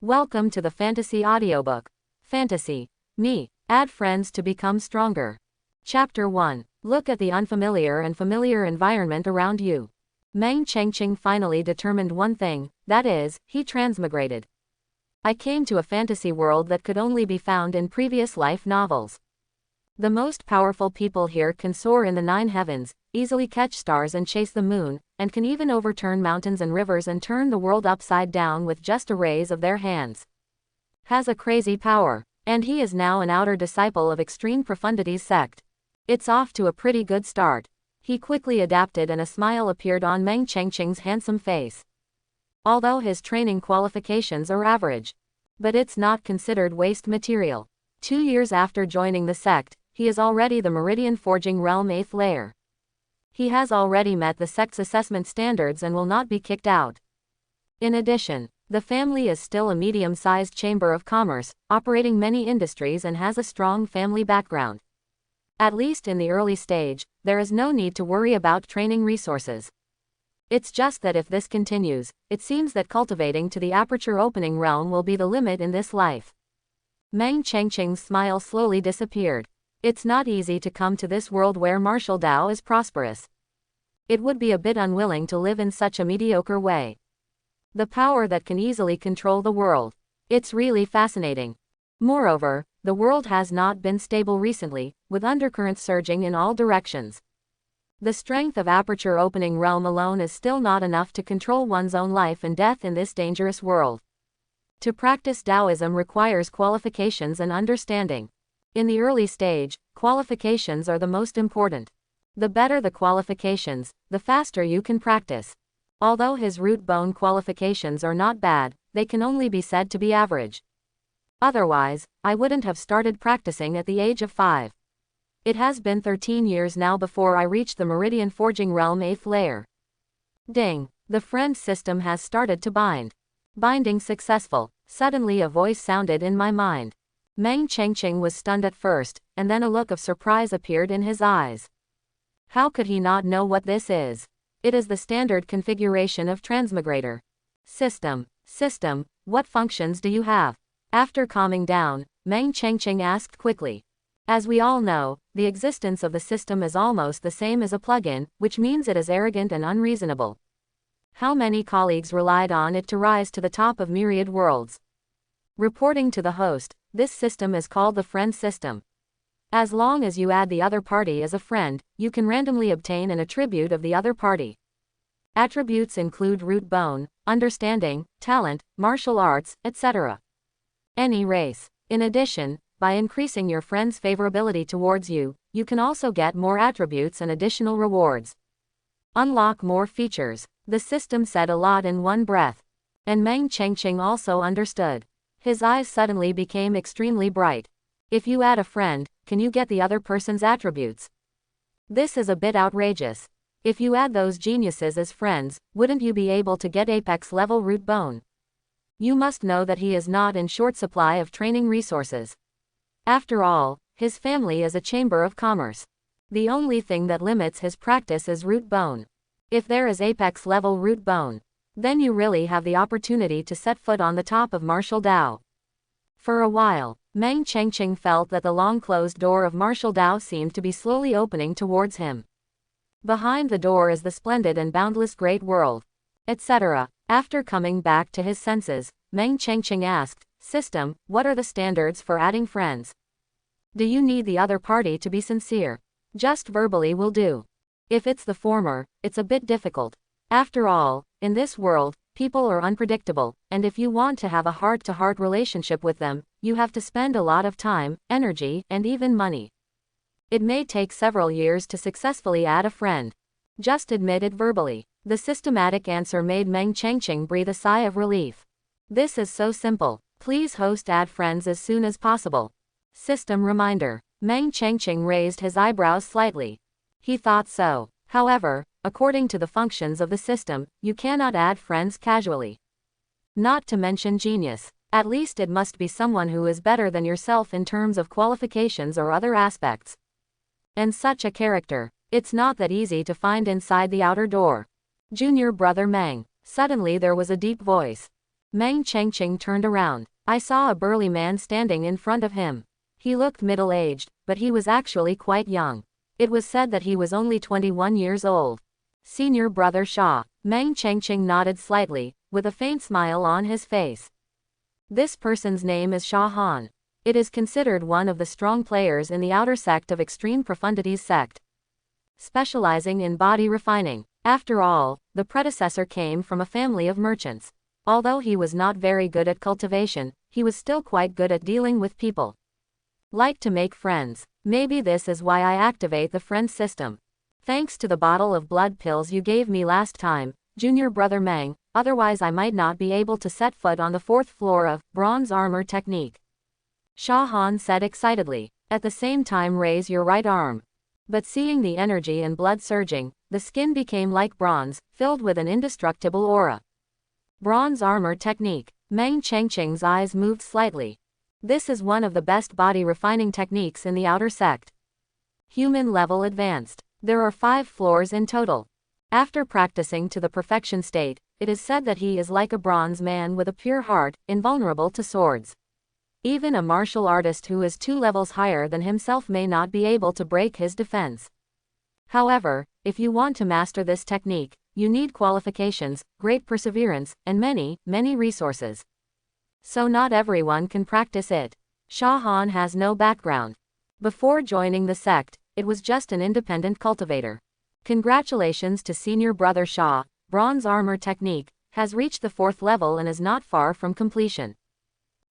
Welcome to the Fantasy Audiobook. Fantasy. Me. Add friends to become stronger. Chapter 1. Look at the unfamiliar and familiar environment around you. Meng Chengqing finally determined one thing, that is, he transmigrated. I came to a fantasy world that could only be found in previous life novels. The most powerful people here can soar in the 9 heavens, easily catch stars and chase the moon, and can even overturn mountains and rivers and turn the world upside down with just a raise of their hands. Has a crazy power. And he is now an outer disciple of Extreme Profundity's sect. It's off to a pretty good start. He quickly adapted and a smile appeared on Meng Chengqing's handsome face. Although his training qualifications are average. But it's not considered waste material. 2 years after joining the sect, he is already the Meridian Forging Realm 8th layer. He has already met the sect's assessment standards and will not be kicked out. In addition, the family is still a medium-sized chamber of commerce, operating many industries and has a strong family background. At least in the early stage, there is no need to worry about training resources. It's just that if this continues, it seems that cultivating to the aperture opening realm will be the limit in this life. Meng Chengqing's smile slowly disappeared. It's not easy to come to this world where martial Dao is prosperous. It would be a bit unwilling to live in such a mediocre way. The power that can easily control the world. It's really fascinating. Moreover, the world has not been stable recently, with undercurrents surging in all directions. The strength of aperture opening realm alone is still not enough to control one's own life and death in this dangerous world. To practice Taoism requires qualifications and understanding. In the early stage, qualifications are the most important. The better the qualifications, the faster you can practice. Although his root bone qualifications are not bad, they can only be said to be average. Otherwise, I wouldn't have started practicing at the age of 5. It has been 13 years now before I reached the Meridian Forging Realm 8th layer. Ding! The friend system has started to bind. Binding successful. Suddenly a voice sounded in my mind. Meng Chengqing was stunned at first, and then a look of surprise appeared in his eyes. How could he not know what this is? It is the standard configuration of Transmigrator. System, what functions do you have? After calming down, Meng Chengqing asked quickly. As we all know, the existence of the system is almost the same as a plugin, which means it is arrogant and unreasonable. How many colleagues relied on it to rise to the top of myriad worlds? Reporting to the host, this system is called the friend system. As long as you add the other party as a friend, you can randomly obtain an attribute of the other party. Attributes include root bone, understanding, talent, martial arts, etc. Any race. In addition, by increasing your friend's favorability towards you, you can also get more attributes and additional rewards. Unlock more features. The system said a lot in one breath. And Meng Chengqing also understood. His eyes suddenly became extremely bright. If you add a friend, can you get the other person's attributes? This is a bit outrageous. If you add those geniuses as friends, wouldn't you be able to get apex level root bone? You must know that he is not in short supply of training resources. After all, his family is a chamber of commerce. The only thing that limits his practice is root bone. If there is apex level root bone, then you really have the opportunity to set foot on the top of martial Dao. For a while, Meng Chengqing felt that the long-closed door of martial Dao seemed to be slowly opening towards him. Behind the door is the splendid and boundless great world, etc. After coming back to his senses, Meng Chengqing asked, System, what are the standards for adding friends? Do you need the other party to be sincere? Just verbally will do. If it's the former, it's a bit difficult. After all, in this world, people are unpredictable, and if you want to have a heart-to-heart relationship with them, you have to spend a lot of time, energy, and even money. It may take several years to successfully add a friend. Just admit it verbally. The systematic answer made Meng Chengqing breathe a sigh of relief. This is so simple. Please host add friends as soon as possible. System reminder. Meng Chengqing raised his eyebrows slightly. He thought so. However, according to the functions of the system, you cannot add friends casually. Not to mention genius. At least it must be someone who is better than yourself in terms of qualifications or other aspects. And such a character, it's not that easy to find inside the outer door. Junior brother Meng. Suddenly there was a deep voice. Meng Chengqing turned around. I saw a burly man standing in front of him. He looked middle-aged, but he was actually quite young. It was said that he was only 21 years old. Senior brother Sha. Meng Chengqing nodded slightly, with a faint smile on his face. This person's name is Sha Han. It is considered one of the strong players in the outer sect of Extreme Profundities sect, specializing in body refining. After all, the predecessor came from a family of merchants. Although he was not very good at cultivation, he was still quite good at dealing with people. Like to make friends. Maybe this is why I activate the friend system. Thanks to the bottle of blood pills you gave me last time, Junior Brother Meng, otherwise I might not be able to set foot on the 4th floor of Bronze Armor Technique. Sha Han said excitedly. At the same time raise your right arm. But seeing the energy and blood surging, the skin became like bronze, filled with an indestructible aura. Bronze Armor Technique. Meng Chengqing's eyes moved slightly. This is one of the best body refining techniques in the outer sect. Human level advanced. There are 5 floors in total. After practicing to the perfection state, it is said that he is like a bronze man with a pure heart, invulnerable to swords. Even a martial artist who is 2 levels higher than himself may not be able to break his defense. However, if you want to master this technique, you need qualifications, great perseverance, and many resources. So not everyone can practice it. Sha Han has no background. Before joining the sect, it was just an independent cultivator. Congratulations to Senior Brother Sha. Bronze Armor Technique has reached the 4th level and is not far from completion.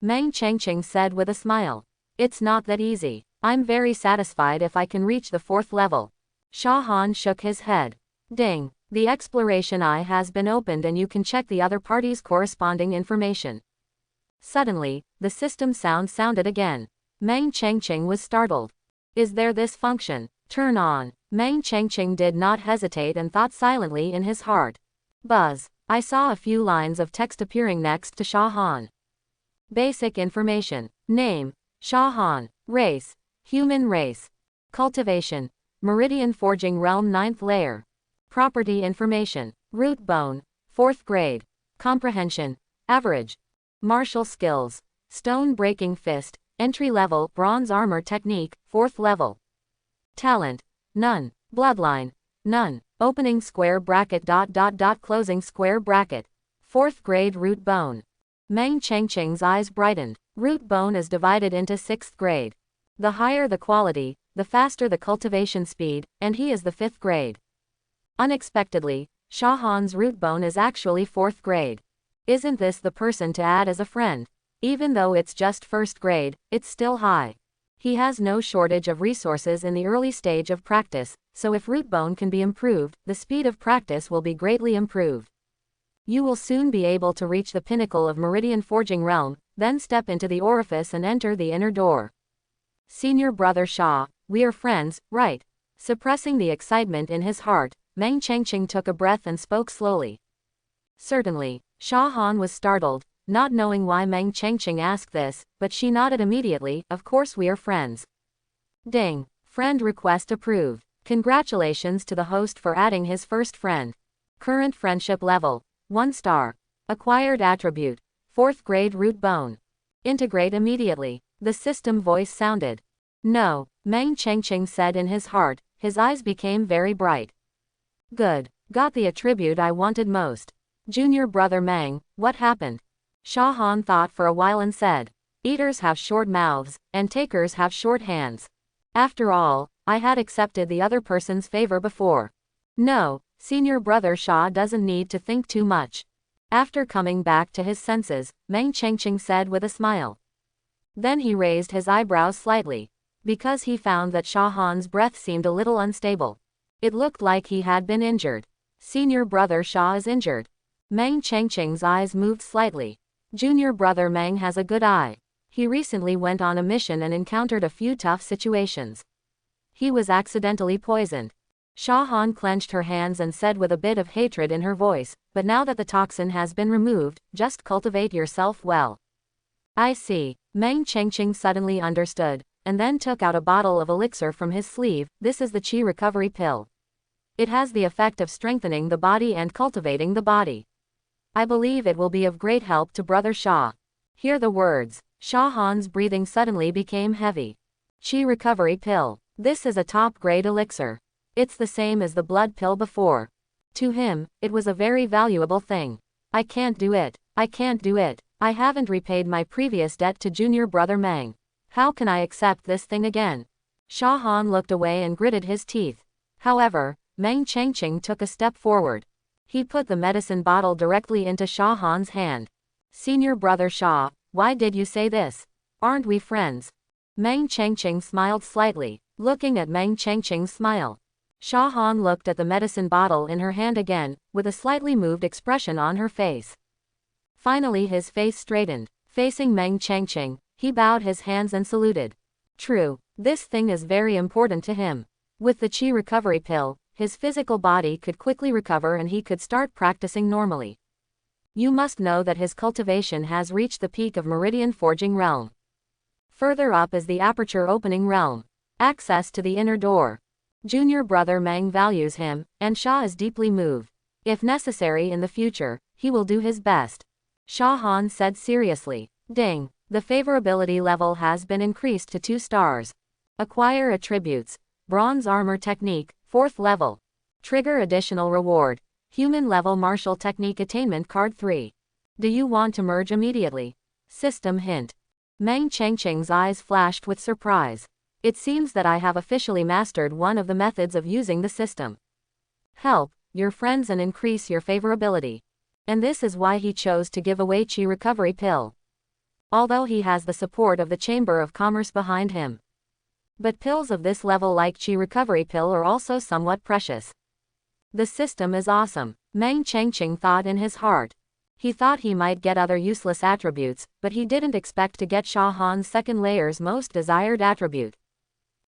Meng Chengqing said with a smile. It's not that easy. I'm very satisfied if I can reach the 4th level. Sha Han shook his head. Ding. The exploration eye has been opened and you can check the other party's corresponding information. Suddenly, the system sound sounded again. Meng Chengqing was startled. Is there this function? Turn on. Meng Chengqing did not hesitate and thought silently in his heart. Buzz. I saw a few lines of text appearing next to Sha Han. Basic information. Name. Sha Han. Race. Human race. Cultivation. Meridian Forging Realm 9th layer. Property information. Root bone. 4th grade. Comprehension. Average. Martial skills. Stone breaking fist. Entry level. Bronze armor technique. 4th level. Talent. None. Bloodline. None. Opening square bracket ... closing square bracket. 4th grade root bone. Meng Chengqing's eyes brightened. Root bone is divided into 6th grade. The higher the quality, the faster the cultivation speed, and he is the 5th grade. Unexpectedly, Sha Han's root bone is actually 4th grade. Isn't this the person to add as a friend? Even though it's just 1st grade, it's still high. He has no shortage of resources in the early stage of practice, so if root bone can be improved, the speed of practice will be greatly improved. You will soon be able to reach the pinnacle of Meridian Forging Realm, then step into the orifice and enter the inner door. Senior Brother Sha, we are friends, right? Suppressing the excitement in his heart, Meng Chengqing took a breath and spoke slowly. Certainly. Sha Han was startled, not knowing why Meng Chengqing asked this, but she nodded immediately. Of course we are friends. Ding. Friend request approved. Congratulations to the host for adding his first friend. Current friendship level. 1 star. Acquired attribute. 4th grade root bone. Integrate immediately. The system voice sounded. No. Meng Chengqing said in his heart, his eyes became very bright. Good. Got the attribute I wanted most. Junior Brother Meng, what happened? Sha Han thought for a while and said, eaters have short mouths, and takers have short hands. After all, I had accepted the other person's favor before. No, Senior Brother Sha doesn't need to think too much. After coming back to his senses, Meng Chengqing said with a smile. Then he raised his eyebrows slightly, because he found that Sha Han's breath seemed a little unstable. It looked like he had been injured. Senior Brother Sha is injured. Meng Chengqing's eyes moved slightly. Junior Brother Meng has a good eye. He recently went on a mission and encountered a few tough situations. He was accidentally poisoned. Sha Han clenched her hands and said with a bit of hatred in her voice, but now that the toxin has been removed, just cultivate yourself well. I see. Meng Chengqing suddenly understood, and then took out a bottle of elixir from his sleeve. This is the Qi recovery pill. It has the effect of strengthening the body and cultivating the body. I believe it will be of great help to Brother Shah. Hear the words. Shah Han's breathing suddenly became heavy. Chi recovery pill. This is a top-grade elixir. It's the same as the blood pill before. To him, it was a very valuable thing. I can't do it. I can't do it. I haven't repaid my previous debt to junior brother Mang. How can I accept this thing again? Shah Han looked away and gritted his teeth. However, Meng Chengqing took a step forward. He put the medicine bottle directly into Shah Han's hand. Senior brother Shah, why did you say this? Aren't we friends? Meng Chengqing smiled slightly, looking at Meng Chengqing's smile. Shah Han looked at the medicine bottle in her hand again, with a slightly moved expression on her face. Finally his face straightened. Facing Meng Chengqing, he bowed his hands and saluted. True, this thing is very important to him. With the Qi recovery pill, his physical body could quickly recover and he could start practicing normally. You must know that his cultivation has reached the peak of Meridian Forging Realm. Further up is the Aperture Opening Realm. Access to the inner door. Junior brother Meng values him, and Shah is deeply moved. If necessary in the future, he will do his best. Shah Han said seriously. Ding. The favorability level has been increased to 2 stars. Acquire attributes. Bronze armor technique, 4th level. Trigger additional reward. Human level martial technique attainment card 3. Do you want to merge immediately? System hint. Meng Chengqing's eyes flashed with surprise. It seems that I have officially mastered one of the methods of using the system. Help your friends and increase your favorability. And this is why he chose to give away Qi recovery pill. Although he has the support of the Chamber of Commerce behind him. But pills of this level like Qi recovery pill are also somewhat precious. The system is awesome, Meng Chengqing thought in his heart. He thought he might get other useless attributes, but he didn't expect to get Shah Han's second layer's most desired attribute.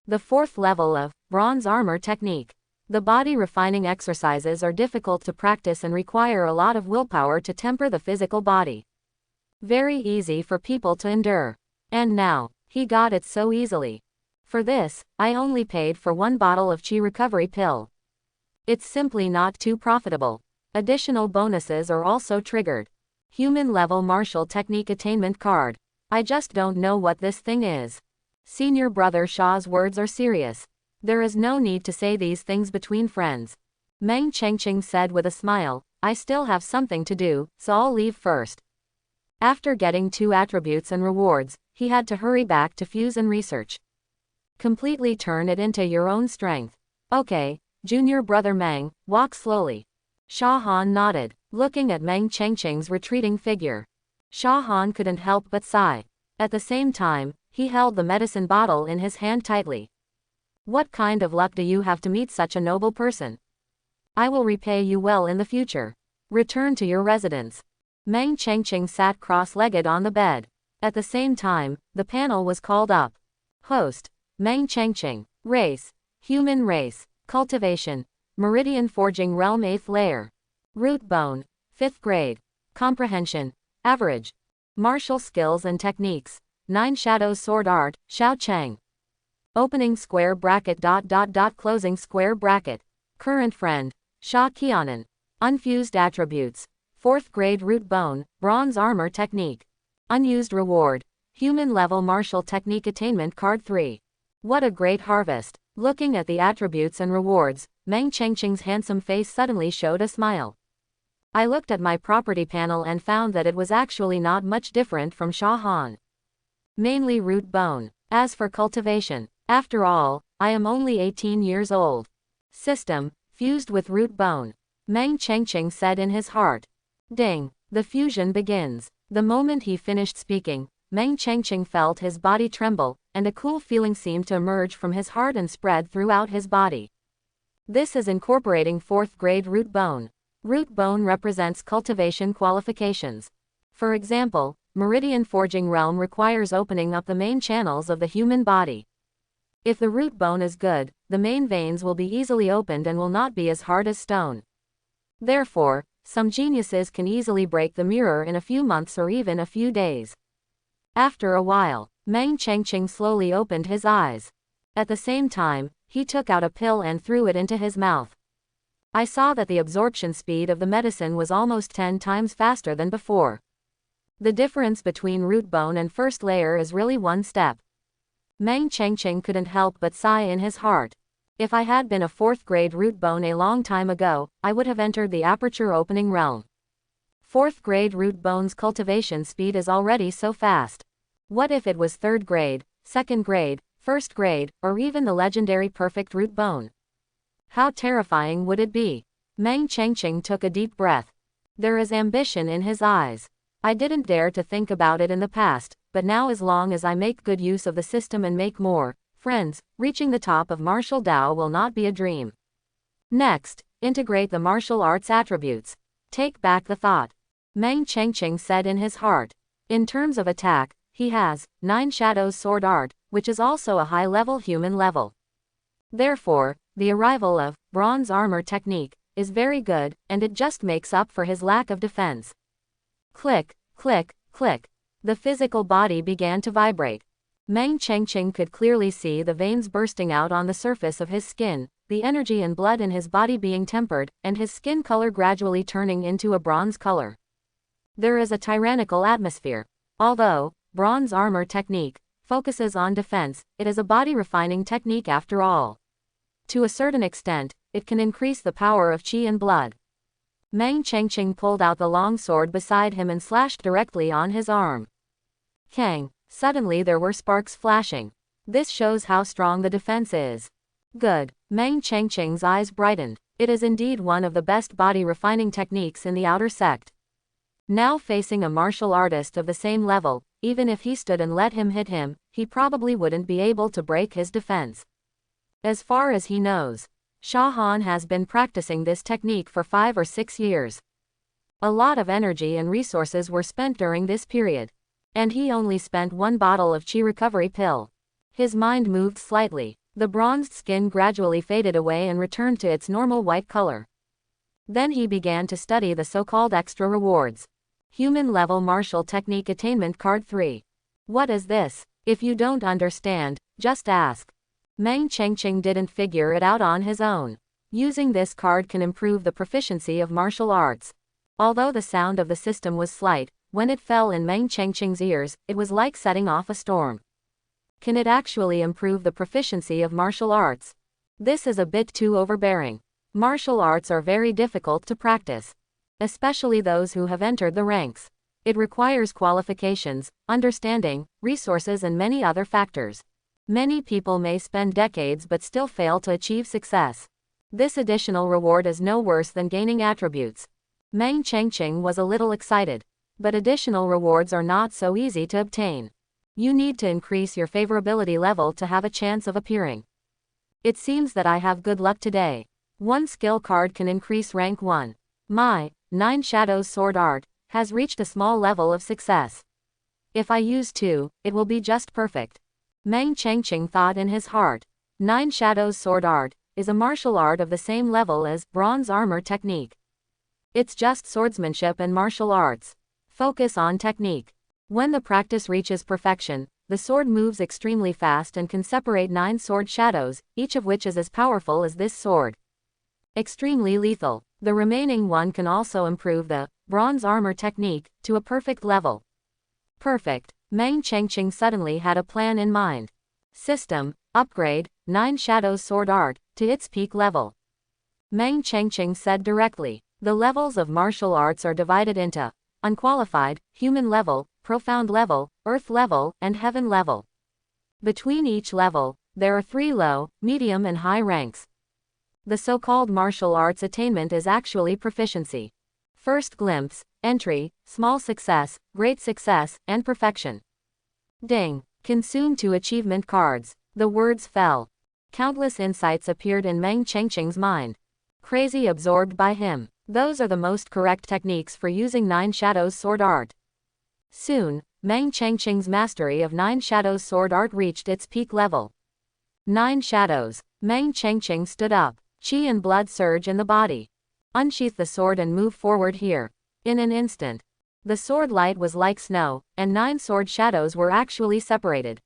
The 4th level of bronze armor technique. The body refining exercises are difficult to practice and require a lot of willpower to temper the physical body. Very easy for people to endure. And now, he got it so easily. For this, I only paid for 1 bottle of Qi recovery pill. It's simply not too profitable. Additional bonuses are also triggered. Human level martial technique attainment card. I just don't know what this thing is. Senior brother Shah's words are serious. There is no need to say these things between friends. Meng Chengqing said with a smile, I still have something to do, so I'll leave first. After getting 2 attributes and rewards, he had to hurry back to fuse and research. Completely turn it into your own strength. Okay, junior brother Meng, walk slowly. Shah Han nodded, looking at Meng Chengqing's retreating figure. Shah Han couldn't help but sigh. At the same time, he held the medicine bottle in his hand tightly. What kind of luck do you have to meet such a noble person? I will repay you well in the future. Return to your residence. Meng Chengqing sat cross-legged on the bed. At the same time, the panel was called up. Host, Meng Chengqing. Race, human race. Cultivation, Meridian Forging Realm 8th layer. Root bone, 5th grade. Comprehension, average. Martial skills and techniques, 9 shadows sword art, Xiao Cheng. Opening square bracket ... closing square bracket. Current friend, Sha Qianan. Unfused attributes. 4th grade root bone, bronze armor technique. Unused reward. Human level martial technique attainment card 3. What a great harvest. Looking at the attributes and rewards, Meng Chengqing's handsome face suddenly showed a smile. I looked at my property panel and found that it was actually not much different from Shah Han. Mainly root bone. As for cultivation, after all, I am only 18 years old. System, fused with root bone. Meng Chengqing said in his heart. Ding. The fusion begins. The moment he finished speaking, Meng Chengqing felt his body tremble, and a cool feeling seemed to emerge from his heart and spread throughout his body. This is incorporating 4th grade root bone. Root bone represents cultivation qualifications. For example, Meridian Forging Realm requires opening up the main channels of the human body. If the root bone is good, the main veins will be easily opened and will not be as hard as stone. Therefore, some geniuses can easily break the mirror in a few months or even a few days. After a while, Meng Chengqing slowly opened his eyes. At the same time, he took out a pill and threw it into his mouth. I saw that the absorption speed of the medicine was almost 10 times faster than before. The difference between root bone and first layer is really one step. Meng Chengqing couldn't help but sigh in his heart. If I had been a 4th grade root bone a long time ago, I would have entered the aperture opening realm. 4th grade root bone's cultivation speed is already so fast. What if it was 3rd grade, 2nd grade, 1st grade, or even the legendary perfect root bone? How terrifying would it be? Meng Chengqing took a deep breath. There is ambition in his eyes. I didn't dare to think about it in the past, but now as long as I make good use of the system and make more friends, reaching the top of martial Dao will not be a dream. Next, integrate the martial arts attributes. Take back the thought. Meng Chengqing said in his heart. In terms of attack, he has 9 Shadows Sword Art, which is also a high-level human level. Therefore, the arrival of Bronze Armor Technique is very good, and it just makes up for his lack of defense. Click, click, click. The physical body began to vibrate. Meng Chengqing could clearly see the veins bursting out on the surface of his skin, the energy and blood in his body being tempered, and his skin color gradually turning into a bronze color. There is a tyrannical atmosphere. Although Bronze Armor Technique focuses on defense, it is a body-refining technique after all. To a certain extent, it can increase the power of qi and blood. Meng Chengqing pulled out the long sword beside him and slashed directly on his arm. Kang! Suddenly there were sparks flashing. This shows how strong the defense is. Good. Meng Chengqing's eyes brightened. It is indeed one of the best body-refining techniques in the outer sect. Now facing a martial artist of the same level, even if he stood and let him hit him, he probably wouldn't be able to break his defense. As far as he knows, Sha Han has been practicing this technique for 5 or 6 years. A lot of energy and resources were spent during this period. And he only spent 1 bottle of Qi recovery pill. His mind moved slightly. The bronzed skin gradually faded away and returned to its normal white color. Then he began to study the so-called extra rewards. Human level martial technique attainment card 3. What is this? If you don't understand, just ask. Meng Chengqing didn't figure it out on his own. Using this card can improve the proficiency of martial arts. Although the sound of the system was slight, when it fell in Meng Chengqing's ears, it was like setting off a storm. Can it actually improve the proficiency of martial arts? This is a bit too overbearing. Martial arts are very difficult to practice, especially those who have entered the ranks. It requires qualifications, understanding, resources and many other factors. Many people may spend decades but still fail to achieve success. This additional reward is no worse than gaining attributes. Meng Chengqing was a little excited. But additional rewards are not so easy to obtain. You need to increase your favorability level to have a chance of appearing. It seems that I have good luck today. 1 skill card can increase rank 1. My 9 Shadows Sword Art has reached a small level of success. If I use 2, it will be just perfect. Meng Chengqing thought in his heart. 9 Shadows Sword Art is a martial art of the same level as Bronze Armor Technique. It's just swordsmanship and martial arts. Focus on technique. When the practice reaches perfection, the sword moves extremely fast and can separate 9 sword shadows, each of which is as powerful as this sword. Extremely lethal. The remaining one can also improve the Bronze Armor Technique to a perfect level. Perfect. Meng Chengqing suddenly had a plan in mind. System, upgrade, 9 Shadows Sword Art, to its peak level. Meng Chengqing said directly. The levels of martial arts are divided into unqualified, human level, profound level, earth level, and heaven level. Between each level, there are 3 low, medium and high ranks. The so-called martial arts attainment is actually proficiency. First glimpse, entry, small success, great success, and perfection. Ding. Consume 2 achievement cards. The words fell. Countless insights appeared in Meng Chengqing's mind. Crazy absorbed by him. Those are the most correct techniques for using 9 Shadows Sword Art. Soon, Meng Chengqing's mastery of 9 Shadows Sword Art reached its peak level. 9 Shadows. Meng Chengqing stood up. Qi and blood surge in the body. Unsheath the sword and move forward here. In an instant. The sword light was like snow, and 9 sword shadows were actually separated.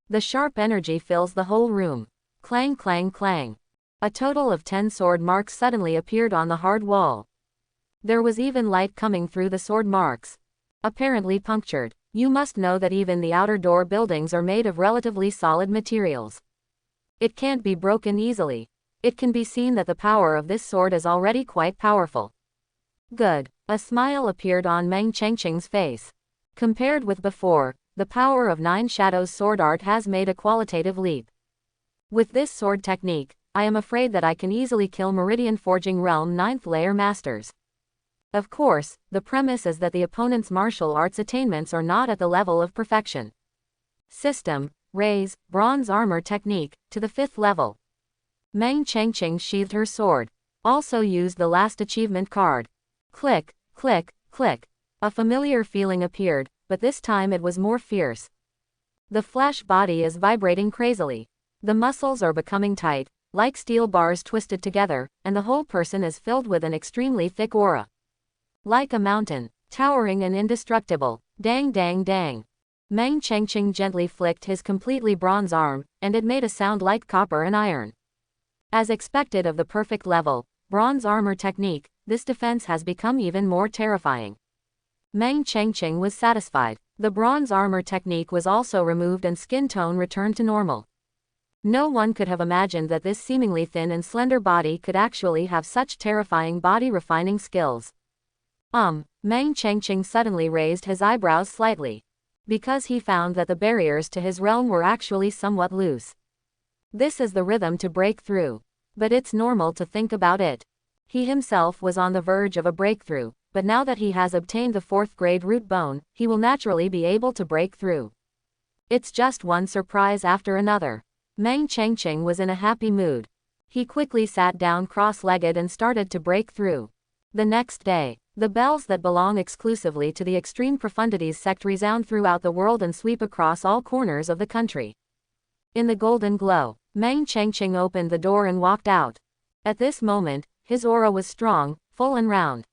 The sharp energy fills the whole room. Clang clang clang. A total of 10 sword marks suddenly appeared on the hard wall. There was even light coming through the sword marks. Apparently punctured. You must know that even the outer door buildings are made of relatively solid materials. It can't be broken easily. It can be seen that the power of this sword is already quite powerful. Good. A smile appeared on Meng Chengqing's face. Compared with before, the power of Nine Shadows sword art has made a qualitative leap. With this sword technique, I am afraid that I can easily kill Meridian Forging Realm 9th layer masters. Of course, the premise is that the opponent's martial arts attainments are not at the level of perfection. System: raise bronze armor technique to the 5th level. Meng Chengqing sheathed her sword. Also used the last achievement card. Click, click, click. A familiar feeling appeared, but this time it was more fierce. The flesh body is vibrating crazily. The muscles are becoming tight, like steel bars twisted together, and the whole person is filled with an extremely thick aura. Like a mountain, towering and indestructible. Dang dang dang. Meng Chengqing gently flicked his completely bronze arm, and it made a sound like copper and iron. As expected of the perfect level, bronze armor technique, this defense has become even more terrifying. Meng Chengqing was satisfied. The bronze armor technique was also removed and skin tone returned to normal. No one could have imagined that this seemingly thin and slender body could actually have such terrifying body refining skills. Meng Chengqing suddenly raised his eyebrows slightly. Because he found that the barriers to his realm were actually somewhat loose. This is the rhythm to break through. But it's normal to think about it. He himself was on the verge of a breakthrough, but now that he has obtained the 4th grade root bone, he will naturally be able to break through. It's just one surprise after another. Meng Chengqing was in a happy mood. He quickly sat down cross-legged and started to break through. The next day, the bells that belong exclusively to the Extreme Profundities sect resound throughout the world and sweep across all corners of the country. In the golden glow, Meng Chengqing opened the door and walked out. At this moment, his aura was strong, full and round.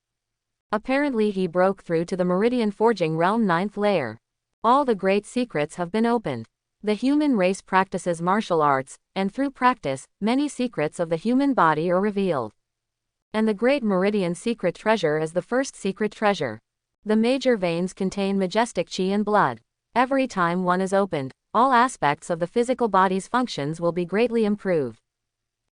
Apparently he broke through to the Meridian Forging Realm 9th layer. All the great secrets have been opened. The human race practices martial arts, and through practice, many secrets of the human body are revealed. And the Great Meridian Secret Treasure is the first secret treasure. The major veins contain majestic chi and blood. Every time one is opened, all aspects of the physical body's functions will be greatly improved.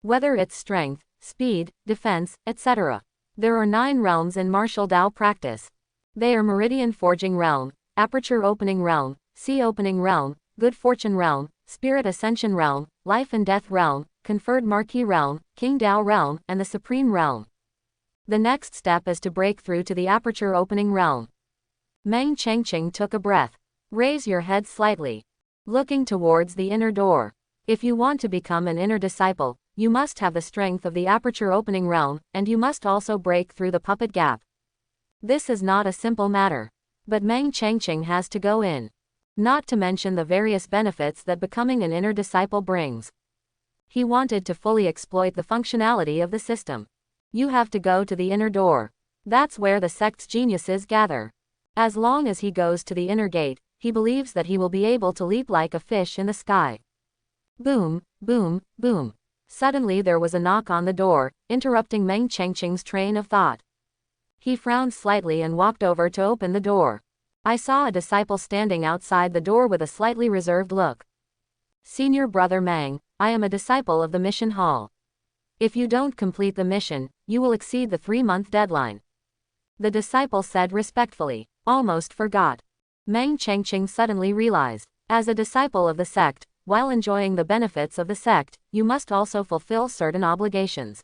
Whether it's strength, speed, defense, etc. There are 9 realms in martial Dao practice. They are Meridian Forging Realm, Aperture Opening Realm, Sea Opening Realm, Good Fortune Realm, Spirit Ascension Realm, Life and Death Realm, Conferred Marquee Realm, King Dao Realm, and the Supreme Realm. The next step is to break through to the Aperture Opening Realm. Meng Chengqing took a breath. Raise your head slightly. Looking towards the inner door. If you want to become an inner disciple, you must have the strength of the Aperture Opening Realm, and you must also break through the puppet gap. This is not a simple matter. But Meng Chengqing has to go in. Not to mention the various benefits that becoming an inner disciple brings. He wanted to fully exploit the functionality of the system. You have to go to the inner door. That's where the sect's geniuses gather. As long as he goes to the inner gate, he believes that he will be able to leap like a fish in the sky. Boom, boom, boom. Suddenly there was a knock on the door, interrupting Meng Chengqing's train of thought. He frowned slightly and walked over to open the door. I saw a disciple standing outside the door with a slightly reserved look. Senior Brother Meng, I am a disciple of the mission hall. If you don't complete the mission, you will exceed the 3-month deadline. The disciple said respectfully. Almost forgot. Meng Chengqing suddenly realized, as a disciple of the sect, while enjoying the benefits of the sect, you must also fulfill certain obligations.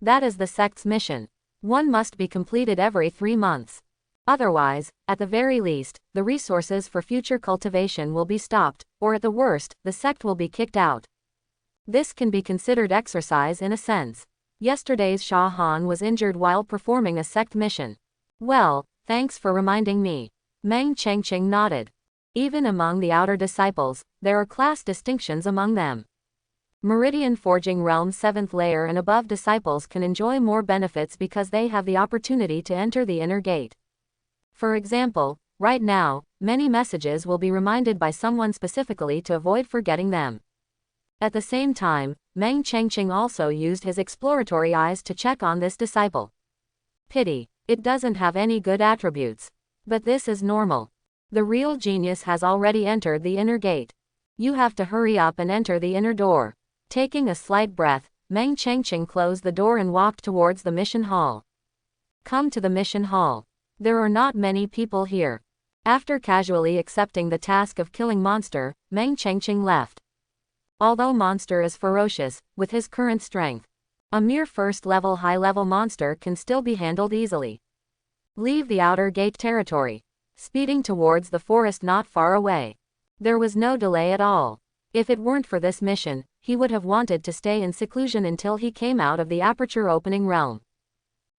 That is the sect's mission. One must be completed every 3 months. Otherwise, at the very least, the resources for future cultivation will be stopped, or at the worst, the sect will be kicked out. This can be considered exercise in a sense. Yesterday's Shah Han was injured while performing a sect mission. Well, thanks for reminding me. Meng Chengqing nodded. Even among the outer disciples, there are class distinctions among them. Meridian Forging Realm 7th layer and above disciples can enjoy more benefits because they have the opportunity to enter the inner gate. For example, right now, many messages will be reminded by someone specifically to avoid forgetting them. At the same time, Meng Chengqing also used his exploratory eyes to check on this disciple. Pity, it doesn't have any good attributes. But this is normal. The real genius has already entered the inner gate. You have to hurry up and enter the inner door. Taking a slight breath, Meng Chengqing closed the door and walked towards the mission hall. Come to the mission hall. There are not many people here. After casually accepting the task of killing monster, Meng Chengqing left. Although monster is ferocious, with his current strength, a mere first-level high-level monster can still be handled easily. Leave the outer gate territory. Speeding towards the forest not far away. There was no delay at all. If it weren't for this mission, he would have wanted to stay in seclusion until he came out of the aperture opening realm.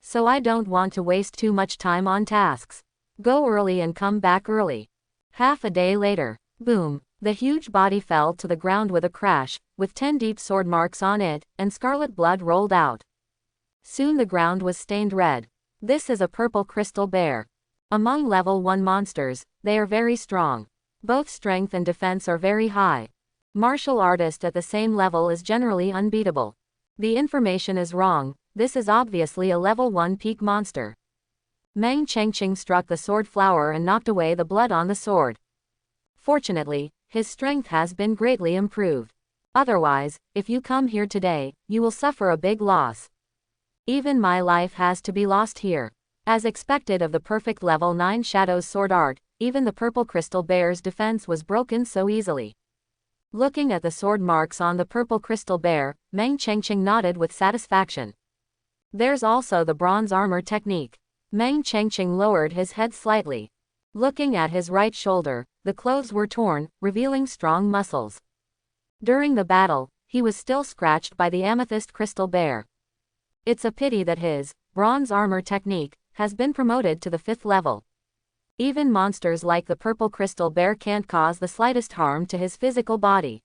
So I don't want to waste too much time on tasks. Go early and come back early. Half a day later, boom, the huge body fell to the ground with a crash, with 10 deep sword marks on it, and scarlet blood rolled out. Soon the ground was stained red. This is a purple crystal bear. Among level 1 monsters, they are very strong. Both strength and defense are very high. Martial artist at the same level is generally unbeatable. The information is wrong, this is obviously a level 1 peak monster. Meng Chengqing struck the sword flower and knocked away the blood on the sword. Fortunately, his strength has been greatly improved. Otherwise, if you come here today, you will suffer a big loss. Even my life has to be lost here. As expected of the perfect level 9 Shadows sword art, even the purple crystal bear's defense was broken so easily. Looking at the sword marks on the purple crystal bear, Meng Chengqing nodded with satisfaction. There's also the bronze armor technique. Meng Chengqing lowered his head slightly. Looking at his right shoulder, the clothes were torn, revealing strong muscles. During the battle, he was still scratched by the amethyst crystal bear. It's a pity that his bronze armor technique has been promoted to the 5th level. Even monsters like the purple crystal bear can't cause the slightest harm to his physical body.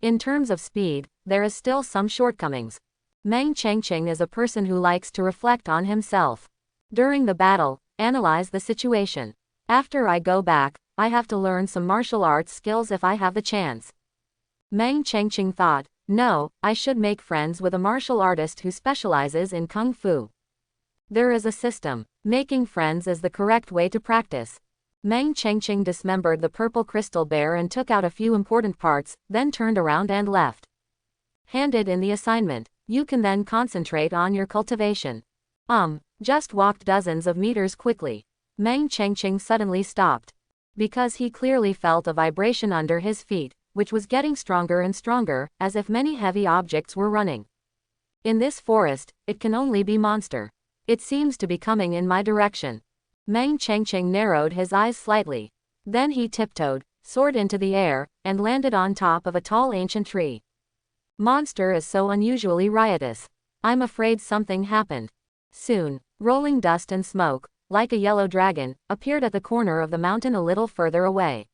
In terms of speed, there is still some shortcomings. Meng Chengqing is a person who likes to reflect on himself. During the battle, analyze the situation. After I go back, I have to learn some martial arts skills if I have the chance. Meng Chengqing thought, no, I should make friends with a martial artist who specializes in kung fu. There is a system. Making friends is the correct way to practice. Meng Chengqing dismembered the purple crystal bear and took out a few important parts, then turned around and left. Handed in the assignment. You can then concentrate on your cultivation. Just walked dozens of meters quickly. Meng Chengqing suddenly stopped. Because he clearly felt a vibration under his feet, which was getting stronger and stronger, as if many heavy objects were running. In this forest, it can only be monster. It seems to be coming in my direction. Meng Chengqing narrowed his eyes slightly. Then he tiptoed, soared into the air, and landed on top of a tall ancient tree. Monster is so unusually riotous. I'm afraid something happened. Soon, rolling dust and smoke, like a yellow dragon, appeared at the corner of the mountain a little further away.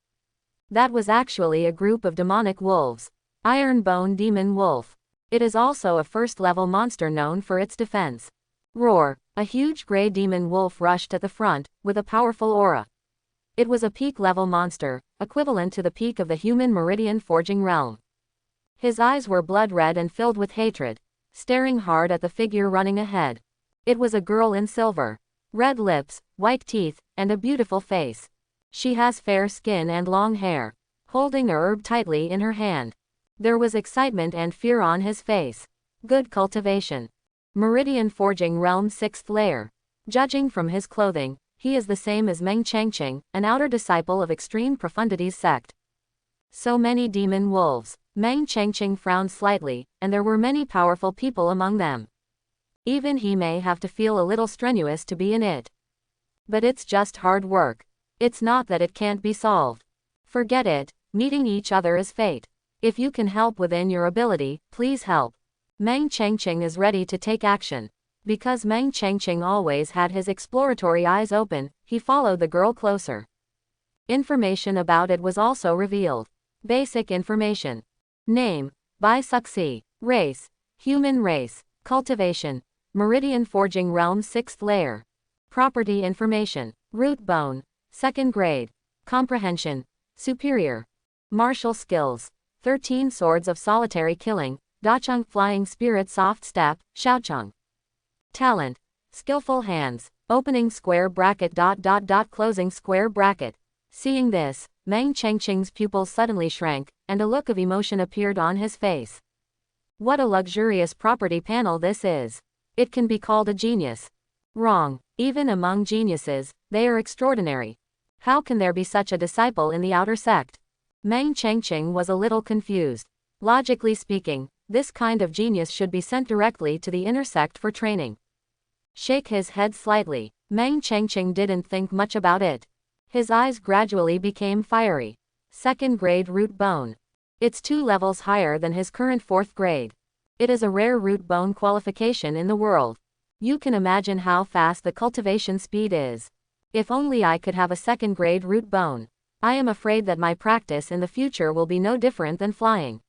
That was actually a group of demonic wolves. Ironbone Demon Wolf. It is also a first-level monster known for its defense. Roar! A huge gray demon wolf rushed at the front, with a powerful aura. It was a peak-level monster, equivalent to the peak of the human meridian forging realm. His eyes were blood-red and filled with hatred, staring hard at the figure running ahead. It was a girl in silver. Red lips, white teeth, and a beautiful face. She has fair skin and long hair, holding a herb tightly in her hand. There was excitement and fear on his face. Good cultivation. Meridian Forging Realm 6th layer. Judging from his clothing, he is the same as Meng Chengqing, an outer disciple of Extreme Profundities sect. So many demon wolves. Meng Chengqing frowned slightly, and there were many powerful people among them. Even he may have to feel a little strenuous to be in it. But it's just hard work. It's not that it can't be solved. Forget it, meeting each other is fate. If you can help within your ability, please help. Meng Chengqing is ready to take action. Because Meng Chengqing always had his exploratory eyes open, he followed the girl closer. Information about it was also revealed. Basic information. Name, Bai Suxi. Race, human race. Cultivation, Meridian Forging Realm 6th layer. Property information, root bone, 2nd grade. Comprehension, superior. Martial skills, 13 swords of solitary killing, Dacheng flying spirit soft step, Xiaocheng. Talent. Skillful hands. Opening square bracket ... closing square bracket. Seeing this, Meng Chengqing's pupils suddenly shrank, and a look of emotion appeared on his face. What a luxurious property panel this is. It can be called a genius. Wrong. Even among geniuses, they are extraordinary. How can there be such a disciple in the outer sect? Meng Chengqing was a little confused. Logically speaking, this kind of genius should be sent directly to the inner sect for training. Shake his head slightly. Meng Chengqing didn't think much about it. His eyes gradually became fiery. Second grade root bone. It's 2 levels higher than his current 4th grade. It is a rare root bone qualification in the world. You can imagine how fast the cultivation speed is. If only I could have a 2nd grade root bone. I am afraid that my practice in the future will be no different than flying.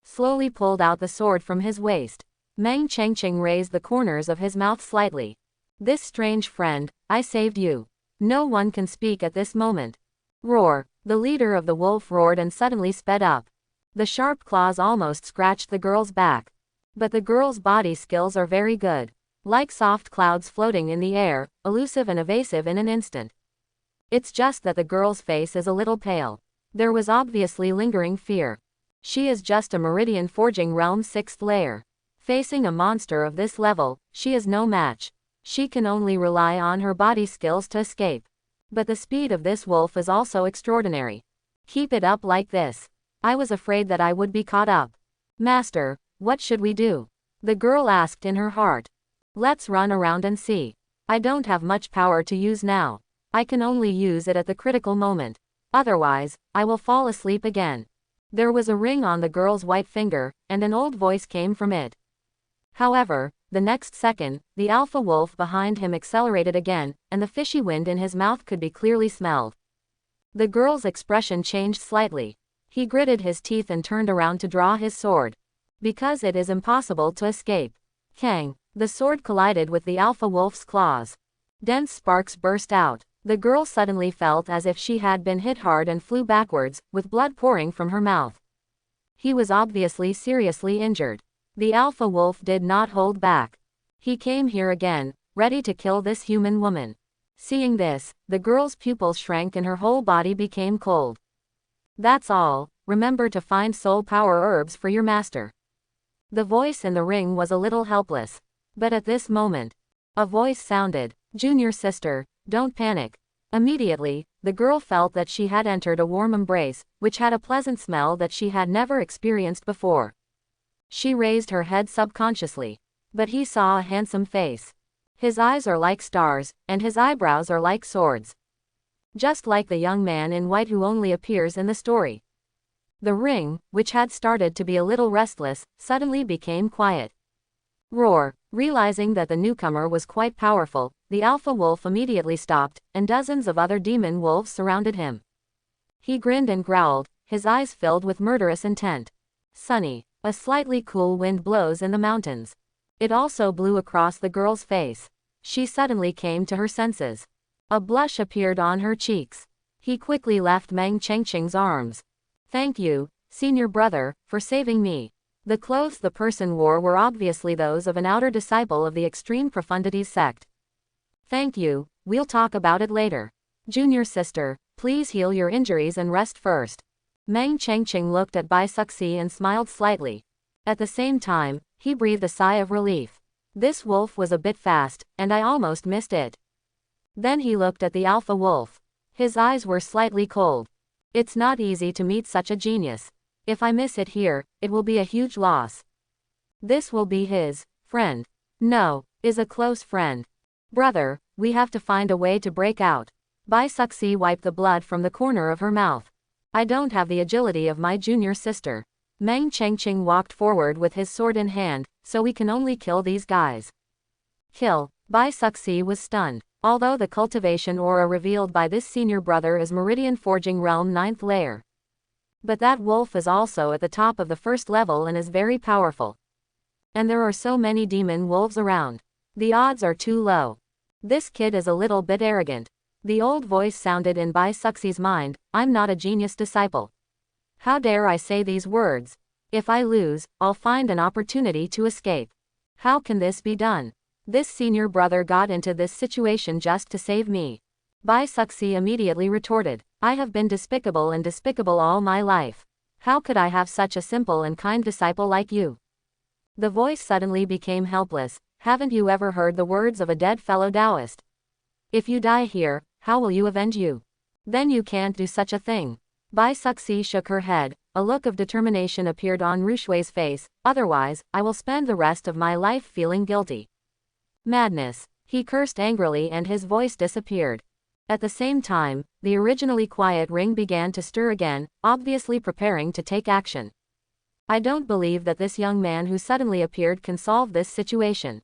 Slowly pulled out the sword from his waist. Meng Chengqing raised the corners of his mouth slightly. This strange friend, I saved you. No one can speak at this moment. Roar. The leader of the wolf roared and suddenly sped up. The sharp claws almost scratched the girl's back. But the girl's body skills are very good. Like soft clouds floating in the air, elusive and evasive in an instant. It's just that the girl's face is a little pale. There was obviously lingering fear. She is just a Meridian Forging Realm 6th layer. Facing a monster of this level, she is no match. She can only rely on her body skills to escape. But the speed of this wolf is also extraordinary. Keep it up like this. I was afraid that I would be caught up. Master, what should we do? The girl asked in her heart. Let's run around and see. I don't have much power to use now. I can only use it at the critical moment. Otherwise, I will fall asleep again. There was a ring on the girl's white finger, and an old voice came from it. However, the next second, the alpha wolf behind him accelerated again, and the fishy wind in his mouth could be clearly smelled. The girl's expression changed slightly. He gritted his teeth and turned around to draw his sword. Because it is impossible to escape. Kang. The sword collided with the alpha wolf's claws. Dense sparks burst out. The girl suddenly felt as if she had been hit hard and flew backwards, with blood pouring from her mouth. He was obviously seriously injured. The alpha wolf did not hold back. He came here again, ready to kill this human woman. Seeing this, the girl's pupils shrank and her whole body became cold. That's all. Remember to find soul power herbs for your master. The voice in the ring was a little helpless. But at this moment, a voice sounded. Junior sister, don't panic. Immediately, the girl felt that she had entered a warm embrace, which had a pleasant smell that she had never experienced before. She raised her head subconsciously. But he saw a handsome face. His eyes are like stars, and his eyebrows are like swords. Just like the young man in white who only appears in the story. The ring, which had started to be a little restless, suddenly became quiet. Roar. Realizing that the newcomer was quite powerful, the alpha wolf immediately stopped, and dozens of other demon wolves surrounded him. He grinned and growled, his eyes filled with murderous intent. Sunny. A slightly cool wind blows in the mountains. It also blew across the girl's face. She suddenly came to her senses. A blush appeared on her cheeks. He quickly left Meng Chengqing's arms. Thank you, senior brother, for saving me. The clothes the person wore were obviously those of an outer disciple of the Extreme Profundities sect. Thank you, we'll talk about it later. Junior sister, please heal your injuries and rest first. Meng Chengqing looked at Bai Suxi and smiled slightly. At the same time, he breathed a sigh of relief. This wolf was a bit fast, and I almost missed it. Then he looked at the alpha wolf. His eyes were slightly cold. It's not easy to meet such a genius. If I miss it here, it will be a huge loss. This will be his friend. No, is a close friend. Brother, we have to find a way to break out. Bai Suxi wiped the blood from the corner of her mouth. I don't have the agility of my junior sister. Meng Chengqing walked forward with his sword in hand, so we can only kill these guys. Kill. Bai Suxi was stunned. Although the cultivation aura revealed by this senior brother is Meridian Forging Realm 9th layer. But that wolf is also at the top of the 1st level and is very powerful. And there are so many demon wolves around. The odds are too low. This kid is a little bit arrogant. The old voice sounded in Bai Suxi's mind, I'm not a genius disciple. How dare I say these words? If I lose, I'll find an opportunity to escape. How can this be done? This senior brother got into this situation just to save me. Bai Suxi immediately retorted, I have been despicable and despicable all my life. How could I have such a simple and kind disciple like you? The voice suddenly became helpless. Haven't you ever heard the words of a dead fellow Taoist? If you die here, how will you avenge you? Then you can't do such a thing. Bai Suxi shook her head. A look of determination appeared on Rushui's face. Otherwise, I will spend the rest of my life feeling guilty. Madness. He cursed angrily and his voice disappeared. At the same time, the originally quiet ring began to stir again, obviously preparing to take action. I don't believe that this young man who suddenly appeared can solve this situation.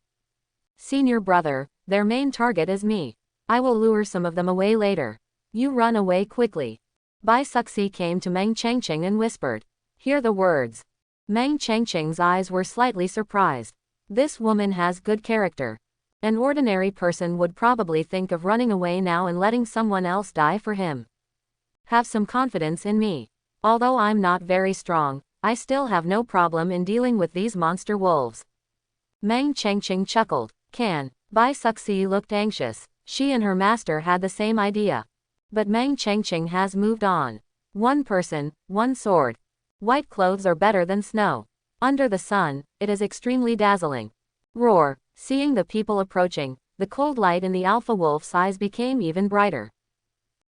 Senior brother, their main target is me. I will lure some of them away later. You run away quickly. Bai Suxi came to Meng Changqing and whispered. Hear the words. Meng Changqing's eyes were slightly surprised. This woman has good character. An ordinary person would probably think of running away now and letting someone else die for him. Have some confidence in me. Although I'm not very strong, I still have no problem in dealing with these monster wolves. Meng Changqing chuckled. Bai Suxi looked anxious. She and her master had the same idea. But Meng Changqing has moved on. One person, one sword. White clothes are better than snow. Under the sun, it is extremely dazzling. Roar. Seeing the people approaching, the cold light in the alpha wolf's eyes became even brighter.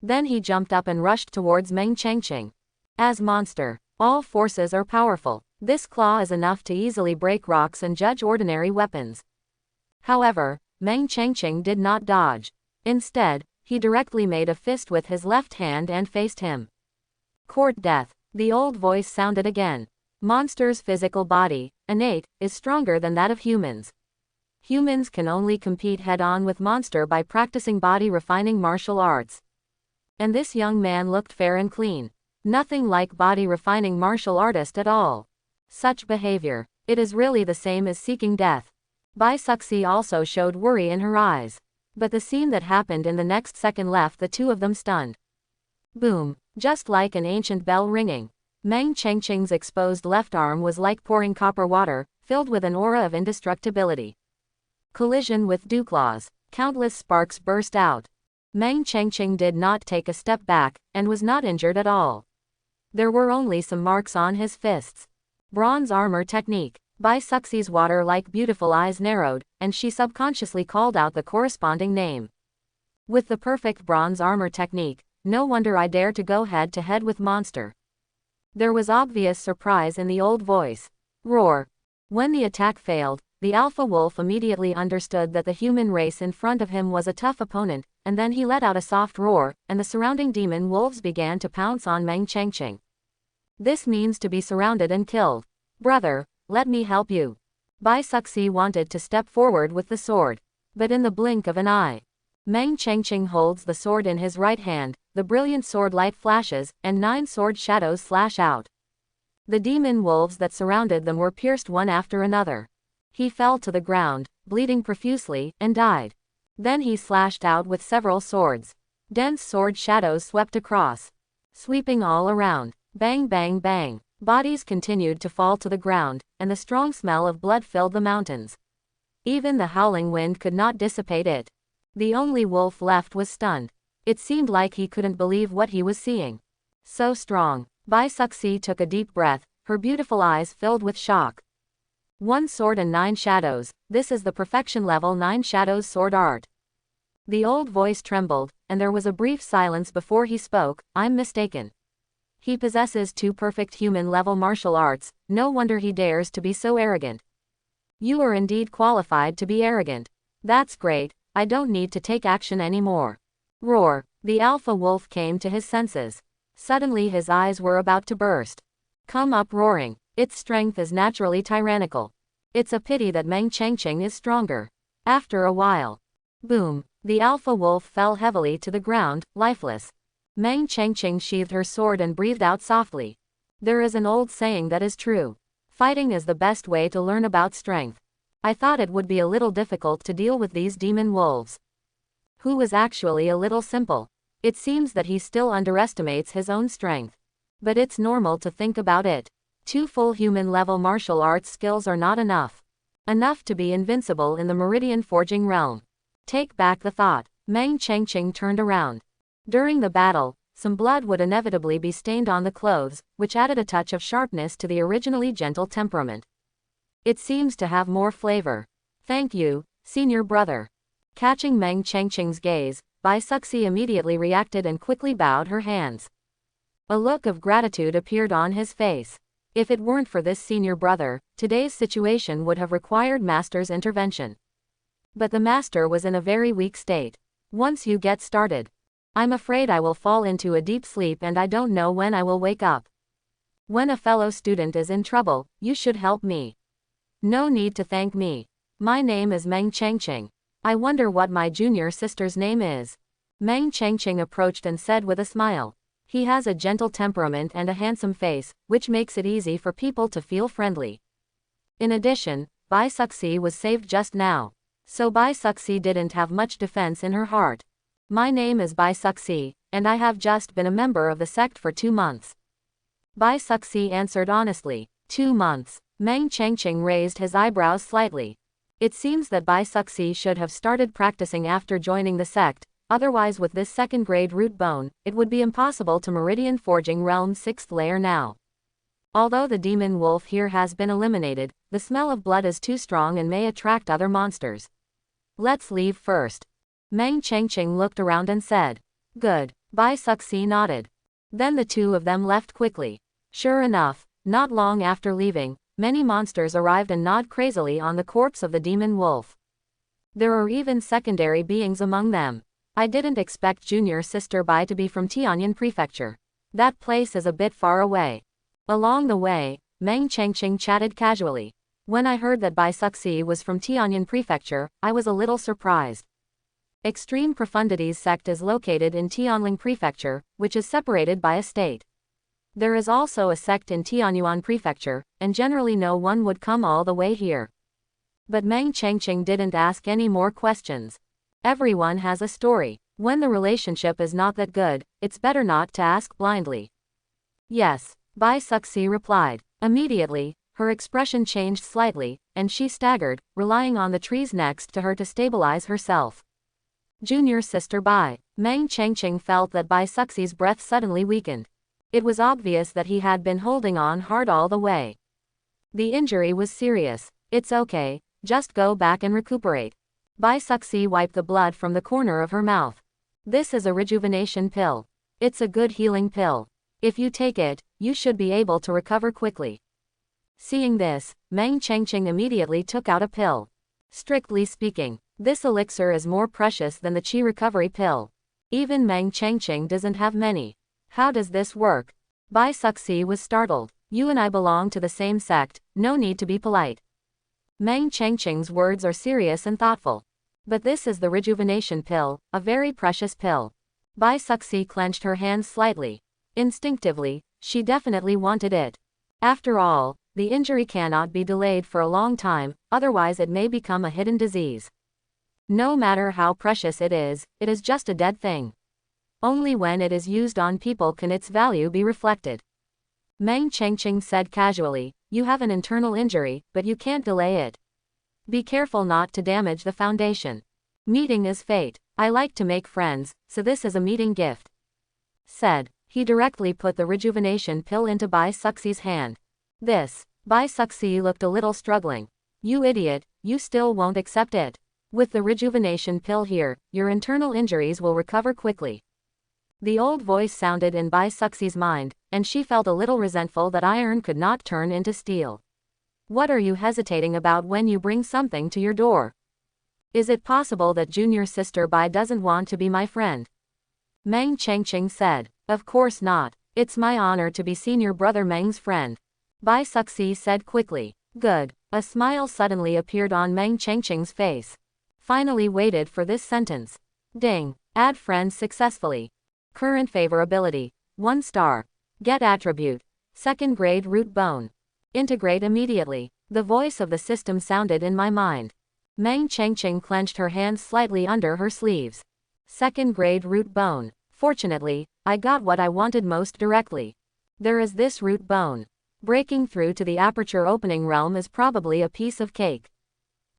Then he jumped up and rushed towards Meng Changqing. As monster, all forces are powerful. This claw is enough to easily break rocks and judge ordinary weapons. However, Meng Changqing did not dodge. Instead, he directly made a fist with his left hand and faced him. Court death. The old voice sounded again. Monster's physical body, innate, is stronger than that of humans. Humans can only compete head-on with monster by practicing body-refining martial arts. And this young man looked fair and clean. Nothing like body-refining martial artist at all. Such behavior. It is really the same as seeking death. Bai Suxi also showed worry in her eyes. But the scene that happened in the next second left the two of them stunned. Boom. Just like an ancient bell ringing. Meng Changqing's exposed left arm was like pouring copper water, filled with an aura of indestructibility. Collision with Dewclaws. Countless sparks burst out. Meng Changqing did not take a step back, and was not injured at all. There were only some marks on his fists. Bronze armor technique. Bai Suxi's water-like beautiful eyes narrowed, and she subconsciously called out the corresponding name. With the perfect bronze armor technique, no wonder I dare to go head-to-head with monster. There was obvious surprise in the old voice. Roar. When the attack failed, the alpha wolf immediately understood that the human race in front of him was a tough opponent, and then he let out a soft roar, and the surrounding demon wolves began to pounce on Meng Changqing. This means to be surrounded and killed. Brother, let me help you. Bai Suxi wanted to step forward with the sword. But in the blink of an eye, Meng Changqing holds the sword in his right hand, the brilliant sword light flashes, and 9 sword shadows slash out. The demon wolves that surrounded them were pierced one after another. He fell to the ground, bleeding profusely, and died. Then he slashed out with several swords. Dense sword shadows swept across, sweeping all around. Bang bang bang. Bodies continued to fall to the ground, and the strong smell of blood filled the mountains. Even the howling wind could not dissipate it. The only wolf left was stunned. It seemed like he couldn't believe what he was seeing. So strong. Bai Suxi took a deep breath, her beautiful eyes filled with shock. 1 sword and 9 shadows, this is the perfection level 9 shadows sword art. The old voice trembled, and there was a brief silence before he spoke. I'm mistaken. He possesses 2 perfect human level martial arts, no wonder he dares to be so arrogant. You are indeed qualified to be arrogant. That's great, I don't need to take action anymore. Roar. The alpha wolf came to his senses. Suddenly his eyes were about to burst. Come up roaring. Its strength is naturally tyrannical. It's a pity that Meng Changqing is stronger. After a while. Boom. The alpha wolf fell heavily to the ground, lifeless. Meng Changqing sheathed her sword and breathed out softly. There is an old saying that is true. Fighting is the best way to learn about strength. I thought it would be a little difficult to deal with these demon wolves. Who was actually a little simple. It seems that he still underestimates his own strength. But it's normal to think about it. 2 full human-level martial arts skills are not enough. Enough to be invincible in the Meridian Forging realm. Take back the thought. Meng Chengqing turned around. During the battle, some blood would inevitably be stained on the clothes, which added a touch of sharpness to the originally gentle temperament. It seems to have more flavor. Thank you, senior brother. Catching Meng Chengqing's gaze, Bai Suxi immediately reacted and quickly bowed her hands. A look of gratitude appeared on his face. If it weren't for this senior brother, today's situation would have required Master's intervention. But the Master was in a very weak state. Once you get started, I'm afraid I will fall into a deep sleep and I don't know when I will wake up. When a fellow student is in trouble, you should help me. No need to thank me. My name is Meng Chengqing. I wonder what my junior sister's name is. Meng Chengqing approached and said with a smile. He has a gentle temperament and a handsome face, which makes it easy for people to feel friendly. In addition, Bai Suxi was saved just now. So Bai Suxi didn't have much defense in her heart. My name is Bai Suxi, and I have just been a member of the sect for 2 months. Bai Suxi answered honestly. 2 months. Meng Chengqing raised his eyebrows slightly. It seems that Bai Suxi should have started practicing after joining the sect, otherwise with this 2nd grade root bone, it would be impossible to Meridian Forging Realm's 6th layer now. Although the demon wolf here has been eliminated, the smell of blood is too strong and may attract other monsters. Let's leave first. Meng Chengqing looked around and said. Good. Bai Suxi nodded. Then the two of them left quickly. Sure enough, not long after leaving, many monsters arrived and gnawed crazily on the corpse of the demon wolf. There are even secondary beings among them. I didn't expect junior sister Bai to be from Tianyan Prefecture. That place is a bit far away. Along the way, Meng Chengqing chatted casually. When I heard that Bai Suxi was from Tianyan Prefecture, I was a little surprised. Extreme Profundities sect is located in Tianling Prefecture, which is separated by a state. There is also a sect in Tianyuan Prefecture, and generally no one would come all the way here. But Meng Chengqing didn't ask any more questions. Everyone has a story. When the relationship is not that good, it's better not to ask blindly. Yes, Bai Suxi replied. Immediately, her expression changed slightly, and she staggered, relying on the trees next to her to stabilize herself. Junior sister Bai. Meng Chengqing felt that Bai Suxi's breath suddenly weakened. It was obvious that he had been holding on hard all the way. The injury was serious. It's okay, just go back and recuperate. Bai Suxi wiped the blood from the corner of her mouth. This is a rejuvenation pill. It's a good healing pill. If you take it, you should be able to recover quickly. Seeing this, Meng Chengqing immediately took out a pill. Strictly speaking, this elixir is more precious than the Qi recovery pill. Even Meng Chengqing doesn't have many. How does this work? Bai Suxi was startled. You and I belong to the same sect, no need to be polite. Meng Chengqing's words are serious and thoughtful. But this is the rejuvenation pill, a very precious pill. Bai Suxi clenched her hands slightly. Instinctively, she definitely wanted it. After all, the injury cannot be delayed for a long time, otherwise it may become a hidden disease. No matter how precious it is just a dead thing. Only when it is used on people can its value be reflected. Meng Chengqing said casually, you have an internal injury, but you can't delay it. Be careful not to damage the foundation. Meeting is fate. I like to make friends, so this is a meeting gift. Said. He directly put the rejuvenation pill into Bai Suxi's hand. This. Bai Suxi looked a little struggling. You idiot, you still won't accept it. With the rejuvenation pill here, your internal injuries will recover quickly. The old voice sounded in Bai Suxi's mind, and she felt a little resentful that iron could not turn into steel. What are you hesitating about when you bring something to your door? Is it possible that junior sister Bai doesn't want to be my friend? Meng Chengqing said. Of course not. It's my honor to be senior brother Meng's friend. Bai Suxi said quickly. Good. A smile suddenly appeared on Meng Chengqing's face. Finally waited for this sentence. Ding. Add friend successfully. Current favorability. 1 star. Get attribute. 2nd grade root bone. Integrate immediately. The voice of the system sounded in my mind. Meng Chengqing clenched her hands slightly under her sleeves. 2nd grade root bone. Fortunately, I got what I wanted most directly. There is this root bone. Breaking through to the aperture opening realm is probably a piece of cake.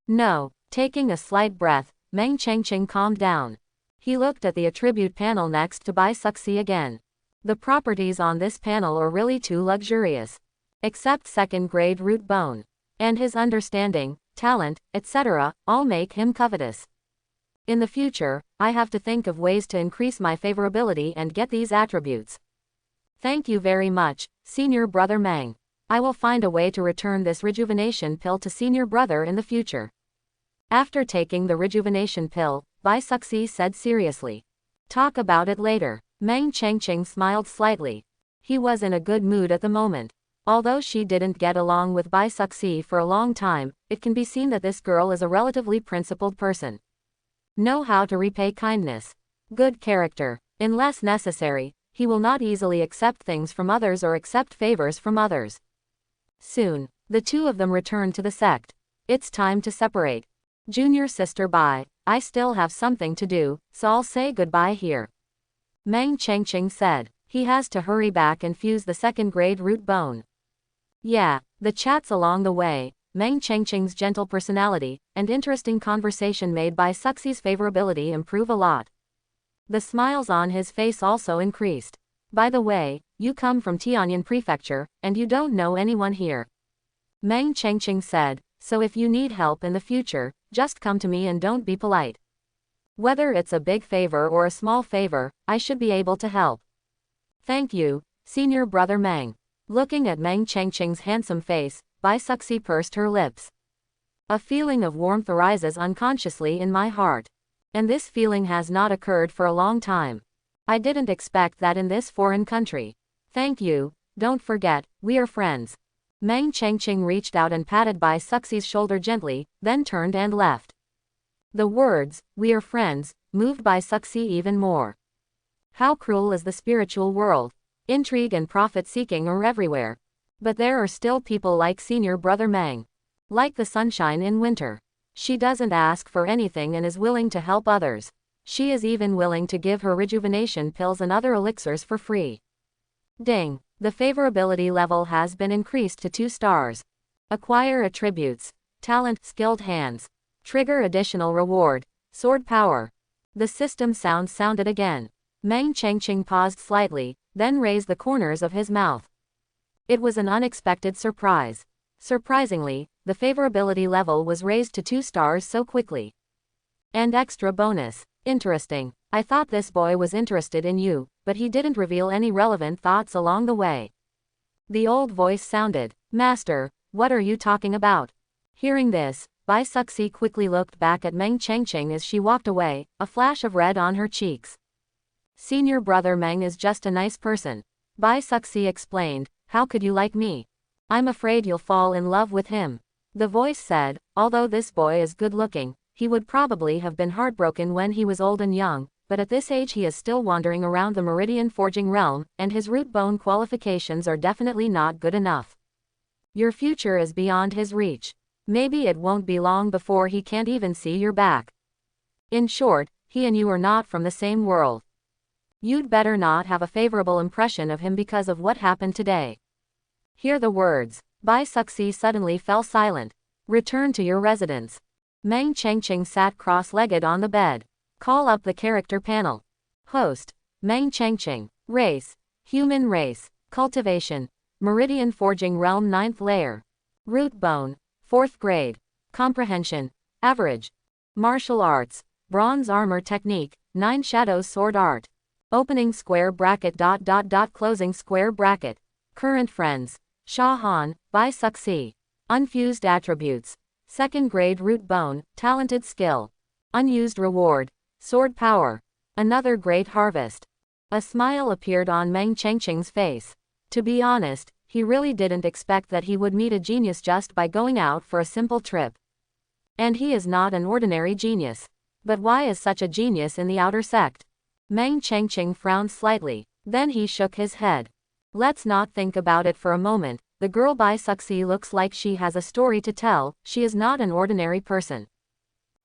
No. Taking a slight breath, Meng Chengqing calmed down. He looked at the attribute panel next to Bai Suxi again. The properties on this panel are really too luxurious. Except second-grade root bone. And his understanding, talent, etc., all make him covetous. In the future, I have to think of ways to increase my favorability and get these attributes. Thank you very much, Senior Brother Meng. I will find a way to return this rejuvenation pill to Senior Brother in the future. After taking the rejuvenation pill, Bai Suxi said seriously. Talk about it later. Meng Chengqing smiled slightly. He was in a good mood at the moment. Although she didn't get along with Bai Suxi for a long time, it can be seen that this girl is a relatively principled person. Know how to repay kindness. Good character. Unless necessary, he will not easily accept things from others or accept favors from others. Soon, the two of them returned to the sect. It's time to separate. Junior sister Bai, I still have something to do, so I'll say goodbye here. Meng Chengqing said. He has to hurry back and fuse the second-grade root bone. Yeah, the chats along the way, Meng Chengqing's gentle personality, and interesting conversation made Bai Suxi's favorability improve a lot. The smiles on his face also increased. By the way, you come from Tianyan Prefecture, and you don't know anyone here. Meng Chengqing said, so if you need help in the future, just come to me and don't be polite. Whether it's a big favor or a small favor, I should be able to help. Thank you, Senior Brother Meng. Looking at Meng Chengqing's handsome face, Bai Suxi pursed her lips. A feeling of warmth arises unconsciously in my heart. And this feeling has not occurred for a long time. I didn't expect that in this foreign country. Thank you, don't forget, we are friends. Meng Chengqing reached out and patted Bai Suxi's shoulder gently, then turned and left. The words, we are friends, moved Bai Suxi even more. How cruel is the spiritual world. Intrigue and profit-seeking are everywhere. But there are still people like Senior Brother Meng. Like the sunshine in winter. She doesn't ask for anything and is willing to help others. She is even willing to give her rejuvenation pills and other elixirs for free. Ding. The favorability level has been increased to 2 stars. Acquire attributes. Talent, skilled hands. Trigger additional reward. Sword power. The system sounded again. Meng Chengqing paused slightly, then raised the corners of his mouth. It was an unexpected surprise. Surprisingly, the favorability level was raised to 2 stars so quickly. And extra bonus. Interesting. I thought this boy was interested in you, but he didn't reveal any relevant thoughts along the way. The old voice sounded. Master, what are you talking about? Hearing this, Bai Suxi quickly looked back at Meng Chengqing as she walked away, a flash of red on her cheeks. Senior Brother Meng is just a nice person. Bai Suxi explained, how could you like me? I'm afraid you'll fall in love with him. The voice said, although this boy is good looking, he would probably have been heartbroken when he was old and young, but at this age he is still wandering around the Meridian Forging realm, and his root bone qualifications are definitely not good enough. Your future is beyond his reach. Maybe it won't be long before he can't even see your back. In short, he and you are not from the same world. You'd better not have a favorable impression of him because of what happened today. Hear the words. Bai Suxi suddenly fell silent. Return to your residence. Meng Chengqing sat cross-legged on the bed. Call up the character panel. Host. Meng Chengqing. Race. Human race. Cultivation. Meridian Forging Realm 9th layer. Root bone. 4th grade. Comprehension. Average. Martial arts. Bronze armor technique. 9 shadows sword art. Opening square bracket ... closing square bracket. Current friends. Sha Han, Bai Suxi. Unfused attributes. 2nd grade root bone, talented skill. Unused reward. Sword power. Another great harvest. A smile appeared on Meng Chengqing's face. To be honest, he really didn't expect that he would meet a genius just by going out for a simple trip. And he is not an ordinary genius. But why is such a genius in the outer sect? Meng Chengqing frowned slightly. Then he shook his head. Let's not think about it for a moment. The girl Bai Suxi looks like she has a story to tell. She is not an ordinary person.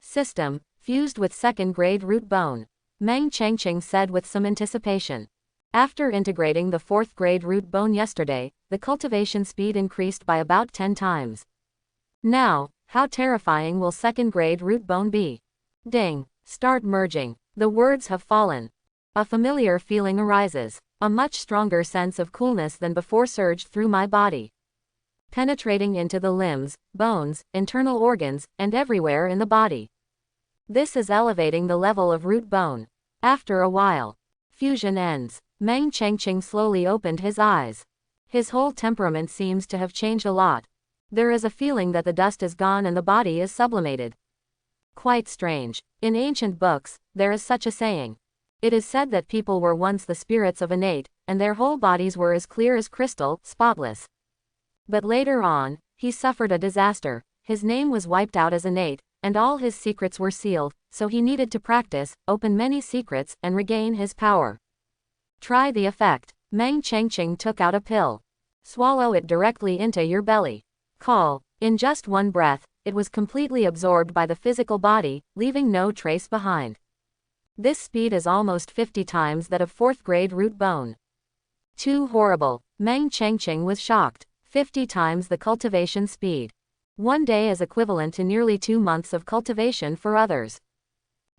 System, fused with 2nd grade root bone. Meng Chengqing said with some anticipation. After integrating the 4th grade root bone yesterday, the cultivation speed increased by about 10 times. Now, how terrifying will 2nd grade root bone be? Ding. Start merging. The words have fallen. A familiar feeling arises. A much stronger sense of coolness than before surged through my body, penetrating into the limbs, bones, internal organs, and everywhere in the body. This is elevating the level of root bone. After a while, fusion ends. Meng Chengqing slowly opened his eyes. His whole temperament seems to have changed a lot. There is a feeling that the dust is gone and the body is sublimated. Quite strange. In ancient books, there is such a saying. It is said that people were once the spirits of innate, and their whole bodies were as clear as crystal, spotless. But later on, he suffered a disaster, his name was wiped out as innate, and all his secrets were sealed, so he needed to practice, open many secrets, and regain his power. Try the effect. Meng Chengqing took out a pill. Swallow it directly into your belly. Call. In just one breath, it was completely absorbed by the physical body, leaving no trace behind. This speed is almost 50 times that of 4th grade root bone. Too horrible. Meng Chengqing was shocked. 50 times the cultivation speed. One day is equivalent to nearly 2 months of cultivation for others.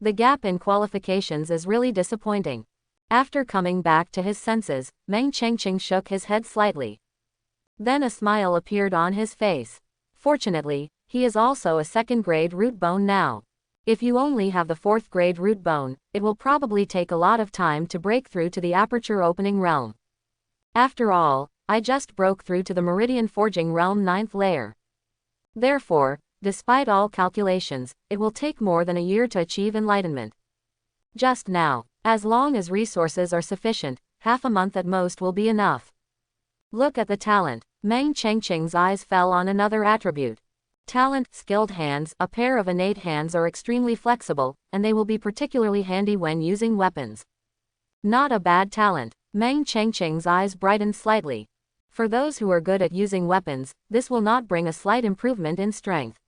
The gap in qualifications is really disappointing. After coming back to his senses, Meng Chengqing shook his head slightly. Then a smile appeared on his face. Fortunately, he is also a 2nd grade root bone now. If you only have the 4th grade root bone, it will probably take a lot of time to break through to the aperture opening realm. After all, I just broke through to the meridian forging realm 9th layer. Therefore, despite all calculations, it will take more than a year to achieve enlightenment. Just now, as long as resources are sufficient, half a month at most will be enough. Look at the talent. Meng Chengqing's eyes fell on another attribute. Talent, skilled hands. A pair of innate hands are extremely flexible, and they will be particularly handy when using weapons. Not a bad talent. Meng Chengqing's eyes brightened slightly. For those who are good at using weapons, this will not bring a slight improvement in strength.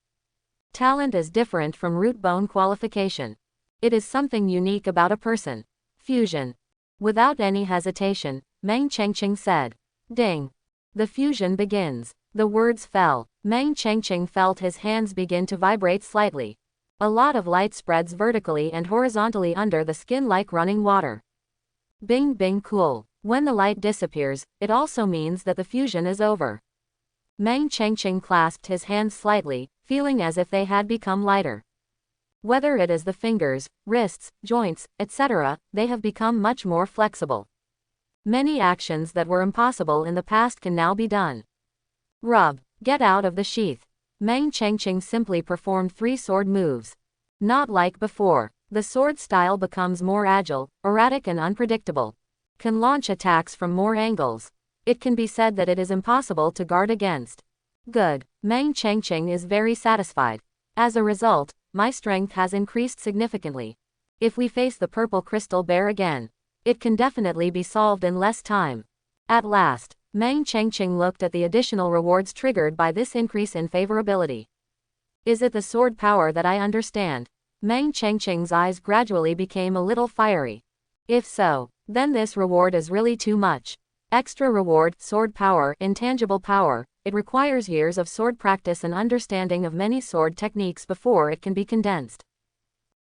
Talent is different from root bone qualification. It is something unique about a person. Fusion. Without any hesitation, Meng Chengqing said. Ding. The fusion begins. The words fell. Meng Chengqing felt his hands begin to vibrate slightly. A lot of light spreads vertically and horizontally under the skin like running water. Bing bing cool. When the light disappears, it also means that the fusion is over. Meng Chengqing clasped his hands slightly, feeling as if they had become lighter. Whether it is the fingers, wrists, joints, etc., they have become much more flexible. Many actions that were impossible in the past can now be done. Rub. Get out of the sheath. Meng Chengqing simply performed 3 sword moves. Not like before. The sword style becomes more agile, erratic and unpredictable. Can launch attacks from more angles. It can be said that it is impossible to guard against. Good. Meng Chengqing is very satisfied. As a result, my strength has increased significantly. If we face the purple crystal bear again, it can definitely be solved in less time. At last, Meng Chengqing looked at the additional rewards triggered by this increase in favorability. Is it the sword power that I understand? Meng Chengqing's eyes gradually became a little fiery. If so, then this reward is really too much. Extra reward, sword power, intangible power. It requires years of sword practice and understanding of many sword techniques before it can be condensed.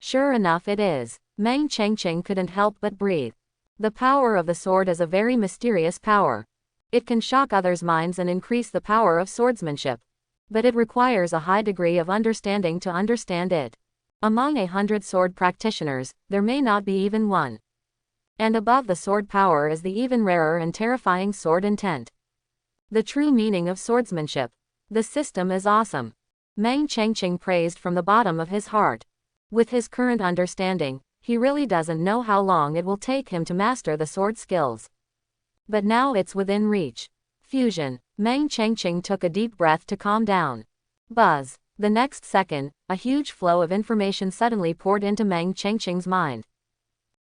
Sure enough it is. Meng Chengqing couldn't help but breathe. The power of the sword is a very mysterious power. It can shock others' minds and increase the power of swordsmanship. But it requires a high degree of understanding to understand it. Among 100 sword practitioners, there may not be even one. And above the sword power is the even rarer and terrifying sword intent. The true meaning of swordsmanship. The system is awesome. Meng Chengqing praised from the bottom of his heart. With his current understanding, he really doesn't know how long it will take him to master the sword skills. But now it's within reach. Fusion. Meng Chengqing took a deep breath to calm down. Buzz. The next second, a huge flow of information suddenly poured into Meng Chengqing's mind.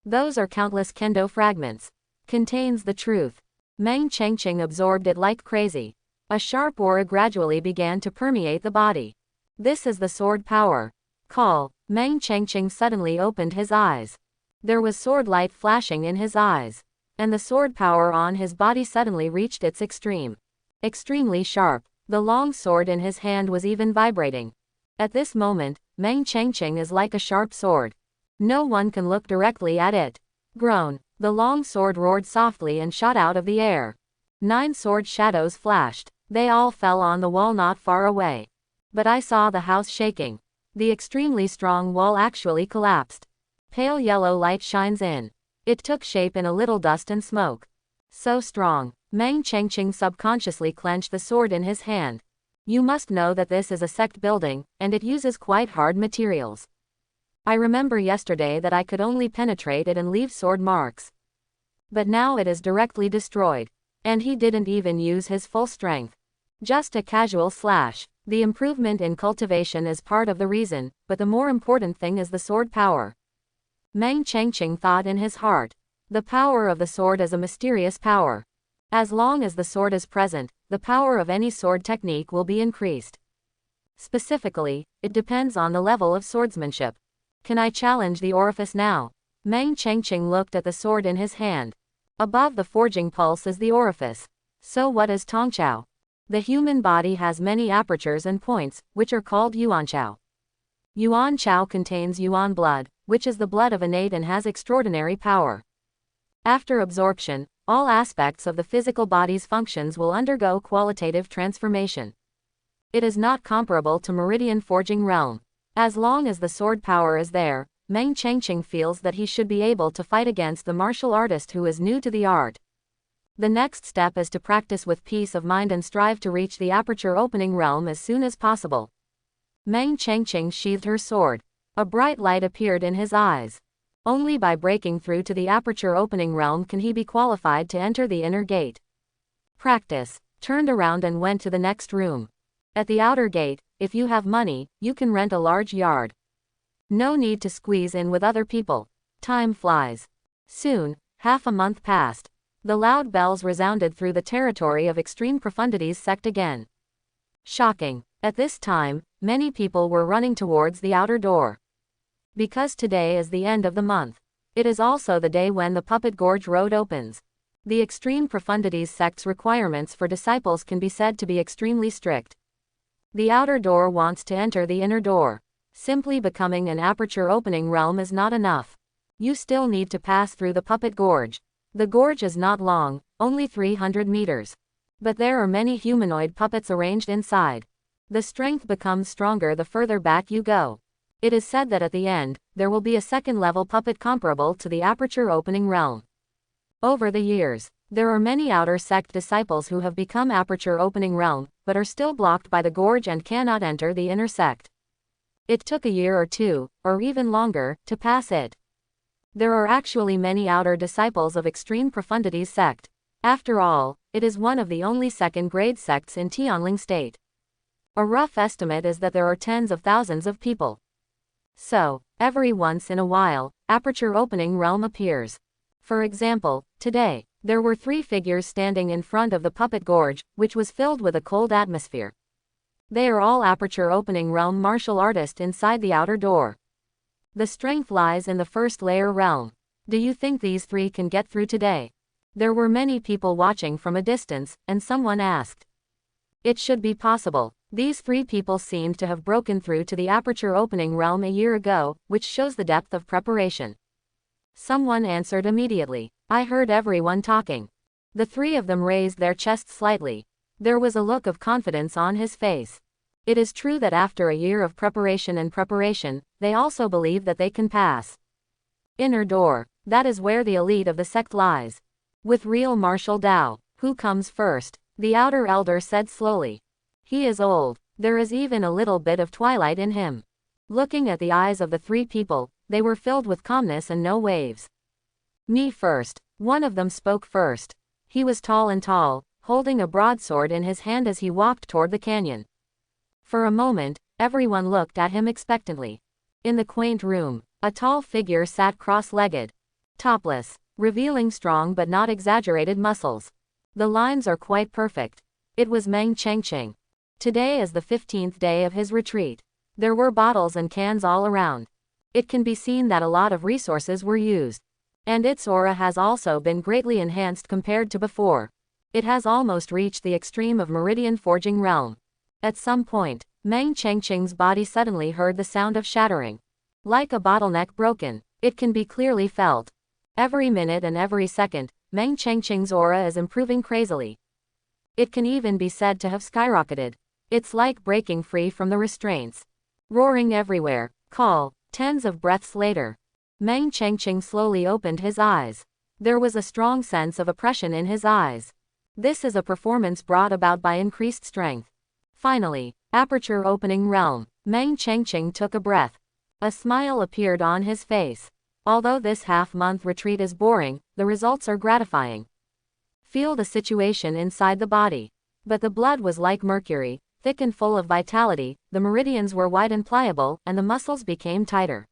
Those are countless kendo fragments. Contains the truth. Meng Chengqing absorbed it like crazy. A sharp aura gradually began to permeate the body. This is the sword power. Call. Meng Chengqing suddenly opened his eyes. There was sword light flashing in his eyes. and the sword power on his body suddenly reached its extreme. Extremely sharp. The long sword in his hand was even vibrating. At this moment, Meng Chengqing is like a sharp sword. No one can look directly at it. Groan. The long sword roared softly and shot out of the air. 9 sword shadows flashed. They all fell on the wall not far away. But I saw the house shaking. The extremely strong wall actually collapsed. Pale yellow light shines in. It took shape in a little dust and smoke. So strong. Meng Chengqing subconsciously clenched the sword in his hand. You must know that this is a sect building, and it uses quite hard materials. I remember yesterday that I could only penetrate it and leave sword marks. But now it is directly destroyed. And he didn't even use his full strength. Just a casual slash. The improvement in cultivation is part of the reason, but the more important thing is the sword power. Meng Chengqing thought in his heart. The power of the sword is a mysterious power. As long as the sword is present, the power of any sword technique will be increased. Specifically, it depends on the level of swordsmanship. Can I challenge the orifice now? Meng Chengqing looked at the sword in his hand. Above the forging pulse is the orifice. So what is Tongqiao? The human body has many apertures and points, which are called yuanqiao. Yuanqiao contains yuan blood, which is the blood of innate and has extraordinary power. After absorption, all aspects of the physical body's functions will undergo qualitative transformation. It is not comparable to meridian forging realm. As long as the sword power is there, Meng Chengqing feels that he should be able to fight against the martial artist who is new to the art. The next step is to practice with peace of mind and strive to reach the aperture opening realm as soon as possible. Meng Chengqing sheathed her sword. A bright light appeared in his eyes. Only by breaking through to the aperture opening realm can he be qualified to enter the inner gate. Practice. Turned around and went to the next room. At the outer gate, if you have money, you can rent a large yard. No need to squeeze in with other people. Time flies. Soon, half a month passed. The loud bells resounded through the territory of Extreme Profundity's sect again. Shocking. At this time, many people were running towards the outer door. Because today is the end of the month. It is also the day when the Puppet Gorge Road opens. The Extreme Profundity's sect's requirements for disciples can be said to be extremely strict. The outer door wants to enter the inner door. Simply becoming an aperture opening realm is not enough. You still need to pass through the Puppet Gorge. The gorge is not long, only 300 meters. But there are many humanoid puppets arranged inside. The strength becomes stronger the further back you go. It is said that at the end, there will be a second-level puppet comparable to the aperture opening realm. Over the years, there are many outer sect disciples who have become aperture opening realm, but are still blocked by the gorge and cannot enter the inner sect. It took a year or two, or even longer, to pass it. There are actually many outer disciples of Extreme Profundity's sect. After all, it is one of the only second-grade sects in Tianling State. A rough estimate is that there are tens of thousands of people. So, every once in a while, aperture opening realm appears. For example, today, there were 3 figures standing in front of the Puppet Gorge, which was filled with a cold atmosphere. They are all aperture opening realm martial artists inside the outer door. The strength lies in the first layer realm. Do you think these 3 can get through today? There were many people watching from a distance, and someone asked. It should be possible. These 3 people seemed to have broken through to the aperture opening realm a year ago, which shows the depth of preparation. Someone answered immediately. I heard everyone talking. The 3 of them raised their chests slightly. There was a look of confidence on his face. It is true that after a year of preparation, they also believe that they can pass. Inner door. That is where the elite of the sect lies. With real martial Tao. Who comes first? The outer elder said slowly. He is old. There is even a little bit of twilight in him. Looking at the eyes of the 3 people, they were filled with calmness and no waves. Me first. One of them spoke first. He was tall and tall, holding a broadsword in his hand as he walked toward the canyon. For a moment, everyone looked at him expectantly. In the quaint room, a tall figure sat cross-legged, topless, revealing strong but not exaggerated muscles. The lines are quite perfect. It was Meng Chengqing. Today is the 15th day of his retreat. There were bottles and cans all around. It can be seen that a lot of resources were used. And its aura has also been greatly enhanced compared to before. It has almost reached the extreme of meridian forging realm. At some point, Meng Chengqing's body suddenly heard the sound of shattering. Like a bottleneck broken, it can be clearly felt. Every minute and every second, Meng Chengqing's aura is improving crazily. It can even be said to have skyrocketed. It's like breaking free from the restraints. Roaring everywhere, call, tens of breaths later. Meng Chengqing slowly opened his eyes. There was a strong sense of oppression in his eyes. This is a performance brought about by increased strength. Finally, aperture opening realm. Meng Chengqing took a breath. A smile appeared on his face. Although this half-month retreat is boring, the results are gratifying. Feel the situation inside the body. But the blood was like mercury, thick and full of vitality, the meridians were wide and pliable, and the muscles became tighter.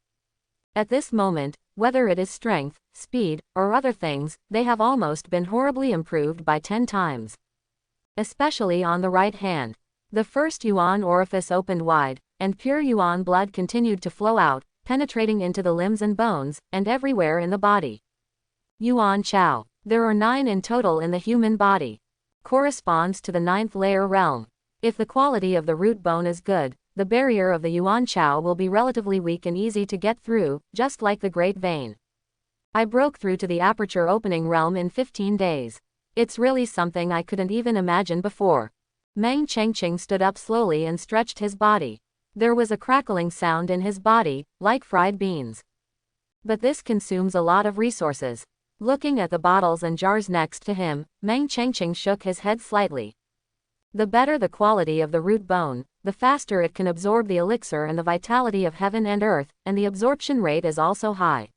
At this moment, whether it is strength, speed, or other things, they have almost been horribly improved by 10 times. Especially on the right hand. The first yuan orifice opened wide, and pure yuan blood continued to flow out, penetrating into the limbs and bones, and everywhere in the body. Yuan Chao. There are 9 in total in the human body. Corresponds to the 9th layer realm. If the quality of the root bone is good, the barrier of the Yuan Chao will be relatively weak and easy to get through, just like the Great Vein. I broke through to the aperture opening realm in 15 days. It's really something I couldn't even imagine before. Meng Chengqing stood up slowly and stretched his body. There was a crackling sound in his body, like fried beans. But this consumes a lot of resources. Looking at the bottles and jars next to him, Meng Chengqing shook his head slightly. The better the quality of the root bone, the faster it can absorb the elixir and the vitality of heaven and earth, and the absorption rate is also high.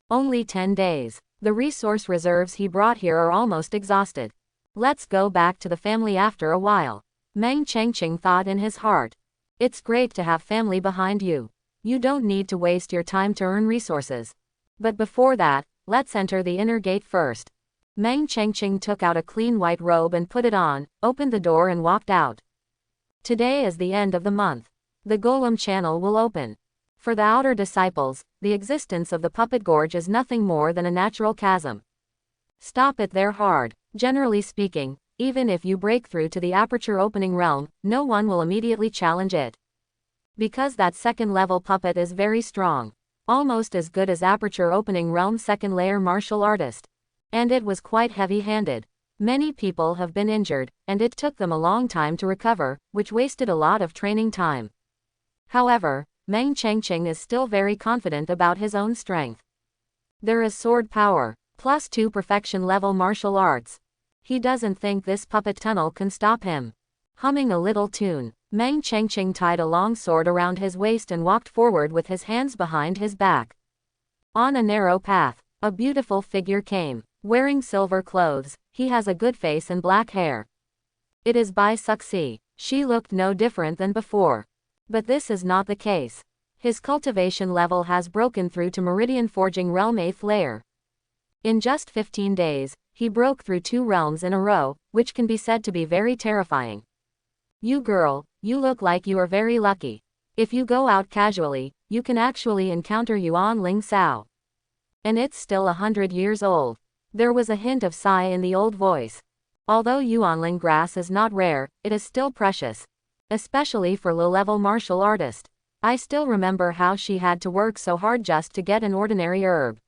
Only 10 days. The resource reserves he brought here are almost exhausted. Let's go back to the family after a while. Meng Chengqing thought in his heart. It's great to have family behind you. You don't need to waste your time to earn resources. But before that, let's enter the inner gate first. Meng Chengqing took out a clean white robe and put it on, opened the door and walked out. Today is the end of the month. The Golem channel will open. For the outer disciples, the existence of the puppet gorge is nothing more than a natural chasm. Stop it there hard. Generally speaking, even if you break through to the aperture opening realm, no one will immediately challenge it. Because that second level puppet is very strong. Almost as good as aperture opening realm second layer martial artist. And it was quite heavy-handed. Many people have been injured, and it took them a long time to recover, which wasted a lot of training time. However, Meng Chengqing is still very confident about his own strength. There is sword power, +2 perfection level martial arts. He doesn't think this puppet tunnel can stop him. Humming a little tune, Meng Chengqing tied a long sword around his waist and walked forward with his hands behind his back. On a narrow path, a beautiful figure came. Wearing silver clothes, he has a good face and black hair. It is Bai Suxi. She looked no different than before. But this is not the case. His cultivation level has broken through to Meridian Forging Realm 8th layer. In just 15 days, he broke through 2 realms in a row, which can be said to be very terrifying. You girl, you look like you are very lucky. If you go out casually, you can actually encounter Yuan Ling Sao. And it's still 100 years old. There was a hint of sigh in the old voice. Although Yuanling grass is not rare, it is still precious. Especially for low-level martial artist. I still remember how she had to work so hard just to get an ordinary herb.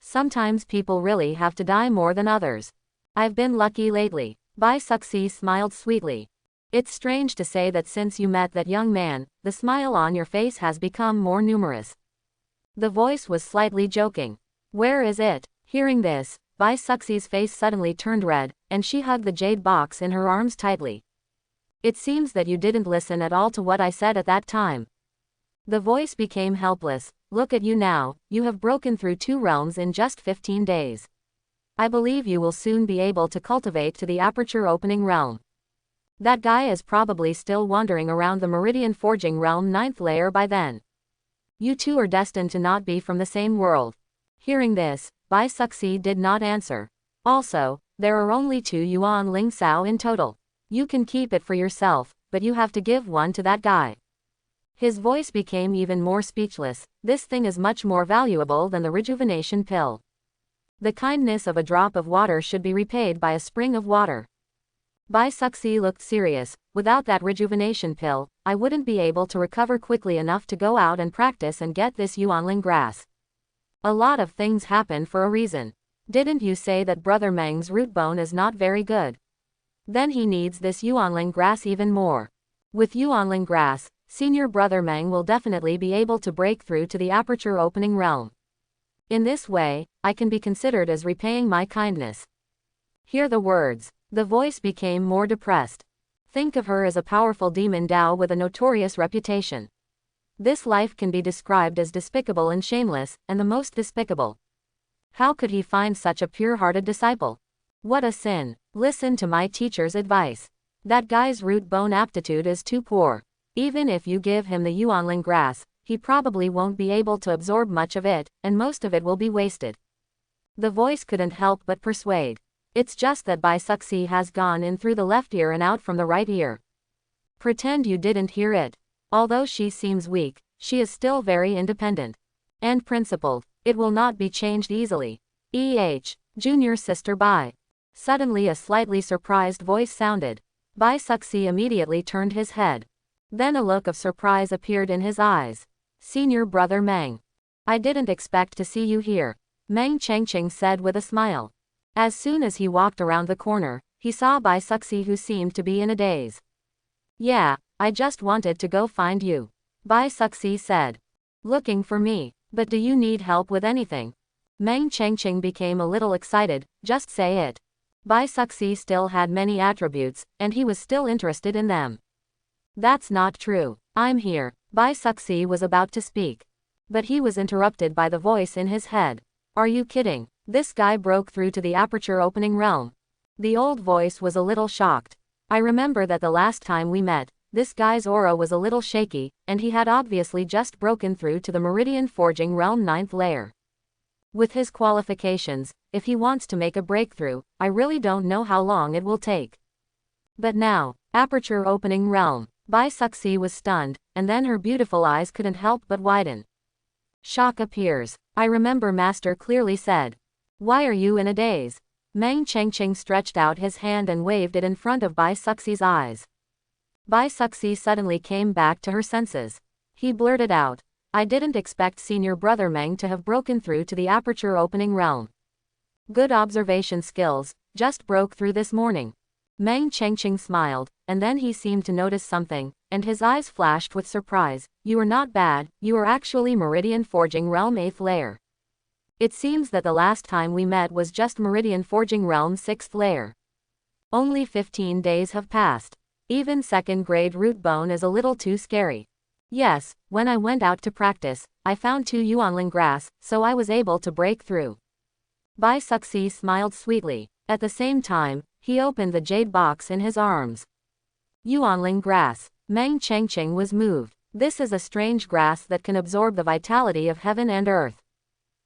Sometimes people really have to die more than others. I've been lucky lately. Bai Suxi smiled sweetly. It's strange to say that since you met that young man, the smile on your face has become more numerous. The voice was slightly joking. Where is it? Hearing this, Bai Suxi's face suddenly turned red, and she hugged the jade box in her arms tightly. It seems that you didn't listen at all to what I said at that time. The voice became helpless. Look at you now, you have broken through 2 realms in just 15 days. I believe you will soon be able to cultivate to the aperture opening realm. That guy is probably still wandering around the Meridian Forging Realm 9th layer by then. You two are destined to not be from the same world. Hearing this, Bai Suxi did not answer. Also, there are only 2 Yuan Ling Sao in total. You can keep it for yourself, but you have to give one to that guy. His voice became even more speechless. This thing is much more valuable than the rejuvenation pill. The kindness of a drop of water should be repaid by a spring of water. Bai Suxi looked serious. Without that rejuvenation pill, I wouldn't be able to recover quickly enough to go out and practice and get this yuanling grass. A lot of things happen for a reason. Didn't you say that Brother Meng's root bone is not very good? Then he needs this yuanling grass even more. With yuanling grass, Senior Brother Meng will definitely be able to break through to the aperture opening realm. In this way, I can be considered as repaying my kindness. Hear the words. The voice became more depressed. Think of her as a powerful demon Dao with a notorious reputation. This life can be described as despicable and shameless, and the most despicable. How could he find such a pure-hearted disciple? What a sin. Listen to my teacher's advice. That guy's root bone aptitude is too poor. Even if you give him the yuanling grass, he probably won't be able to absorb much of it, and most of it will be wasted. The voice couldn't help but persuade. It's just that Bai Suxi has gone in through the left ear and out from the right ear. Pretend you didn't hear it. Although she seems weak, she is still very independent. And principled. It will not be changed easily. Junior sister Bai. Suddenly a slightly surprised voice sounded. Bai Suxi immediately turned his head. Then a look of surprise appeared in his eyes. Senior Brother Meng. I didn't expect to see you here, Meng Chengqing said with a smile. As soon as he walked around the corner, he saw Bai Suxi who seemed to be in a daze. Yeah, I just wanted to go find you, Bai Suxi said. Looking for me, but do you need help with anything? Meng Chengqing became a little excited. Just say it. Bai Suxi still had many attributes, and he was still interested in them. That's not true. I'm here. Bai Suxi was about to speak. But he was interrupted by the voice in his head. Are you kidding? This guy broke through to the aperture opening realm. The old voice was a little shocked. I remember that the last time we met, this guy's aura was a little shaky, and he had obviously just broken through to the Meridian Forging Realm 9th layer. With his qualifications, if he wants to make a breakthrough, I really don't know how long it will take. But now, aperture opening realm. Bai Suxi was stunned, and then her beautiful eyes couldn't help but widen. Shock appears. I remember Master clearly said. Why are you in a daze? Meng Chengqing stretched out his hand and waved it in front of Bai Suxi's eyes. Bai Suxi suddenly came back to her senses. He blurted out. I didn't expect Senior Brother Meng to have broken through to the aperture opening realm. Good observation skills, just broke through this morning. Meng Chengqing smiled, and then he seemed to notice something, and his eyes flashed with surprise. You are not bad, you are actually Meridian Forging Realm 8th layer. It seems that the last time we met was just Meridian Forging Realm 6th layer. Only 15 days have passed. Even second grade root bone is a little too scary. Yes, when I went out to practice, I found 2 yuanling grass, so I was able to break through. Bai Suxi smiled sweetly. At the same time, he opened the jade box in his arms. Yuanling grass. Meng Chengqing was moved. This is a strange grass that can absorb the vitality of heaven and earth.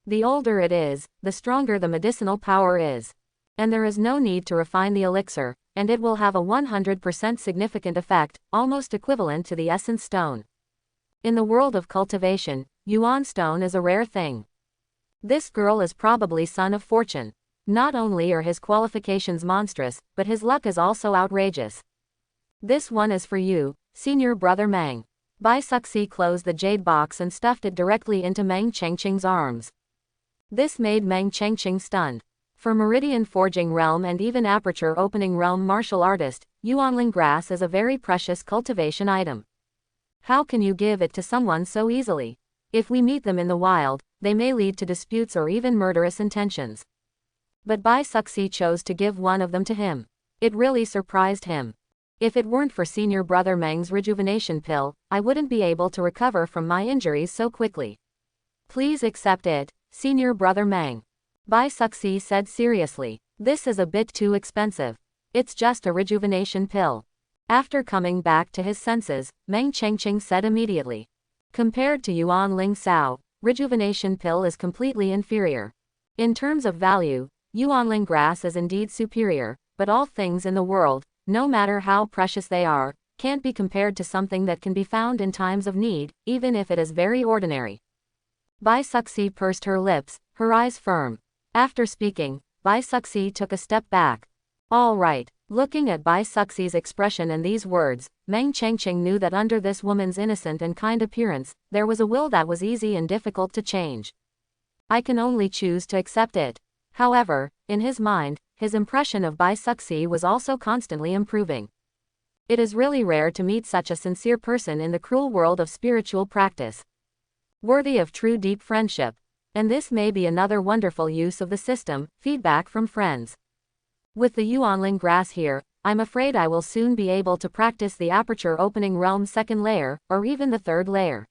The older it is, the stronger the medicinal power is. And there is no need to refine the elixir, and it will have a 100% significant effect, almost equivalent to the essence stone. In the world of cultivation, yuan stone is a rare thing. This girl is probably son of fortune. Not only are his qualifications monstrous, but his luck is also outrageous. This one is for you, Senior Brother Meng. Bai Suxi closed the jade box and stuffed it directly into Meng Chengqing's arms. This made Meng Chengqing stunned. For Meridian Forging Realm and even Aperture Opening Realm martial artist, yuanling grass is a very precious cultivation item. How can you give it to someone so easily? If we meet them in the wild, they may lead to disputes or even murderous intentions. But Bai Suxi chose to give one of them to him. It really surprised him. If it weren't for Senior Brother Meng's rejuvenation pill, I wouldn't be able to recover from my injuries so quickly. Please accept it, Senior Brother Meng. Bai Suxi said seriously. This is a bit too expensive. It's just a rejuvenation pill. After coming back to his senses, Meng Chengqing said immediately. Compared to Yuan Ling Sao, rejuvenation pill is completely inferior. In terms of value, Yuanling grass is indeed superior, but all things in the world, no matter how precious they are, can't be compared to something that can be found in times of need, even if it is very ordinary. Bai Suxi pursed her lips, her eyes firm. After speaking, Bai Suxi took a step back. All right. Looking at Bai Suxi's expression and these words, Meng Chengqing knew that under this woman's innocent and kind appearance, there was a will that was easy and difficult to change. I can only choose to accept it. However, in his mind, his impression of Bai Suxi was also constantly improving. It is really rare to meet such a sincere person in the cruel world of spiritual practice. Worthy of true deep friendship. And this may be another wonderful use of the system, feedback from friends. With the Yuanling grass here, I'm afraid I will soon be able to practice the aperture opening realm second layer, or even the third layer.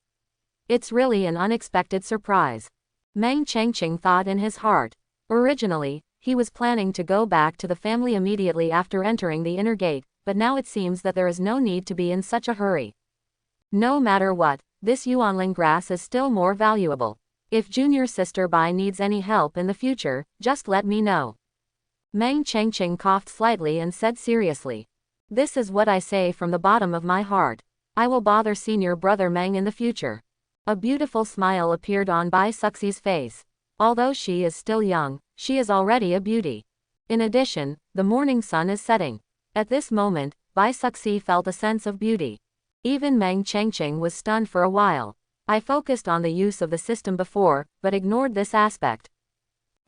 It's really an unexpected surprise. Meng Chengqing thought in his heart. Originally, he was planning to go back to the family immediately after entering the inner gate, but now it seems that there is no need to be in such a hurry. No matter what, this Yuanling grass is still more valuable. If junior sister Bai needs any help in the future, just let me know. Meng Chengqing coughed slightly and said seriously. This is what I say from the bottom of my heart. I will bother senior brother Meng in the future. A beautiful smile appeared on Bai Suxi's face. Although she is still young, she is already a beauty. In addition, the morning sun is setting. At this moment, Bai Suxi felt a sense of beauty. Even Meng Chengqing was stunned for a while. I focused on the use of the system before, but ignored this aspect.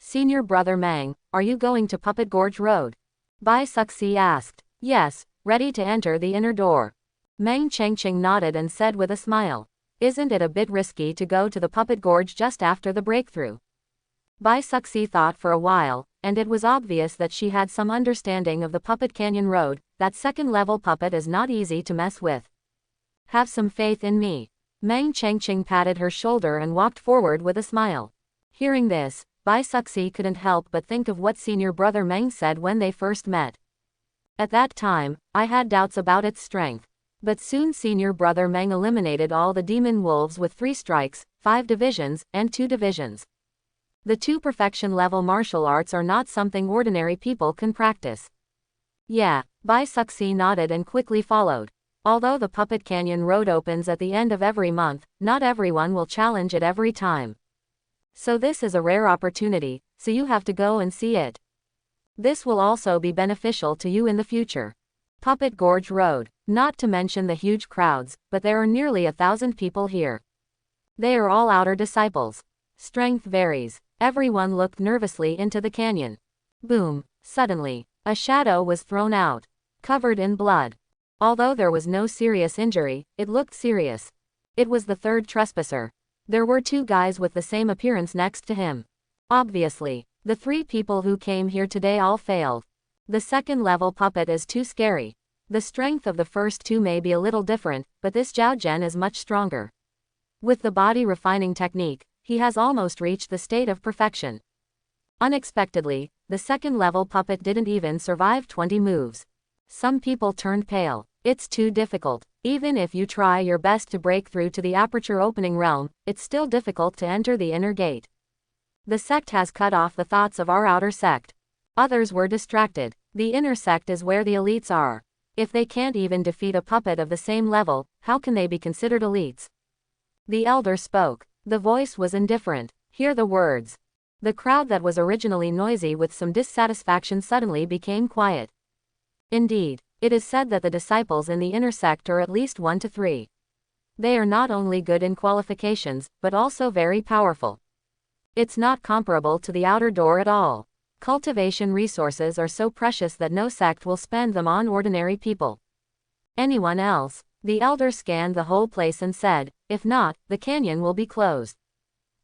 Senior brother Meng, are you going to Puppet Gorge Road? Bai Suxi asked. Yes, ready to enter the inner door. Meng Chengqing nodded and said with a smile. Isn't it a bit risky to go to the Puppet Gorge just after the breakthrough? Bai Suxi thought for a while, and it was obvious that she had some understanding of the Puppet Canyon Road. That second-level puppet is not easy to mess with. Have some faith in me. Meng Chengqing patted her shoulder and walked forward with a smile. Hearing this, Bai Suxi couldn't help but think of what senior brother Meng said when they first met. At that time, I had doubts about its strength. But soon senior brother Meng eliminated all the demon wolves with 3 strikes, 5 divisions, and 2 divisions. The 2 perfection level martial arts are not something ordinary people can practice. Yeah, Bai Suxi nodded and quickly followed. Although the Puppet Canyon Road opens at the end of every month, not everyone will challenge it every time. So this is a rare opportunity, so you have to go and see it. This will also be beneficial to you in the future. Puppet Gorge Road, not to mention the huge crowds, but there are nearly 1,000 people here. They are all outer disciples. Strength varies. Everyone looked nervously into the canyon. Boom, suddenly, a shadow was thrown out, covered in blood. Although there was no serious injury, it looked serious. It was the 3rd trespasser. There were 2 guys with the same appearance next to him. Obviously, the 3 people who came here today all failed. The second-level puppet is too scary. The strength of the first 2 may be a little different, but this Zhao Zhen is much stronger. With the body refining technique, he has almost reached the state of perfection. Unexpectedly, the second-level puppet didn't even survive 20 moves. Some people turned pale. It's too difficult. Even if you try your best to break through to the aperture opening realm, it's still difficult to enter the inner gate. The sect has cut off the thoughts of our outer sect. Others were distracted. The inner sect is where the elites are. If they can't even defeat a puppet of the same level, how can they be considered elites? The elder spoke. The voice was indifferent. Hear the words. The crowd that was originally noisy with some dissatisfaction suddenly became quiet. Indeed, it is said that the disciples in the inner sect are at least 1 to 3. They are not only good in qualifications, but also very powerful. It's not comparable to the outer door at all. Cultivation resources are so precious that no sect will spend them on ordinary people. Anyone else? The elder scanned the whole place and said, if not, the canyon will be closed.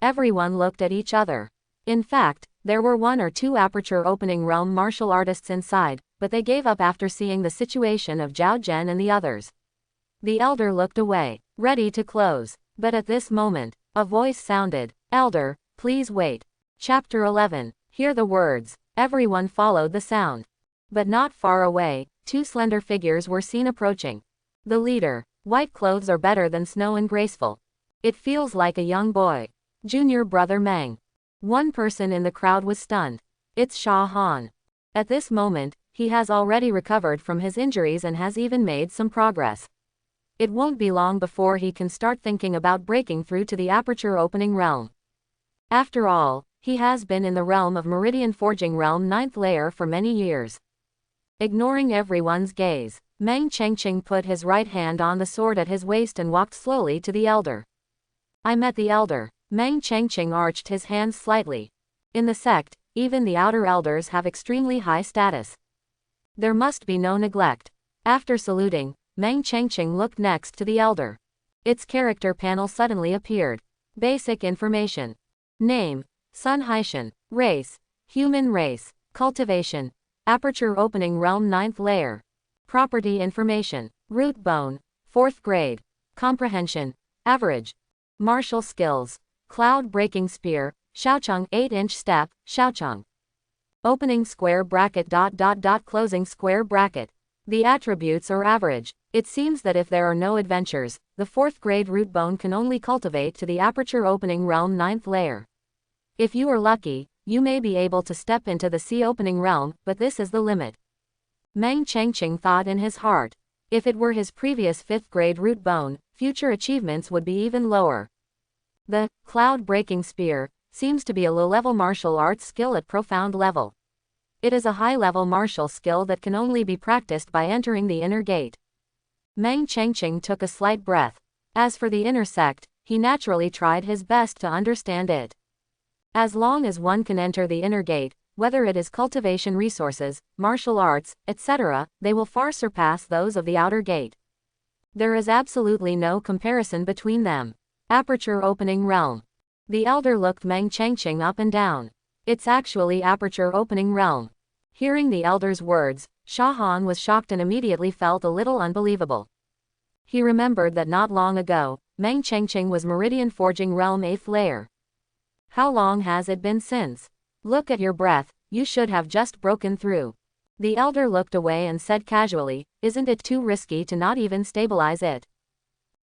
Everyone looked at each other. In fact, there were 1 or 2 aperture opening realm martial artists inside, but they gave up after seeing the situation of Zhao Zhen and the others. The elder looked away, ready to close. But at this moment, a voice sounded. Elder, please wait. Chapter 11. Hear the words. Everyone followed the sound. But not far away, 2 slender figures were seen approaching. The leader. White clothes are better than snow and graceful. It feels like a young boy. Junior brother Meng. One person in the crowd was stunned. It's Shah Han. At this moment, he has already recovered from his injuries and has even made some progress. It won't be long before he can start thinking about breaking through to the aperture opening realm. After all, He has been in the realm of Meridian Forging Realm 9th layer for many years. Ignoring everyone's gaze, Meng Chengqing put his right hand on the sword at his waist and walked slowly to the elder. I met the elder. Meng Chengqing arched his hands slightly. In the sect, even the outer elders have extremely high status. There must be no neglect. After saluting, Meng Chengqing looked next to the elder. Its character panel suddenly appeared. Basic information. Name: Sun Haishan. Race: human race. Cultivation: Aperture Opening Realm 9th layer. Property information: Root Bone, 4th grade. Comprehension: Average. Martial skills: Cloud Breaking Spear, Xiaocheng 8-inch Step, Xiaocheng. Opening square bracket ... closing square bracket. The attributes are average. It seems that if there are no adventures, the 4th grade root bone can only cultivate to the Aperture Opening Realm 9th layer. If you are lucky, you may be able to step into the Sea Opening Realm, but this is the limit. Meng Chengqing thought in his heart. If it were his previous 5th grade root bone, future achievements would be even lower. The Cloud Breaking Spear seems to be a low-level martial arts skill at profound level. It is a high-level martial skill that can only be practiced by entering the inner gate. Meng Chengqing took a slight breath. As for the inner sect, he naturally tried his best to understand it. As long as one can enter the inner gate, whether it is cultivation resources, martial arts, etc., they will far surpass those of the outer gate. There is absolutely no comparison between them. Aperture Opening Realm. The elder looked Meng Chengqing up and down. It's actually Aperture Opening Realm. Hearing the elder's words, Sha Han was shocked and immediately felt a little unbelievable. He remembered that not long ago, Meng Chengqing was Meridian Forging Realm 8th layer. How long has it been since? Look at your breath, you should have just broken through. The elder looked away and said casually, isn't it too risky to not even stabilize it?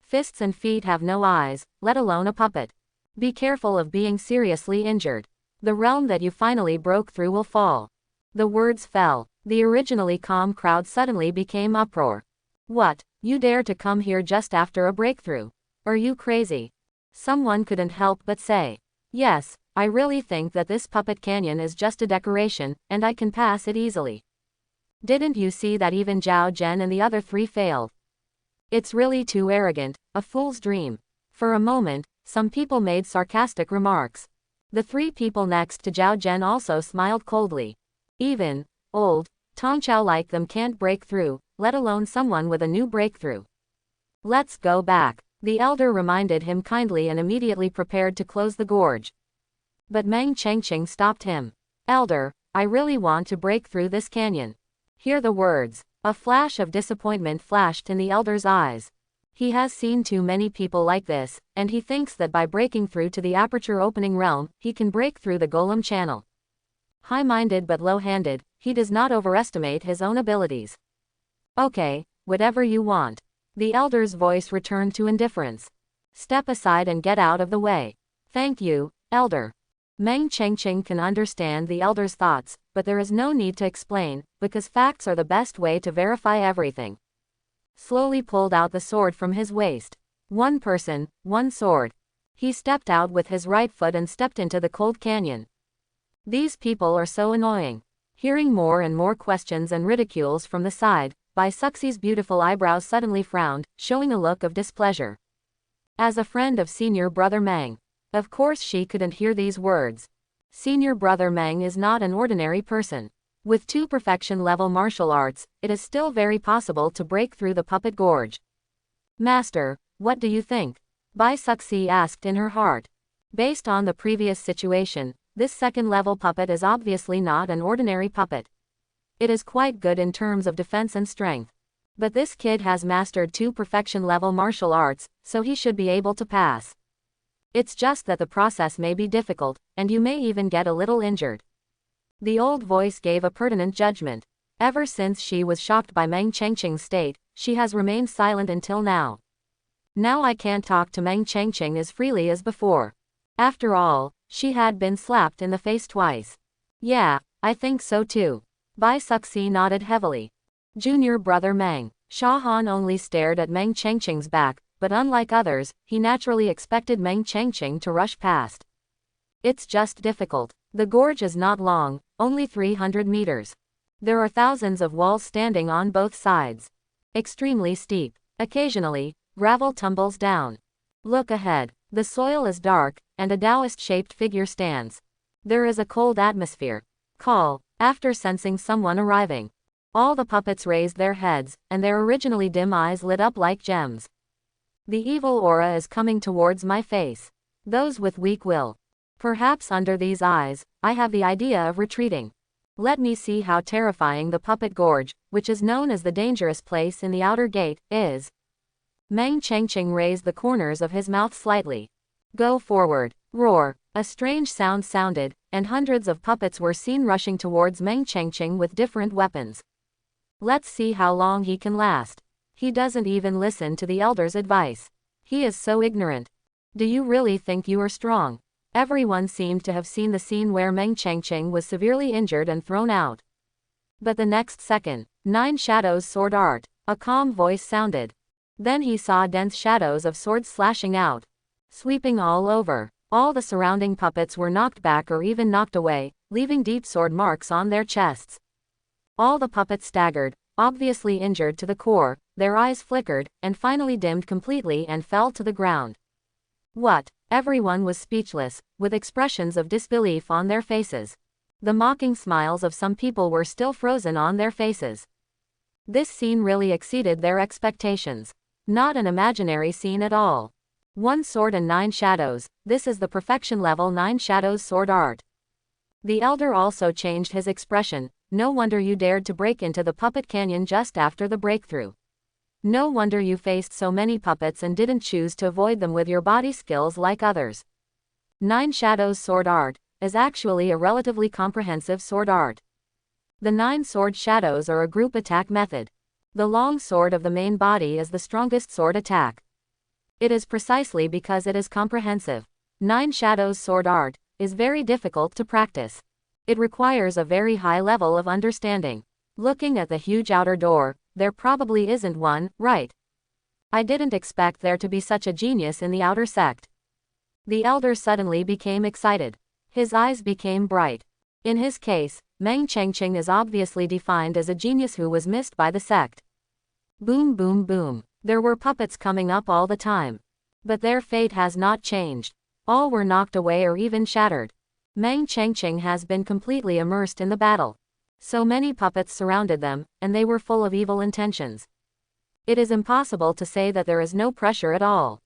Fists and feet have no eyes, let alone a puppet. Be careful of being seriously injured. The realm that you finally broke through will fall. The words fell. The originally calm crowd suddenly became uproar. What? You dare to come here just after a breakthrough? Are you crazy? Someone couldn't help but say. Yes, I really think that this puppet canyon is just a decoration, and I can pass it easily. Didn't you see that even Zhao Zhen and the other 3 failed? It's really too arrogant, a fool's dream. For a moment, some people made sarcastic remarks. The 3 people next to Zhao Zhen also smiled coldly. Even old Tongqiao like them can't break through, let alone someone with a new breakthrough. Let's go back. The elder reminded him kindly and immediately prepared to close the gorge. But Meng Chengqing stopped him. Elder, I really want to break through this canyon. Hear the words. A flash of disappointment flashed in the elder's eyes. He has seen too many people like this, and he thinks that by breaking through to the Aperture Opening Realm, he can break through the Golem channel. High-minded but low-handed, he does not overestimate his own abilities. Okay, whatever you want. The elder's voice returned to indifference. Step aside and get out of the way. Thank you, elder. Meng Chengqing can understand the elder's thoughts, but there is no need to explain, because facts are the best way to verify everything. Slowly pulled out the sword from his waist. One person, one sword. He stepped out with his right foot and stepped into the cold canyon. These people are so annoying. Hearing more and more questions and ridicules from the side, Bai Suxi's beautiful eyebrows suddenly frowned, showing a look of displeasure. As a friend of senior brother Meng, of course she couldn't hear these words. Senior brother Meng is not an ordinary person. With 2 perfection-level martial arts, it is still very possible to break through the puppet gorge. Master, what do you think? Bai Suxi asked in her heart. Based on the previous situation, this second-level puppet is obviously not an ordinary puppet. It is quite good in terms of defense and strength. But this kid has mastered 2 perfection-level martial arts, so he should be able to pass. It's just that the process may be difficult, and you may even get a little injured. The old voice gave a pertinent judgment. Ever since she was shocked by Meng Chengqing's state, she has remained silent until now. Now I can't talk to Meng Chengqing as freely as before. After all, she had been slapped in the face twice. Yeah, I think so too. Bai Suxi nodded heavily. Junior brother Meng. Sha Han only stared at Meng Chengqing's back, but unlike others, he naturally expected Meng Chengqing to rush past. It's just difficult. The gorge is not long, only 300 meters. There are thousands of walls standing on both sides. Extremely steep. Occasionally, gravel tumbles down. Look ahead. The soil is dark, and a Taoist-shaped figure stands. There is a cold atmosphere. Call, after sensing someone arriving. All the puppets raised their heads, and their originally dim eyes lit up like gems. The evil aura is coming towards my face. Those with weak will. Perhaps under these eyes, I have the idea of retreating. Let me see how terrifying the puppet gorge, which is known as the dangerous place in the outer gate, is. Meng Chengqing raised the corners of his mouth slightly. Go forward. Roar. A strange sound sounded, and hundreds of puppets were seen rushing towards Meng Chengqing with different weapons. Let's see how long he can last. He doesn't even listen to the elder's advice. He is so ignorant. Do you really think you are strong? Everyone seemed to have seen the scene where Meng Chengqing was severely injured and thrown out. But the next second, 9 shadows sword art. A calm voice sounded. Then he saw dense shadows of swords slashing out, sweeping all over. All the surrounding puppets were knocked back or even knocked away, leaving deep sword marks on their chests. All the puppets staggered, obviously injured to the core, their eyes flickered, and finally dimmed completely and fell to the ground. What? Everyone was speechless, with expressions of disbelief on their faces. The mocking smiles of some people were still frozen on their faces. This scene really exceeded their expectations. Not an imaginary scene at all. 1 sword and 9 shadows, this is the perfection level 9 shadows sword art. The elder also changed his expression. No wonder you dared to break into the puppet canyon just after the breakthrough. No wonder you faced so many puppets and didn't choose to avoid them with your body skills like others. 9 shadows sword art is actually a relatively comprehensive sword art. The 9 sword shadows are a group attack method. The long sword of the main body is the strongest sword attack. It is precisely because it is comprehensive. 9 shadows sword art is very difficult to practice. It requires a very high level of understanding. Looking at the huge outer door, there probably isn't one, right? I didn't expect there to be such a genius in the outer sect. The elder suddenly became excited. His eyes became bright. In his case, Meng Chengqing is obviously defined as a genius who was missed by the sect. Boom boom boom. There were puppets coming up all the time. But their fate has not changed. All were knocked away or even shattered. Meng Chengqing has been completely immersed in the battle. So many puppets surrounded them, and they were full of evil intentions. It is impossible to say that there is no pressure at all.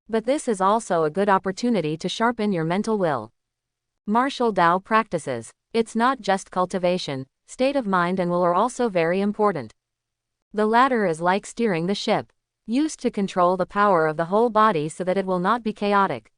But this is also a good opportunity to sharpen your mental will. Martial Tao practices. It's not just cultivation, state of mind and will are also very important. The latter is like steering the ship, used to control the power of the whole body so that it will not be chaotic.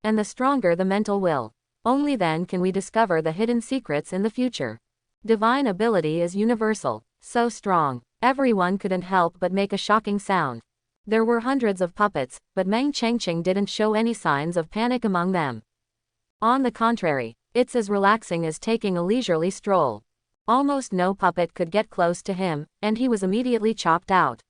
And the stronger the mental will, only then can we discover the hidden secrets in the future. Divine ability is universal, so strong, everyone couldn't help but make a shocking sound. There were hundreds of puppets, but Meng Chengqing didn't show any signs of panic among them. On the contrary, it's as relaxing as taking a leisurely stroll. Almost no puppet could get close to him, and he was immediately chopped out.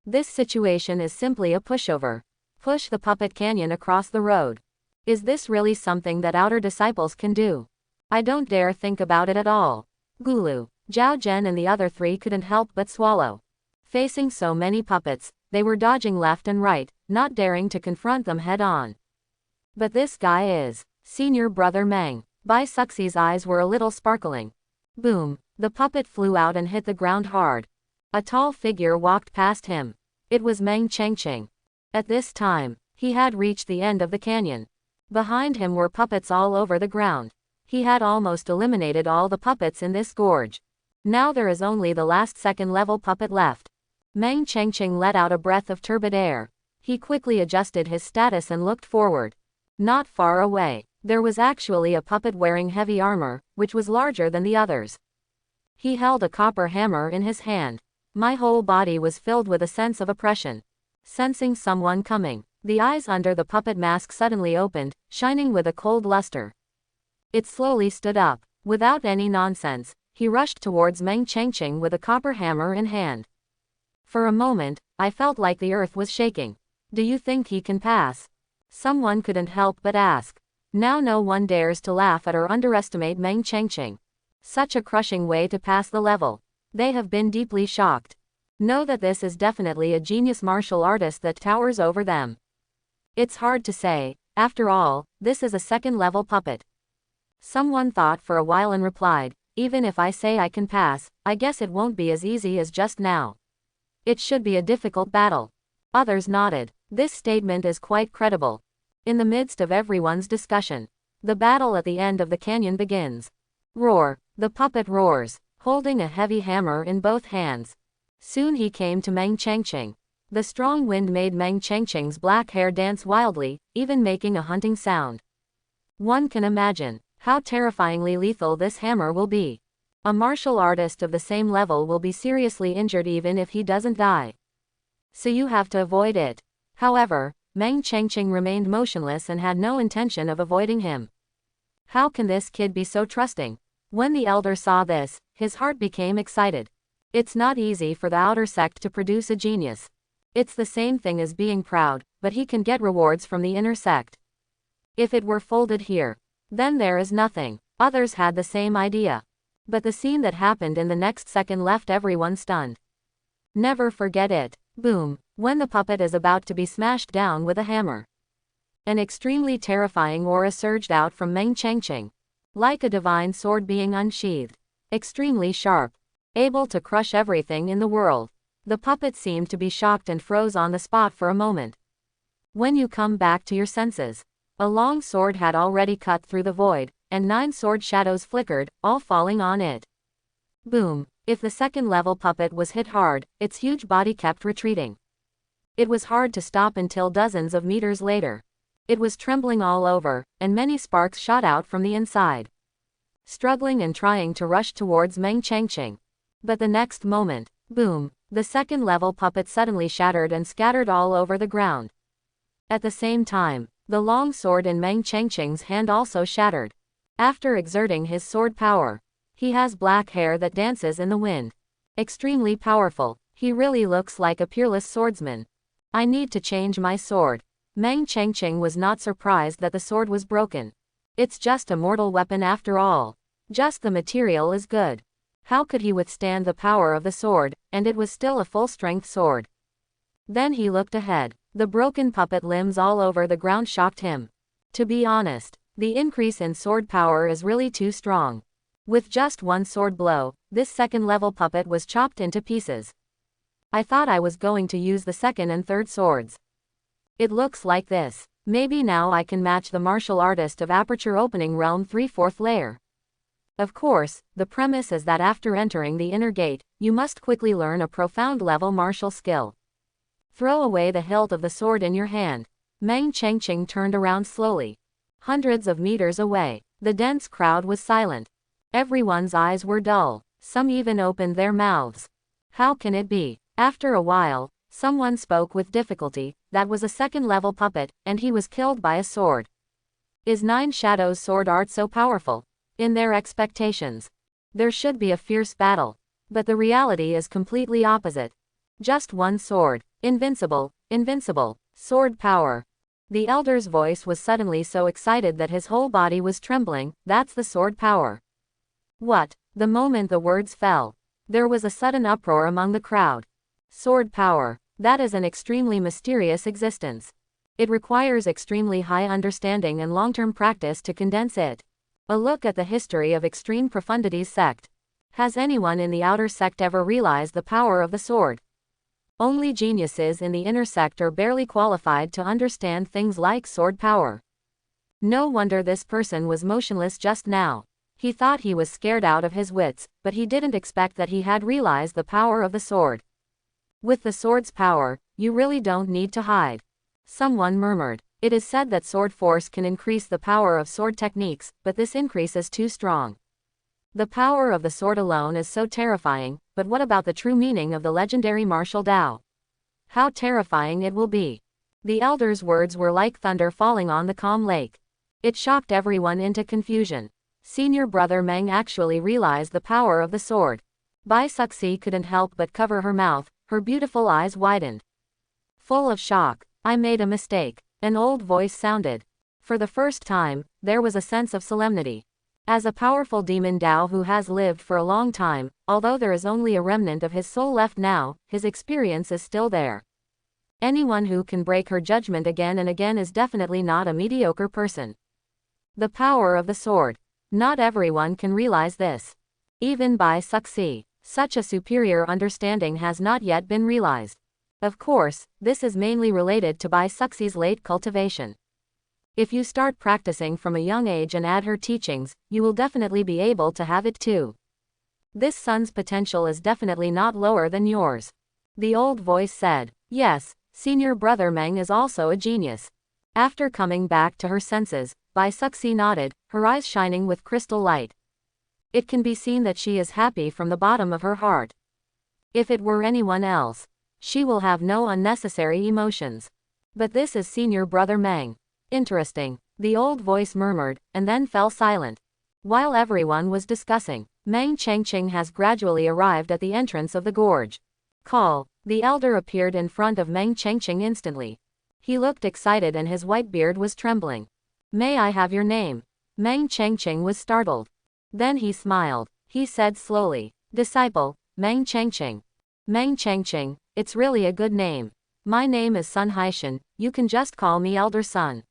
This situation is simply a pushover. Push the puppet canyon across the road. Is this really something that outer disciples can do? I don't dare think about it at all. Gulu, Zhao Zhen and the other 3 couldn't help but swallow. Facing so many puppets, they were dodging left and right, not daring to confront them head on. But this guy is Senior Brother Meng. Bai Suxi's eyes were a little sparkling. Boom, the puppet flew out and hit the ground hard. A tall figure walked past him. It was Meng Chengqing. At this time, he had reached the end of the canyon. Behind him were puppets all over the ground. He had almost eliminated all the puppets in this gorge. Now there is only the last second-level puppet left. Meng Chengqing let out a breath of turbid air. He quickly adjusted his status and looked forward. Not far away, there was actually a puppet wearing heavy armor, which was larger than the others. He held a copper hammer in his hand. My whole body was filled with a sense of oppression. Sensing someone coming, the eyes under the puppet mask suddenly opened, shining with a cold luster. It slowly stood up. Without any nonsense, he rushed towards Meng Chengqing with a copper hammer in hand. For a moment, I felt like the earth was shaking. Do you think he can pass? Someone couldn't help but ask. Now no one dares to laugh at or underestimate Meng Chengqing. Such a crushing way to pass the level. They have been deeply shocked. Know that this is definitely a genius martial artist that towers over them. It's hard to say, after all, this is a second-level puppet. Someone thought for a while and replied, even if I say I can pass, I guess it won't be as easy as just now. It should be a difficult battle. Others nodded. This statement is quite credible. In the midst of everyone's discussion, the battle at the end of the canyon begins. Roar! The puppet roars, holding a heavy hammer in both hands. Soon he came to Meng Chengqing. The strong wind made Meng Chengqing's black hair dance wildly, even making a hunting sound. One can imagine how terrifyingly lethal this hammer will be. A martial artist of the same level will be seriously injured even if he doesn't die. So you have to avoid it. However, Meng Chengqing remained motionless and had no intention of avoiding him. How can this kid be so trusting? When the elder saw this, his heart became excited. It's not easy for the outer sect to produce a genius. It's the same thing as being proud, but he can get rewards from the inner sect. If it were folded here, then there is nothing. Others had the same idea. But the scene that happened in the next second left everyone stunned. Never forget it. Boom, when the puppet is about to be smashed down with a hammer. An extremely terrifying aura surged out from Meng Chengqing. Like a divine sword being unsheathed. Extremely sharp. Able to crush everything in the world. The puppet seemed to be shocked and froze on the spot for a moment. When you come back to your senses, a long sword had already cut through the void, and 9 sword shadows flickered, all falling on it. Boom! If the second-level puppet was hit hard, its huge body kept retreating. It was hard to stop until dozens of meters later. It was trembling all over, and many sparks shot out from the inside. Struggling and trying to rush towards Meng Chengqing. But the next moment, boom, the second-level puppet suddenly shattered and scattered all over the ground. At the same time, the long sword in Meng Chengqing's hand also shattered. After exerting his sword power, he has black hair that dances in the wind. Extremely powerful, he really looks like a peerless swordsman. I need to change my sword. Meng Chengqing was not surprised that the sword was broken. It's just a mortal weapon after all. Just the material is good. How could he withstand the power of the sword, and it was still a full-strength sword? Then he looked ahead. The broken puppet limbs all over the ground shocked him. To be honest, the increase in sword power is really too strong. With just one sword blow, this second-level puppet was chopped into pieces. I thought I was going to use the second and third swords. It looks like this. Maybe now I can match the martial artist of Aperture Opening Realm 3/4 layer. Of course, the premise is that after entering the inner gate, you must quickly learn a profound level martial skill. Throw away the hilt of the sword in your hand. Meng Chengqing turned around slowly. Hundreds of meters away, the dense crowd was silent. Everyone's eyes were dull. Some even opened their mouths. How can it be? After a while, someone spoke with difficulty. That was a second-level puppet, and he was killed by a sword. Is 9 Shadows' sword art so powerful? In their expectations, there should be a fierce battle. But the reality is completely opposite. Just one sword. Invincible, invincible, sword power. The elder's voice was suddenly so excited that his whole body was trembling. That's the sword power. What? The moment the words fell, there was a sudden uproar among the crowd. Sword power. That is an extremely mysterious existence. It requires extremely high understanding and long-term practice to condense it. A look at the history of Extreme Profundity's sect. Has anyone in the outer sect ever realized the power of the sword? Only geniuses in the inner sect are barely qualified to understand things like sword power. No wonder this person was motionless just now. He thought he was scared out of his wits, but he didn't expect that he had realized the power of the sword. With the sword's power, you really don't need to hide. Someone murmured. It is said that sword force can increase the power of sword techniques, but this increase is too strong. The power of the sword alone is so terrifying, but what about the true meaning of the legendary martial Tao? How terrifying it will be. The elder's words were like thunder falling on the calm lake. It shocked everyone into confusion. Senior brother Meng actually realized the power of the sword. Bai Suxi couldn't help but cover her mouth, her beautiful eyes widened. Full of shock. I made a mistake. An old voice sounded. For the first time, there was a sense of solemnity. As a powerful demon Dao who has lived for a long time, although there is only a remnant of his soul left now, his experience is still there. Anyone who can break her judgment again and again is definitely not a mediocre person. The power of the sword. Not everyone can realize this. Even by Suxi, such a superior understanding has not yet been realized. Of course, this is mainly related to Bai Suxi's late cultivation. If you start practicing from a young age and add her teachings, you will definitely be able to have it too. This son's potential is definitely not lower than yours. The old voice said. Yes, senior brother Meng is also a genius. After coming back to her senses, Bai Suxi nodded, her eyes shining with crystal light. It can be seen that she is happy from the bottom of her heart. If it were anyone else, she will have no unnecessary emotions. But this is senior brother Meng. Interesting, the old voice murmured, and then fell silent. While everyone was discussing, Meng Chengqing has gradually arrived at the entrance of the gorge. Call. The elder appeared in front of Meng Chengqing instantly. He looked excited and his white beard was trembling. May I have your name? Meng Chengqing was startled. Then he smiled. He said slowly, Disciple, Meng Chengqing. Meng Chengqing, it's really a good name. My name is Sun Haishan, you can just call me Elder Sun.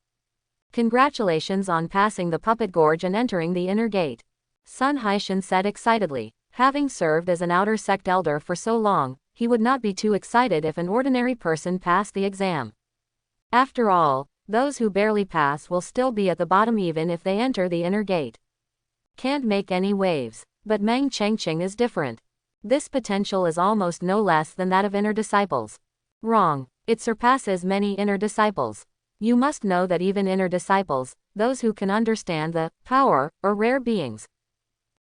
Congratulations on passing the puppet gorge and entering the inner gate. Sun Haishan said excitedly. Having served as an outer sect elder for so long, he would not be too excited if an ordinary person passed the exam. After all, those who barely pass will still be at the bottom even if they enter the inner gate. Can't make any waves. But Meng Chengqing is different. This potential is almost no less than that of inner disciples. Wrong. It surpasses many inner disciples. You must know that even inner disciples, those who can understand the power, are rare beings.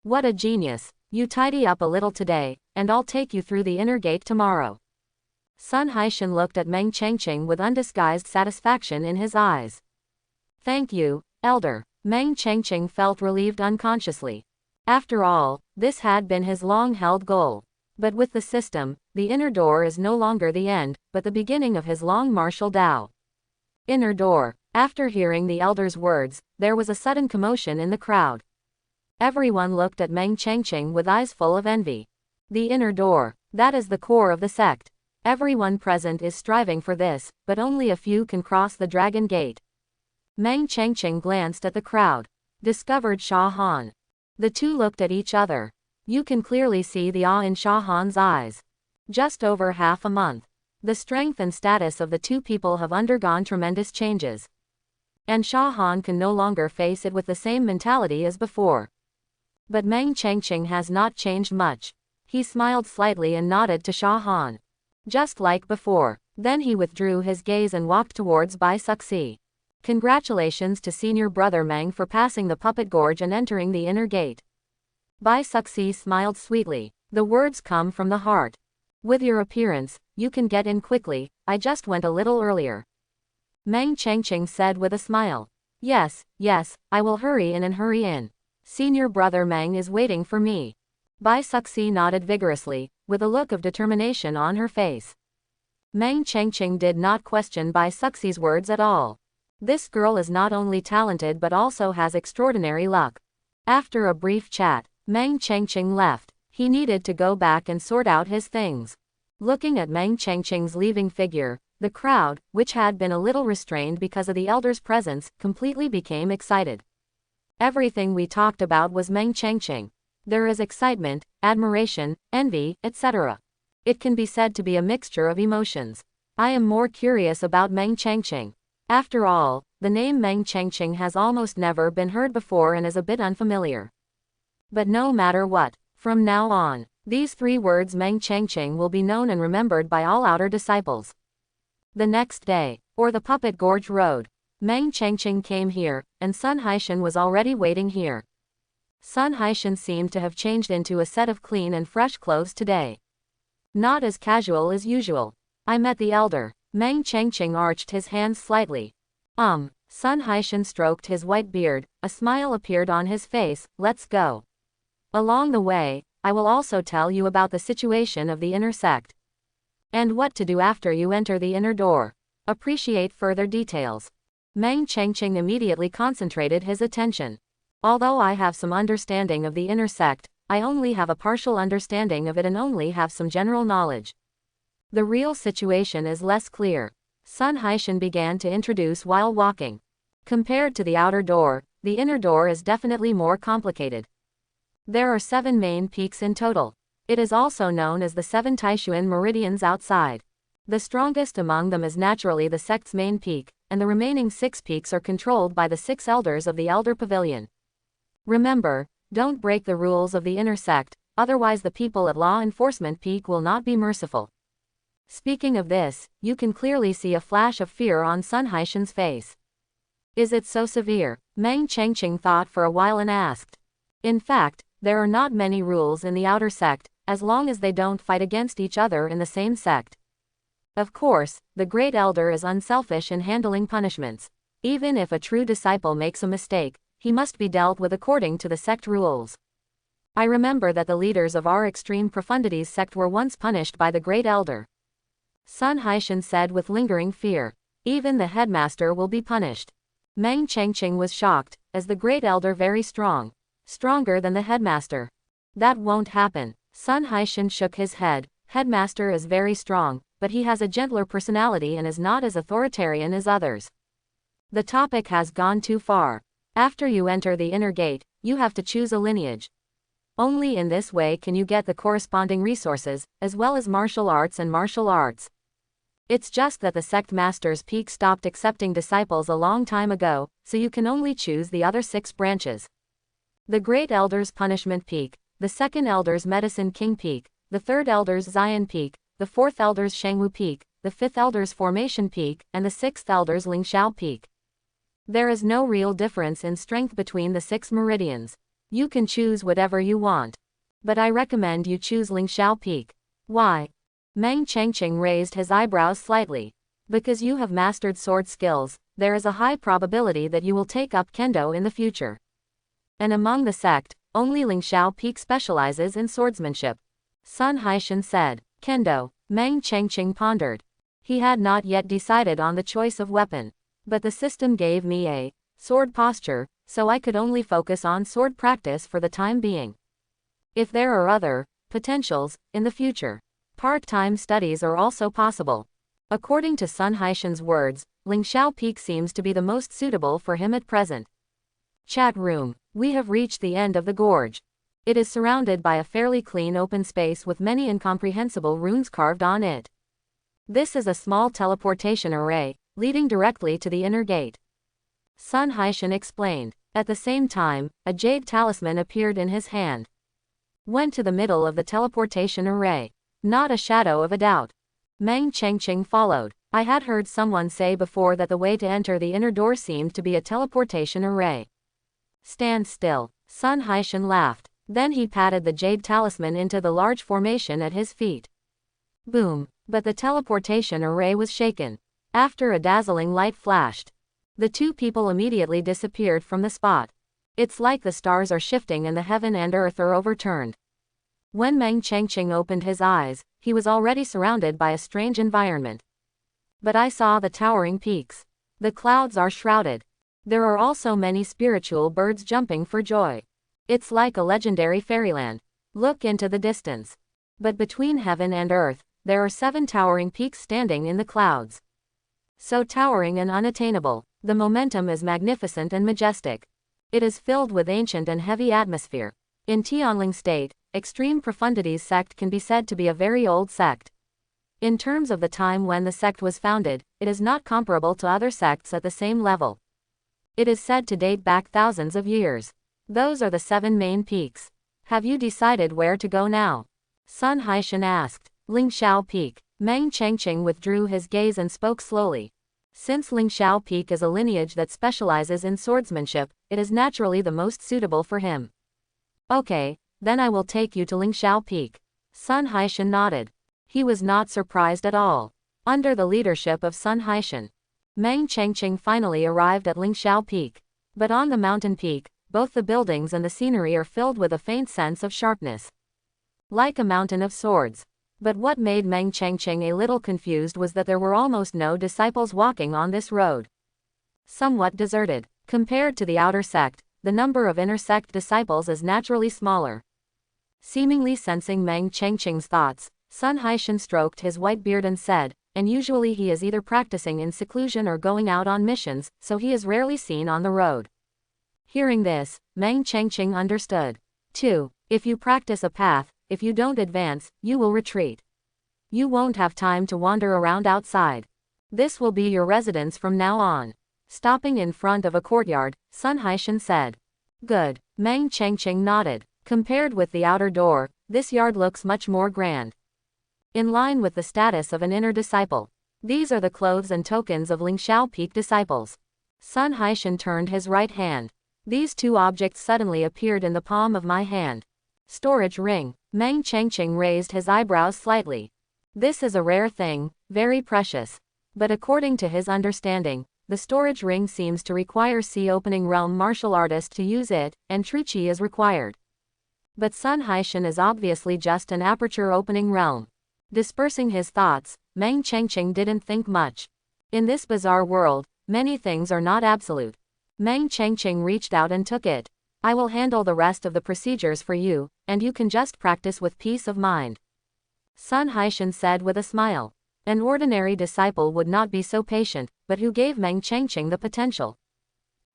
What a genius. You tidy up a little today, and I'll take you through the inner gate tomorrow. Sun Haishan looked at Meng Chengqing with undisguised satisfaction in his eyes. Thank you, Elder. Meng Chengqing felt relieved unconsciously. After all, this had been his long-held goal. But with the system, the inner door is no longer the end, but the beginning of his long martial Dao. Inner door. After hearing the elder's words, there was a sudden commotion in the crowd. Everyone looked at Meng Chengqing with eyes full of envy. The inner door. That is the core of the sect. Everyone present is striving for this, but only a few can cross the dragon gate. Meng Chengqing glanced at the crowd. Discovered Shah Han. The two looked at each other. You can clearly see the awe in Shah Han's eyes. Just over half a month. The strength and status of the two people have undergone tremendous changes. And Shah Han can no longer face it with the same mentality as before. But Meng Chengqing has not changed much. He smiled slightly and nodded to Shah Han. Just like before. Then he withdrew his gaze and walked towards Bai Suxi. Congratulations to senior brother Meng for passing the puppet gorge and entering the inner gate. Bai Suxi smiled sweetly. The words come from the heart. With your appearance, you can get in quickly, I just went a little earlier. Meng Chengqing said with a smile. Yes, I will hurry in and hurry in. Senior brother Meng is waiting for me. Bai Suxi nodded vigorously, with a look of determination on her face. Meng Chengqing did not question Bai Suxi's words at all. This girl is not only talented but also has extraordinary luck. After a brief chat, Meng Chengqing left. He needed to go back and sort out his things. Looking at Meng Chengqing's leaving figure, the crowd, which had been a little restrained because of the elder's presence, completely became excited. Everything we talked about was Meng Chengqing. There is excitement, admiration, envy, etc. It can be said to be a mixture of emotions. I am more curious about Meng Chengqing. After all, the name Meng Chengqing has almost never been heard before and is a bit unfamiliar. But no matter what, from now on, these three words Meng Chengqing will be known and remembered by all outer disciples. The next day, or the Puppet Gorge Road, Meng Chengqing came here, and Sun Haishan was already waiting here. Sun Haishan seemed to have changed into a set of clean and fresh clothes today. Not as casual as usual. I met the elder. Meng Chengqing arched his hands slightly. Sun Haishan stroked his white beard, a smile appeared on his face. Let's go. Along the way, I will also tell you about the situation of the inner sect. And what to do after you enter the inner door. Appreciate further details. Meng Chengqing immediately concentrated his attention. Although I have some understanding of the inner sect, I only have a partial understanding of it and only have some general knowledge. The real situation is less clear. Sun Haishan began to introduce while walking. Compared to the outer door, the inner door is definitely more complicated. There are 7 main peaks in total. It is also known as the 7 Taishuan meridians outside. The strongest among them is naturally the sect's main peak, and the remaining 6 peaks are controlled by the 6 elders of the Elder Pavilion. Remember, don't break the rules of the inner sect, otherwise the people at Law Enforcement Peak will not be merciful. Speaking of this, you can clearly see a flash of fear on Sun Haishan's face. Is it so severe? Meng Chengqing thought for a while and asked. In fact, there are not many rules in the outer sect, as long as they don't fight against each other in the same sect. Of course, the Great Elder is unselfish in handling punishments. Even if a true disciple makes a mistake, he must be dealt with according to the sect rules. I remember that the leaders of our Extreme Profundities sect were once punished by the Great Elder. Sun Haishan said with lingering fear. Even the headmaster will be punished. Meng Chengqing was shocked, as the Great Elder very strong. Stronger than the headmaster. That won't happen. Sun Haishan shook his head. Headmaster is very strong, but he has a gentler personality and is not as authoritarian as others. The topic has gone too far. After you enter the inner gate, you have to choose a lineage. Only in this way can you get the corresponding resources, as well as martial arts and martial arts. It's just that the sect master's peak stopped accepting disciples a long time ago, so you can only choose the other 6 branches. The Great Elder's Punishment Peak, the 2nd Elder's Medicine King Peak, the 3rd Elder's Zion Peak, the 4th Elder's Shangwu Peak, the 5th Elder's Formation Peak, and the 6th Elder's Lingxiao Peak. There is no real difference in strength between the 6 meridians. You can choose whatever you want. But I recommend you choose Lingxiao Peak. Why? Meng Chengqing raised his eyebrows slightly. Because you have mastered sword skills, there is a high probability that you will take up kendo in the future. And among the sect, only Lingxiao Peak specializes in swordsmanship. Sun Haishan said. Kendo. Meng Chengqing pondered. He had not yet decided on the choice of weapon. But the system gave me a sword posture, so I could only focus on sword practice for the time being. If there are other potentials in the future, part-time studies are also possible. According to Sun Haishan's words, Lingxiao Peak seems to be the most suitable for him at present. Chat room. We have reached the end of the gorge. It is surrounded by a fairly clean open space with many incomprehensible runes carved on it. This is a small teleportation array, leading directly to the inner gate. Sun Haishan explained. At the same time, a jade talisman appeared in his hand. Went to the middle of the teleportation array. Not a shadow of a doubt. Meng Chengqing followed. I had heard someone say before that the way to enter the inner door seemed to be a teleportation array. Stand still. Sun Haishan laughed. Then he patted the jade talisman into the large formation at his feet. Boom. But the teleportation array was shaken. After a dazzling light flashed, the 2 people immediately disappeared from the spot. It's like the stars are shifting and the heaven and earth are overturned. When Meng Chengqing opened his eyes, he was already surrounded by a strange environment. But I saw the towering peaks. The clouds are shrouded. There are also many spiritual birds jumping for joy. It's like a legendary fairyland. Look into the distance. But between heaven and earth, there are 7 towering peaks standing in the clouds. So towering and unattainable, the momentum is magnificent and majestic. It is filled with ancient and heavy atmosphere. In Tianling State, Extreme Profundities sect can be said to be a very old sect. In terms of the time when the sect was founded, it is not comparable to other sects at the same level. It is said to date back thousands of years. Those are the 7 main peaks. Have you decided where to go now? Sun Haishan asked. Lingxiao Peak. Meng Chengqing withdrew his gaze and spoke slowly. Since Lingxiao Peak is a lineage that specializes in swordsmanship, it is naturally the most suitable for him. Okay, then I will take you to Lingxiao Peak. Sun Haishan nodded. He was not surprised at all. Under the leadership of Sun Haishan, Meng Chengqing finally arrived at Lingxiao Peak. But on the mountain peak, both the buildings and the scenery are filled with a faint sense of sharpness. Like a mountain of swords. But what made Meng Chengqing a little confused was that there were almost no disciples walking on this road. somewhat deserted. Compared to the outer sect, the number of inner sect disciples is naturally smaller. Seemingly sensing Meng Chengqing's thoughts, Sun Haishan stroked his white beard and said, and usually he is either practicing in seclusion or going out on missions, so he is rarely seen on the road. Hearing this, Meng Chengqing understood. 2. If you practice a path, if you don't advance, you will retreat. You won't have time to wander around outside. This will be your residence from now on. Stopping in front of a courtyard, Sun Haishan said. Good. Meng Chengqing nodded. Compared with the outer door, this yard looks much more grand. In line with the status of an inner disciple. These are the clothes and tokens of Lingxiao Peak disciples. Sun Haishan turned his right hand. These two objects suddenly appeared in the palm of my hand. Storage ring. Meng Chengqing raised his eyebrows slightly. This is a rare thing, very precious. But according to his understanding, the storage ring seems to require opening realm martial artist to use it, and Truchi is required. But Sun Haishan is obviously just an aperture opening realm. Dispersing his thoughts, Meng Chengqing didn't think much. In this bizarre world, many things are not absolute. Meng Chengqing reached out and took it. I will handle the rest of the procedures for you, and you can just practice with peace of mind. Sun Haishan said with a smile. An ordinary disciple would not be so patient, but who gave Meng Chengqing the potential?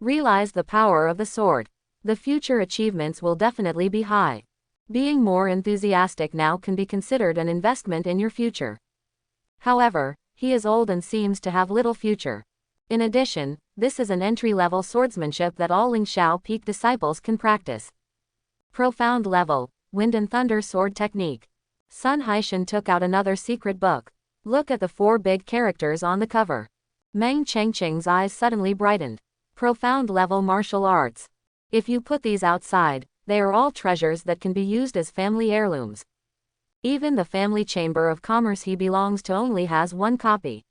Realize the power of the sword. The future achievements will definitely be high. Being more enthusiastic now can be considered an investment in your future. However, he is old and seems to have little future. In addition, this is an entry-level swordsmanship that all Lingxiao Peak disciples can practice. Profound level, Wind and Thunder Sword Technique. Sun Haishan took out another secret book. Look at the 4 big characters on the cover. Meng Chengqing's eyes suddenly brightened. Profound level martial arts. If you put these outside, they are all treasures that can be used as family heirlooms. Even the family chamber of commerce he belongs to only has 1 copy.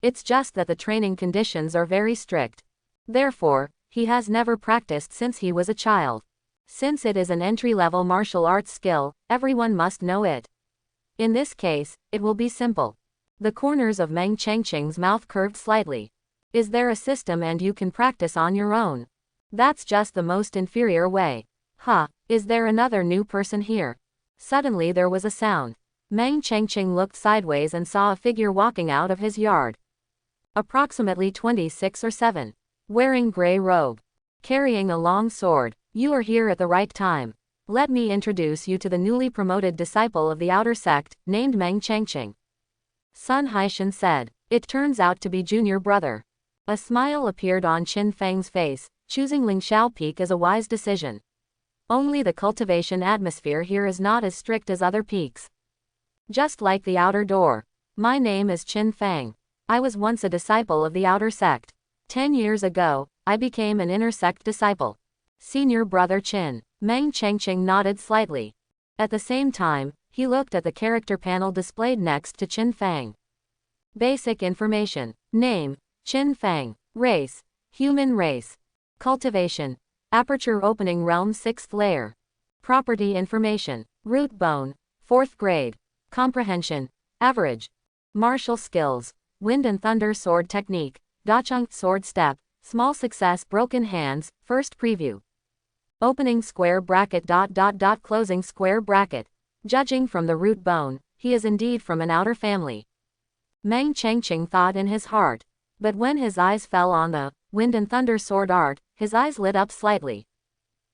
It's just that the training conditions are very strict. Therefore, he has never practiced since he was a child. Since it is an entry-level martial arts skill, everyone must know it. In this case, it will be simple. The corners of Meng Chengqing's mouth curved slightly. Is there a system and you can practice on your own? That's just the most inferior way. Is there another new person here? Suddenly there was a sound. Meng Chengqing looked sideways and saw a figure walking out of his yard. Approximately 26 or 7. Wearing gray robe. Carrying a long sword. You are here at the right time. Let me introduce you to the newly promoted disciple of the outer sect, named Meng Chengqing. Sun Haishan said. It turns out to be junior brother. A smile appeared on Qin Feng's face. Choosing Lingxiao Peak is a wise decision. Only the cultivation atmosphere here is not as strict as other peaks. Just like the outer door. My name is Qin Feng. I was once a disciple of the outer sect. 10 years ago, I became an inner sect disciple. Senior brother Qin. Meng Chengqing nodded slightly. At the same time, he looked at the character panel displayed next to Qin Feng. Basic information. Name, Qin Feng. Race, human race. Cultivation, aperture opening realm 6th layer. Property information, root bone, 4th grade. Comprehension, average. Martial skills, wind and thunder sword technique, dacheng sword step, small success broken hands, first preview. Opening square bracket ... closing square bracket. Judging from the root bone, he is indeed from an outer family. Meng Chengqing thought in his heart. But when his eyes fell on the wind and thunder sword art, his eyes lit up slightly.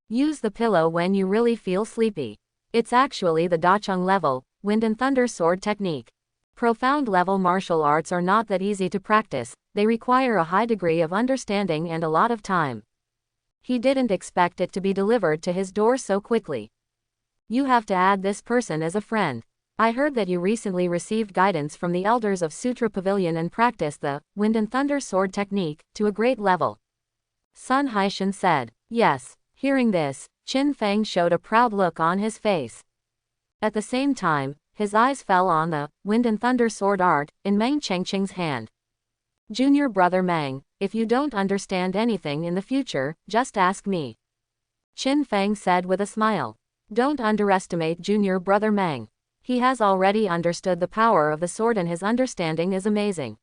Use the pillow when you really feel sleepy. It's actually the dacheng level, wind and thunder sword technique. Profound level martial arts are not that easy to practice, they require a high degree of understanding and a lot of time. He didn't expect it to be delivered to his door so quickly. You have to add this person as a friend. I heard that you recently received guidance from the elders of Sutra Pavilion and practiced the wind and thunder sword technique to a great level. Sun Haishan said. Yes. Hearing this, Qin Feng showed a proud look on his face. At the same time, his eyes fell on the wind and thunder sword art in Meng Chengqing's hand. Junior brother Meng, if you don't understand anything in the future, just ask me. Qin Feng said with a smile. Don't underestimate junior brother Meng. He has already understood the power of the sword and his understanding is amazing.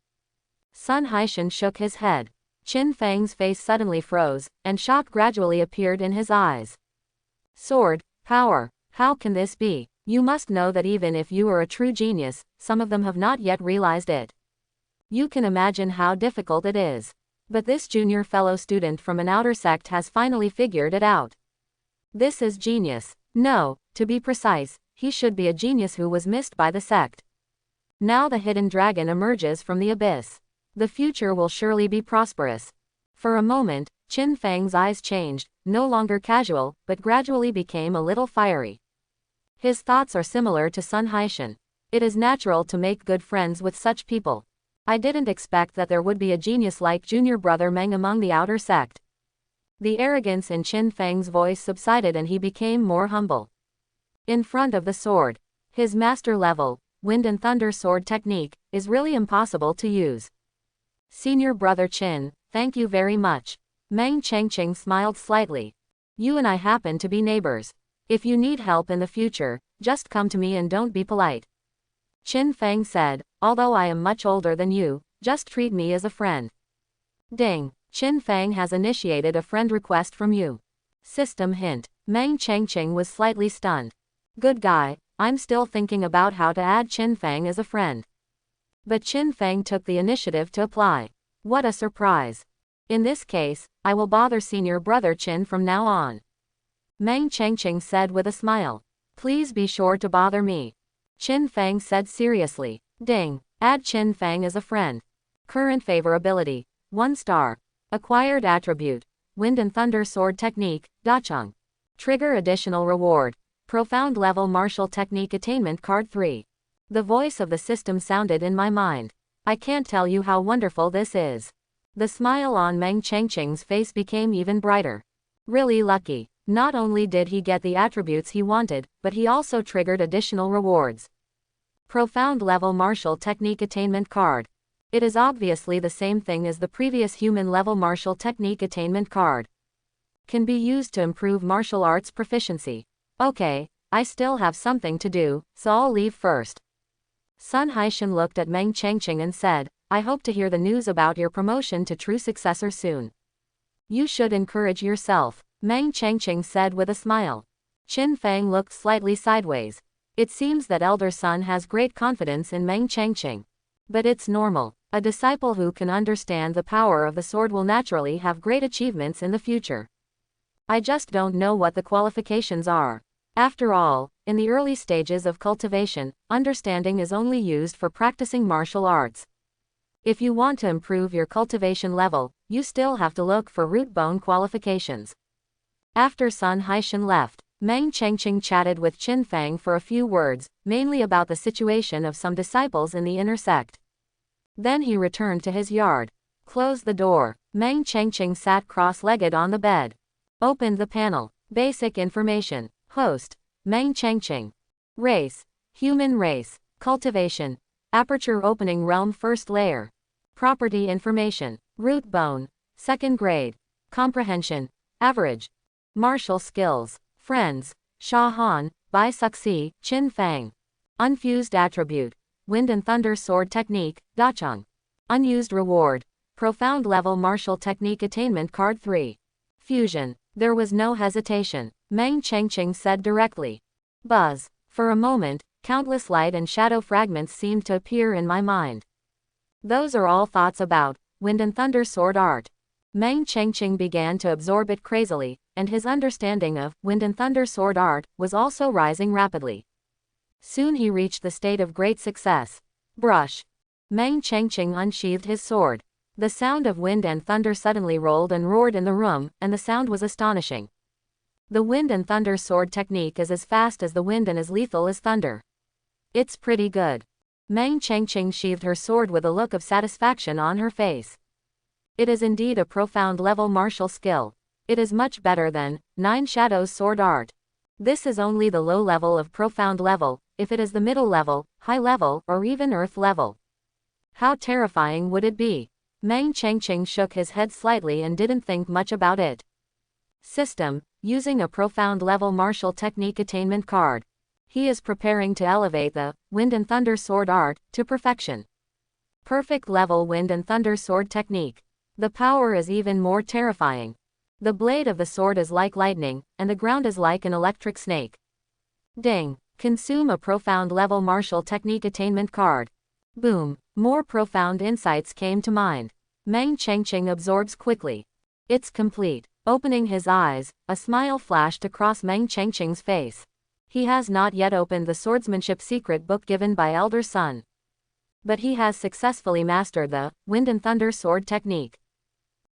Sun Haishan shook his head. Qin Fang's face suddenly froze, and shock gradually appeared in his eyes. Sword, power, how can this be? You must know that even if you are a true genius, some of them have not yet realized it. You can imagine how difficult it is. But this junior fellow student from an outer sect has finally figured it out. This is genius. No, to be precise, he should be a genius who was missed by the sect. Now the hidden dragon emerges from the abyss. The future will surely be prosperous. For a moment, Qin Fang's eyes changed, no longer casual, but gradually became a little fiery. His thoughts are similar to Sun Haishan. It is natural to make good friends with such people. I didn't expect that there would be a genius like junior brother Meng among the outer sect. The arrogance in Qin Fang's voice subsided and he became more humble. In front of the sword, his master level, wind and thunder sword technique, is really impossible to use. Senior brother Qin, thank you very much. Meng Chengqing smiled slightly. You and I happen to be neighbors. If you need help in the future, just come to me and don't be polite. Qin Fang said, although I am much older than you, just treat me as a friend. Ding. Qin Fang has initiated a friend request from you. System hint. Meng Chengqing was slightly stunned. Good guy, I'm still thinking about how to add Qin Fang as a friend. But Qin Fang took the initiative to apply. What a surprise. In this case, I will bother senior brother Qin from now on. Meng Chengqing said with a smile. Please be sure to bother me. Qin Fang said seriously. Ding. Add Qin Fang as a friend. Current favorability. 1 star. Acquired attribute. Wind and Thunder Sword Technique, Dacheng. Trigger additional reward. Profound level martial technique attainment card 3. The voice of the system sounded in my mind. I can't tell you how wonderful this is. The smile on Meng Chengqing's face became even brighter. Really lucky. Not only did he get the attributes he wanted, but he also triggered additional rewards. Profound level martial technique attainment card. It is obviously the same thing as the previous human level martial technique attainment card. Can be used to improve martial arts proficiency. Okay, I still have something to do, so I'll leave first. Sun Haishan looked at Meng Chengqing and said, I hope to hear the news about your promotion to true successor soon. You should encourage yourself, Meng Chengqing said with a smile. Qin Fang looked slightly sideways. It seems that elder son has great confidence in Meng Chengqing. But it's normal. A disciple who can understand the power of the sword will naturally have great achievements in the future. I just don't know what the qualifications are. After all, in the early stages of cultivation, understanding is only used for practicing martial arts. If you want to improve your cultivation level, you still have to look for root bone qualifications. After Sun Haishan left, Meng Chengqing chatted with Qin Fang for a few words, mainly about the situation of some disciples in the inner sect. Then he returned to his yard. Closed the door. Meng Chengqing sat cross-legged on the bed. Opened the panel. Basic information. Host. Meng Chengqing. Race. Human race. Cultivation. Aperture opening realm first layer. Property information. Root bone. Second grade. Comprehension. Average. Martial skills. Friends. Sha Han, Bai Suxi, Qin Fang. Unfused attribute. Wind and Thunder Sword Technique, Dacheng. Unused reward. Profound level martial technique attainment card 3. Fusion. There was no hesitation. Meng Chengqing said directly. Buzz. For a moment, countless light and shadow fragments seemed to appear in my mind. Those are all thoughts about Wind and Thunder Sword art. Meng Chengqing began to absorb it crazily, and his understanding of Wind and Thunder Sword art was also rising rapidly. Soon he reached the state of great success. Brush. Meng Chengqing unsheathed his sword. The sound of wind and thunder suddenly rolled and roared in the room, and the sound was astonishing. The Wind and Thunder Sword technique is as fast as the wind and as lethal as thunder. It's pretty good. Meng Chengqing sheathed her sword with a look of satisfaction on her face. It is indeed a profound level martial skill. It is much better than 9 Shadows sword art. This is only the low level of profound level. If it is the middle level, high level, or even earth level, how terrifying would it be? Meng Chengqing shook his head slightly and didn't think much about it. System. Using a profound level martial technique attainment card. He is preparing to elevate the Wind and Thunder Sword art to perfection. Perfect level Wind and Thunder Sword technique. The power is even more terrifying. The blade of the sword is like lightning, and the ground is like an electric snake. Ding. Consume a profound level martial technique attainment card. Boom. More profound insights came to mind. Meng Chengqing absorbs quickly. It's complete. Opening his eyes, a smile flashed across Meng Chengqing's face. He has not yet opened the swordsmanship secret book given by Elder Sun. But he has successfully mastered the Wind and Thunder sword technique.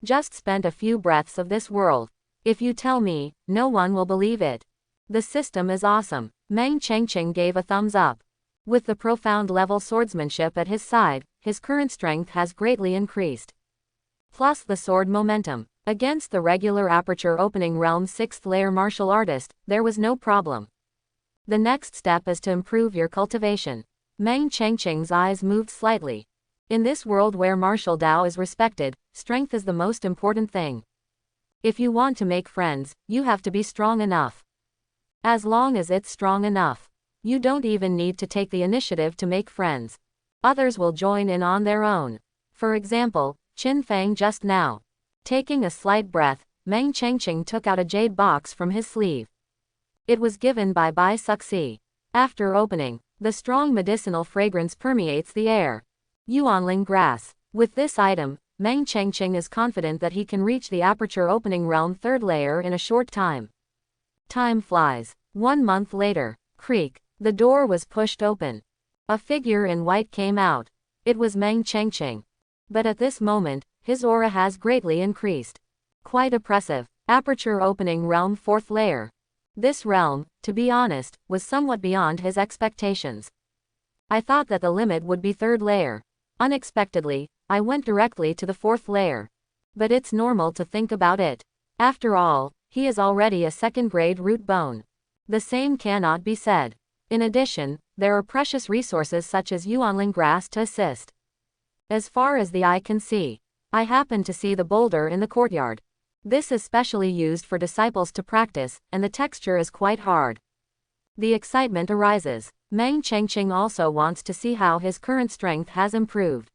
Just spent a few breaths of this world. If you tell me, no one will believe it. The system is awesome. Meng Chengqing gave a thumbs up. With the profound level swordsmanship at his side, his current strength has greatly increased. Plus the sword momentum. Against the regular aperture opening realm 6th layer martial artist, there was no problem. The next step is to improve your cultivation. Meng Chengqing's eyes moved slightly. In this world where martial Dao is respected, strength is the most important thing. If you want to make friends, you have to be strong enough. As long as it's strong enough, you don't even need to take the initiative to make friends. Others will join in on their own. For example, Qin Fang just now. Taking a slight breath, Meng Chengqing took out a jade box from his sleeve. It was given by Bai Suxi. After opening, the strong medicinal fragrance permeates the air. Yuanling grass. With this item, Meng Chengqing is confident that he can reach the aperture opening realm 3rd layer in a short time. Time flies. 1 month later. Creak. The door was pushed open. A figure in white came out. It was Meng Chengqing. But at this moment, his aura has greatly increased. Quite oppressive. Aperture opening realm 4th layer. This realm, to be honest, was somewhat beyond his expectations. I thought that the limit would be 3rd layer. Unexpectedly, I went directly to the 4th layer. But it's normal to think about it. After all, he is already a 2nd grade root bone. The same cannot be said. In addition, there are precious resources such as Yuanling grass to assist. As far as the eye can see, I happen to see the boulder in the courtyard. This is specially used for disciples to practice, and the texture is quite hard. The excitement arises. Meng Chengqing also wants to see how his current strength has improved.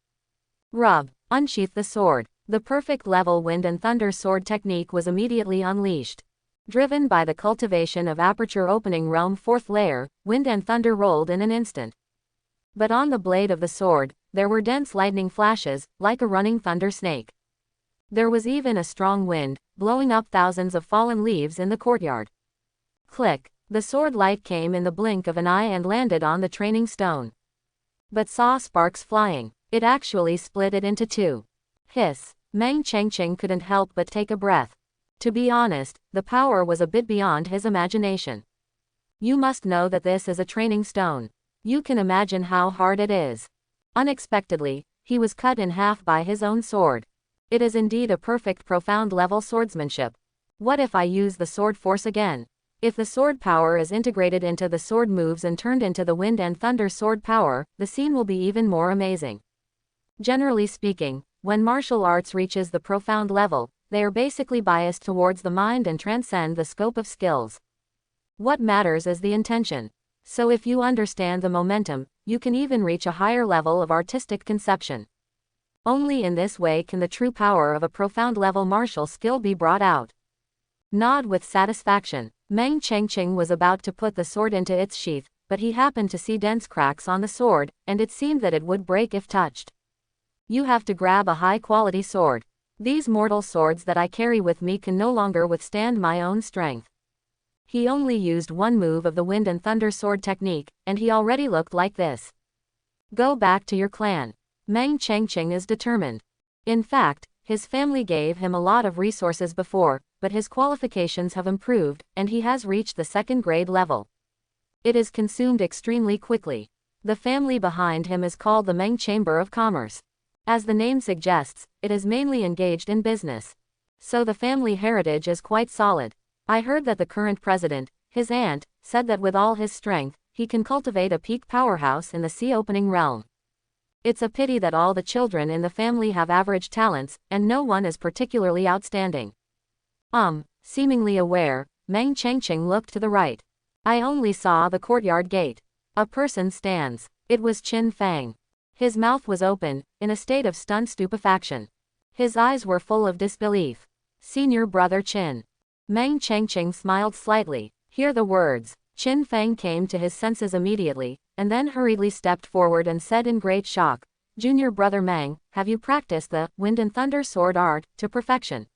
Rub. Unsheath the sword. The perfect level Wind and Thunder sword technique was immediately unleashed. Driven by the cultivation of aperture opening realm 4th layer, Wind and Thunder rolled in an instant. But on the blade of the sword, there were dense lightning flashes, like a running thunder snake. There was even a strong wind, blowing up thousands of fallen leaves in the courtyard. Click. The sword light came in the blink of an eye and landed on the training stone. But saw sparks flying. It actually split it into 2. Hiss. Meng Chengqing couldn't help but take a breath. To be honest, the power was a bit beyond his imagination. You must know that this is a training stone. You can imagine how hard it is. Unexpectedly, he was cut in half by his own sword. It is indeed a perfect profound level swordsmanship. What if I use the sword force again? If the sword power is integrated into the sword moves and turned into the Wind and Thunder sword power, the scene will be even more amazing. Generally speaking, when martial arts reaches the profound level, they are basically biased towards the mind and transcend the scope of skills. What matters is the intention. So if you understand the momentum, you can even reach a higher level of artistic conception. Only in this way can the true power of a profound level martial skill be brought out. Nod with satisfaction. Meng Chengqing was about to put the sword into its sheath, but he happened to see dense cracks on the sword, and it seemed that it would break if touched. You have to grab a high-quality sword. These mortal swords that I carry with me can no longer withstand my own strength. He only used one move of the Wind and Thunder sword technique, and he already looked like this. Go back to your clan. Meng Chengqing is determined. In fact, his family gave him a lot of resources before, but his qualifications have improved, and he has reached the 2nd grade level. It is consumed extremely quickly. The family behind him is called the Meng Chamber of Commerce. As the name suggests, it is mainly engaged in business. So the family heritage is quite solid. I heard that the current president, his aunt, said that with all his strength, he can cultivate a peak powerhouse in the sea-opening realm. It's a pity that all the children in the family have average talents, and no one is particularly outstanding. Seemingly aware, Meng Chengqing looked to the right. I only saw the courtyard gate. A person stands. It was Qin Fang. His mouth was open, in a state of stunned stupefaction. His eyes were full of disbelief. Senior brother Qin. Meng Changqing smiled slightly. Hear the words. Qin Feng came to his senses immediately, and then hurriedly stepped forward and said in great shock, Junior brother Meng, have you practiced the wind and thunder sword art to perfection?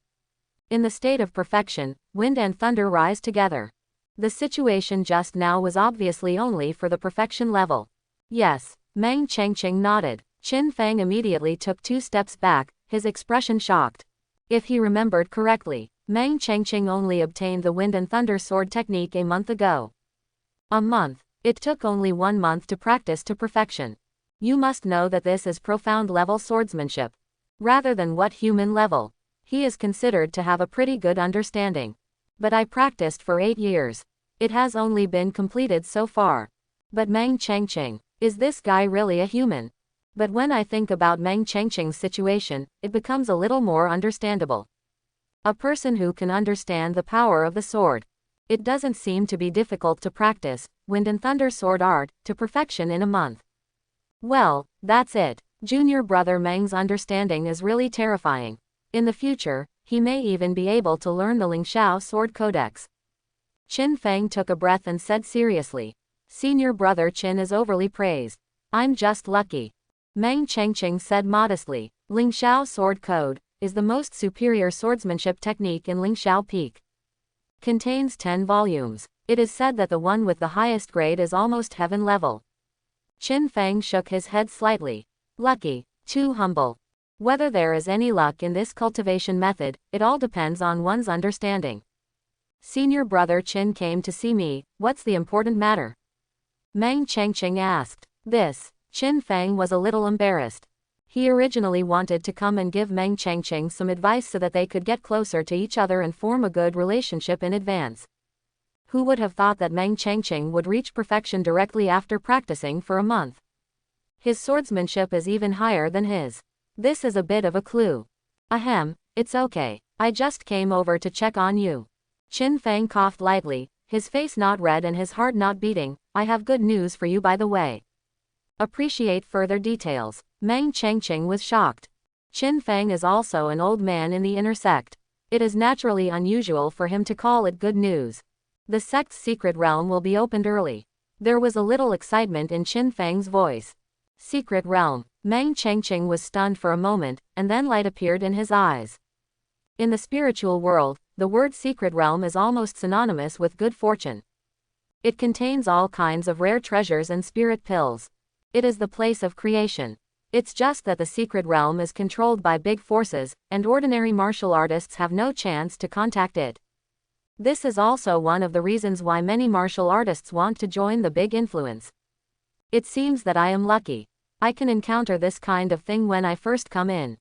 In the state of perfection, wind and thunder rise together. The situation just now was obviously only for the perfection level. Yes, Meng Changqing nodded. Qin Feng immediately took 2 steps back, his expression shocked. If he remembered correctly, Meng Changqing only obtained the wind and thunder sword technique a month ago. A month. It took only 1 month to practice to perfection. You must know that this is profound level swordsmanship. Rather than what human level. He is considered to have a pretty good understanding. But I practiced for 8 years. It has only been completed so far. But Meng Changqing, is this guy really a human? But when I think about Meng Changqing's situation, it becomes a little more understandable. A person who can understand the power of the sword. It doesn't seem to be difficult to practice wind and thunder sword art to perfection in a month. Well, that's it. Junior brother Meng's understanding is really terrifying. In the future, he may even be able to learn the Lingxiao sword codex. Qin Feng took a breath and said seriously, Senior brother Qin is overly praised. I'm just lucky. Meng Changqing said modestly, Lingxiao sword code is the most superior swordsmanship technique in Lingxiao Peak. Contains 10 volumes. It is said that the one with the highest grade is almost heaven level. Qin Feng shook his head slightly. Lucky, too humble. Whether there is any luck in this cultivation method, it all depends on one's understanding. Senior brother Qin came to see me, what's the important matter? Meng Changqing asked. This. Qin Feng was a little embarrassed. He originally wanted to come and give Meng Changqing some advice so that they could get closer to each other and form a good relationship in advance. Who would have thought that Meng Changqing would reach perfection directly after practicing for a month? His swordsmanship is even higher than his. This is a bit of a clue. Ahem, it's okay. I just came over to check on you. Qin Feng coughed lightly, his face not red and his heart not beating. I have good news for you by the way. Appreciate further details. Meng Changqing was shocked. Qin Feng is also an old man in the inner sect. It is naturally unusual for him to call it good news. The sect's secret realm will be opened early. There was a little excitement in Qin Feng's voice. Secret realm. Meng Changqing was stunned for a moment, and then light appeared in his eyes. In the spiritual world, the word secret realm is almost synonymous with good fortune. It contains all kinds of rare treasures and spirit pills. It is the place of creation. It's just that the secret realm is controlled by big forces, and ordinary martial artists have no chance to contact it. This is also one of the reasons why many martial artists want to join the big influence. It seems that I am lucky. I can encounter this kind of thing when I first come in.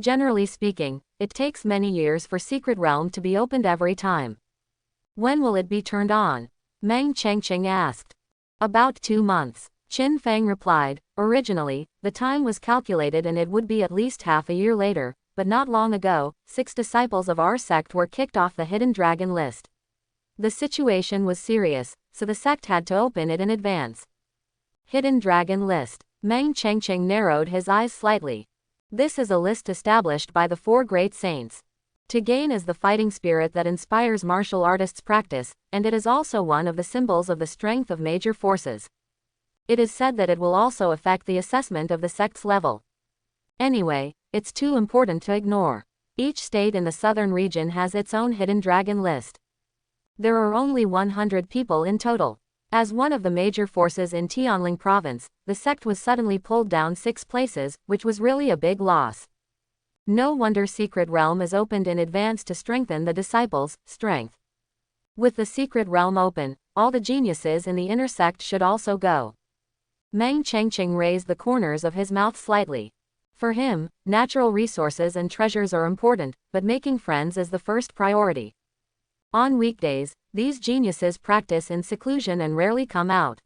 Generally speaking, it takes many years for Secret Realm to be opened every time. When will it be turned on? Meng Changqing asked. About 2 months. Qin Feng replied, originally, the time was calculated and it would be at least half a year later, but not long ago, 6 disciples of our sect were kicked off the Hidden Dragon list. The situation was serious, so the sect had to open it in advance. Hidden Dragon list. Meng Changqing narrowed his eyes slightly. This is a list established by the 4 great saints. To gain is the fighting spirit that inspires martial artists' practice, and it is also one of the symbols of the strength of major forces. It is said that it will also affect the assessment of the sect's level. Anyway, it's too important to ignore. Each state in the southern region has its own hidden dragon list. There are only 100 people in total. As one of the major forces in Tianling province, the sect was suddenly pulled down 6 places, which was really a big loss. No wonder Secret Realm is opened in advance to strengthen the disciples' strength. With the Secret Realm open, all the geniuses in the inner sect should also go. Meng Changqing raised the corners of his mouth slightly. For him, natural resources and treasures are important, but making friends is the first priority. On weekdays, these geniuses practice in seclusion and rarely come out.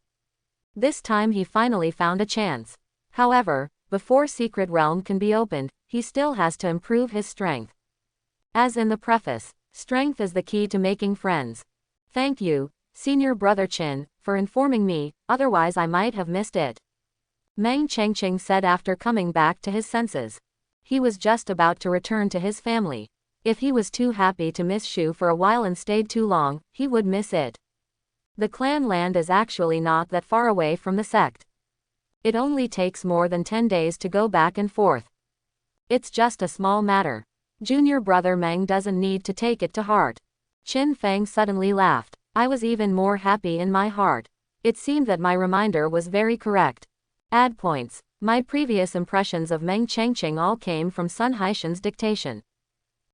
This time he finally found a chance. However, before Secret Realm can be opened, he still has to improve his strength. As in the preface, strength is the key to making friends. Thank you, Senior Brother Qin, for informing me, otherwise I might have missed it. Meng Changqing said after coming back to his senses. He was just about to return to his family. If he was too happy to miss Shu for a while and stayed too long, he would miss it. The clan land is actually not that far away from the sect. It only takes more than 10 days to go back and forth. It's just a small matter. Junior brother Meng doesn't need to take it to heart. Qin Fang suddenly laughed. I was even more happy in my heart. It seemed that my reminder was very correct. Add points. My previous impressions of Meng Chengqing all came from Sun Haishan's dictation.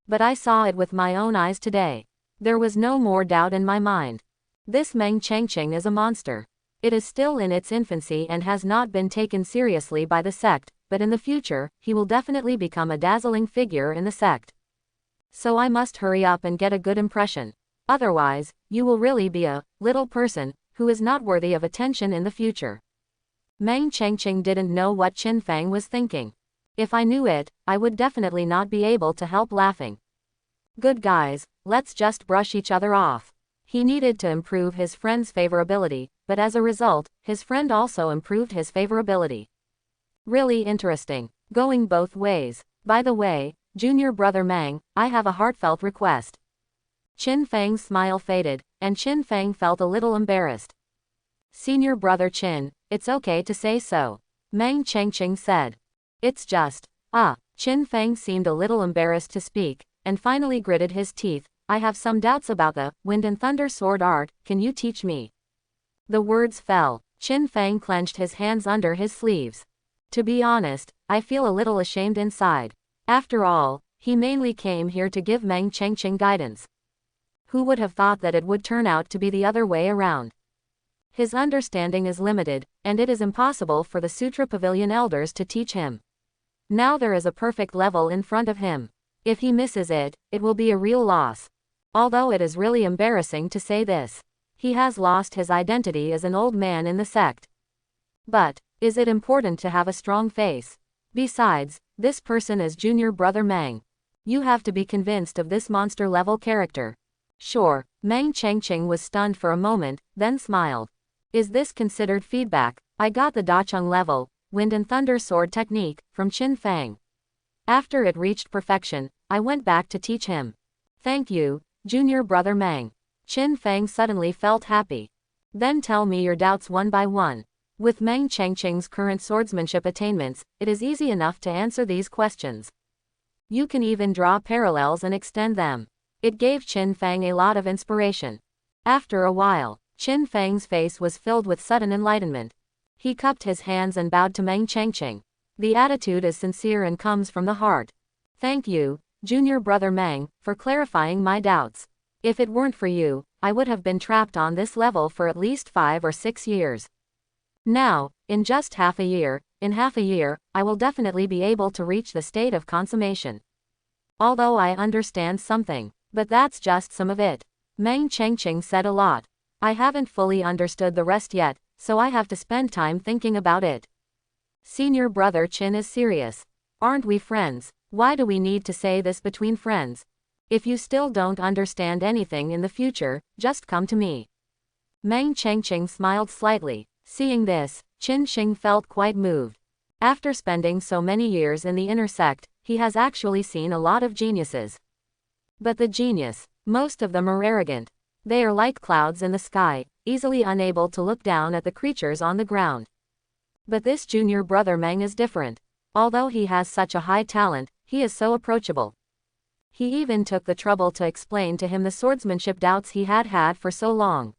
But I saw it with my own eyes today. There was no more doubt in my mind. This Meng Chengqing is a monster. It is still in its infancy and has not been taken seriously by the sect, but in the future, he will definitely become a dazzling figure in the sect. So I must hurry up and get a good impression. Otherwise, you will really be a little person who is not worthy of attention in the future. Meng Chengqing didn't know what Qin Fang was thinking. If I knew it, I would definitely not be able to help laughing. Good guys, let's just brush each other off. He needed to improve his friend's favorability, but as a result, his friend also improved his favorability. Really interesting. Going both ways. By the way, junior brother Meng, I have a heartfelt request. Qin Fang's smile faded, and Qin Fang felt a little embarrassed. Senior brother Qin, it's okay to say so. Meng Chengqing said. It's just, Qin Fang seemed a little embarrassed to speak, and finally gritted his teeth. I have some doubts about the Wind and Thunder sword art, can you teach me? The words fell. Qin Fang clenched his hands under his sleeves. To be honest, I feel a little ashamed inside. After all, he mainly came here to give Meng Chengqing guidance. Who would have thought that it would turn out to be the other way around? His understanding is limited, and it is impossible for the Sutra Pavilion elders to teach him. Now there is a perfect level in front of him. If he misses it, it will be a real loss. Although it is really embarrassing to say this. He has lost his identity as an old man in the sect. But, is it important to have a strong face? Besides, this person is junior brother Meng. You have to be convinced of this monster-level character. Sure, Meng Chengqing was stunned for a moment, then smiled. Is this considered feedback? I got the Dacheng level, Wind and Thunder sword technique, from Qin Fang. After it reached perfection, I went back to teach him. Thank you, junior brother Meng. Qin Fang suddenly felt happy. Then tell me your doubts one by one. With Meng Chengqing's current swordsmanship attainments, it is easy enough to answer these questions. You can even draw parallels and extend them. It gave Qin Fang a lot of inspiration. After a while, Qin Fang's face was filled with sudden enlightenment. He cupped his hands and bowed to Meng Chengqing. The attitude is sincere and comes from the heart. Thank you, junior brother Meng, for clarifying my doubts. If it weren't for you, I would have been trapped on this level for at least 5 or 6 years. Now, in just half a year, I will definitely be able to reach the state of consummation. Although I understand something, but that's just some of it. Meng Chengqing said a lot. I haven't fully understood the rest yet, so I have to spend time thinking about it. Senior brother Qin is serious. Aren't we friends? Why do we need to say this between friends? If you still don't understand anything in the future, just come to me. Meng Chengqing smiled slightly. Seeing this, Qin Xing felt quite moved. After spending so many years in the inner sect, he has actually seen a lot of geniuses. But the genius, most of them are arrogant. They are like clouds in the sky, easily unable to look down at the creatures on the ground. But this junior brother Meng is different. Although he has such a high talent, he is so approachable. He even took the trouble to explain to him the swordsmanship doubts he had had for so long.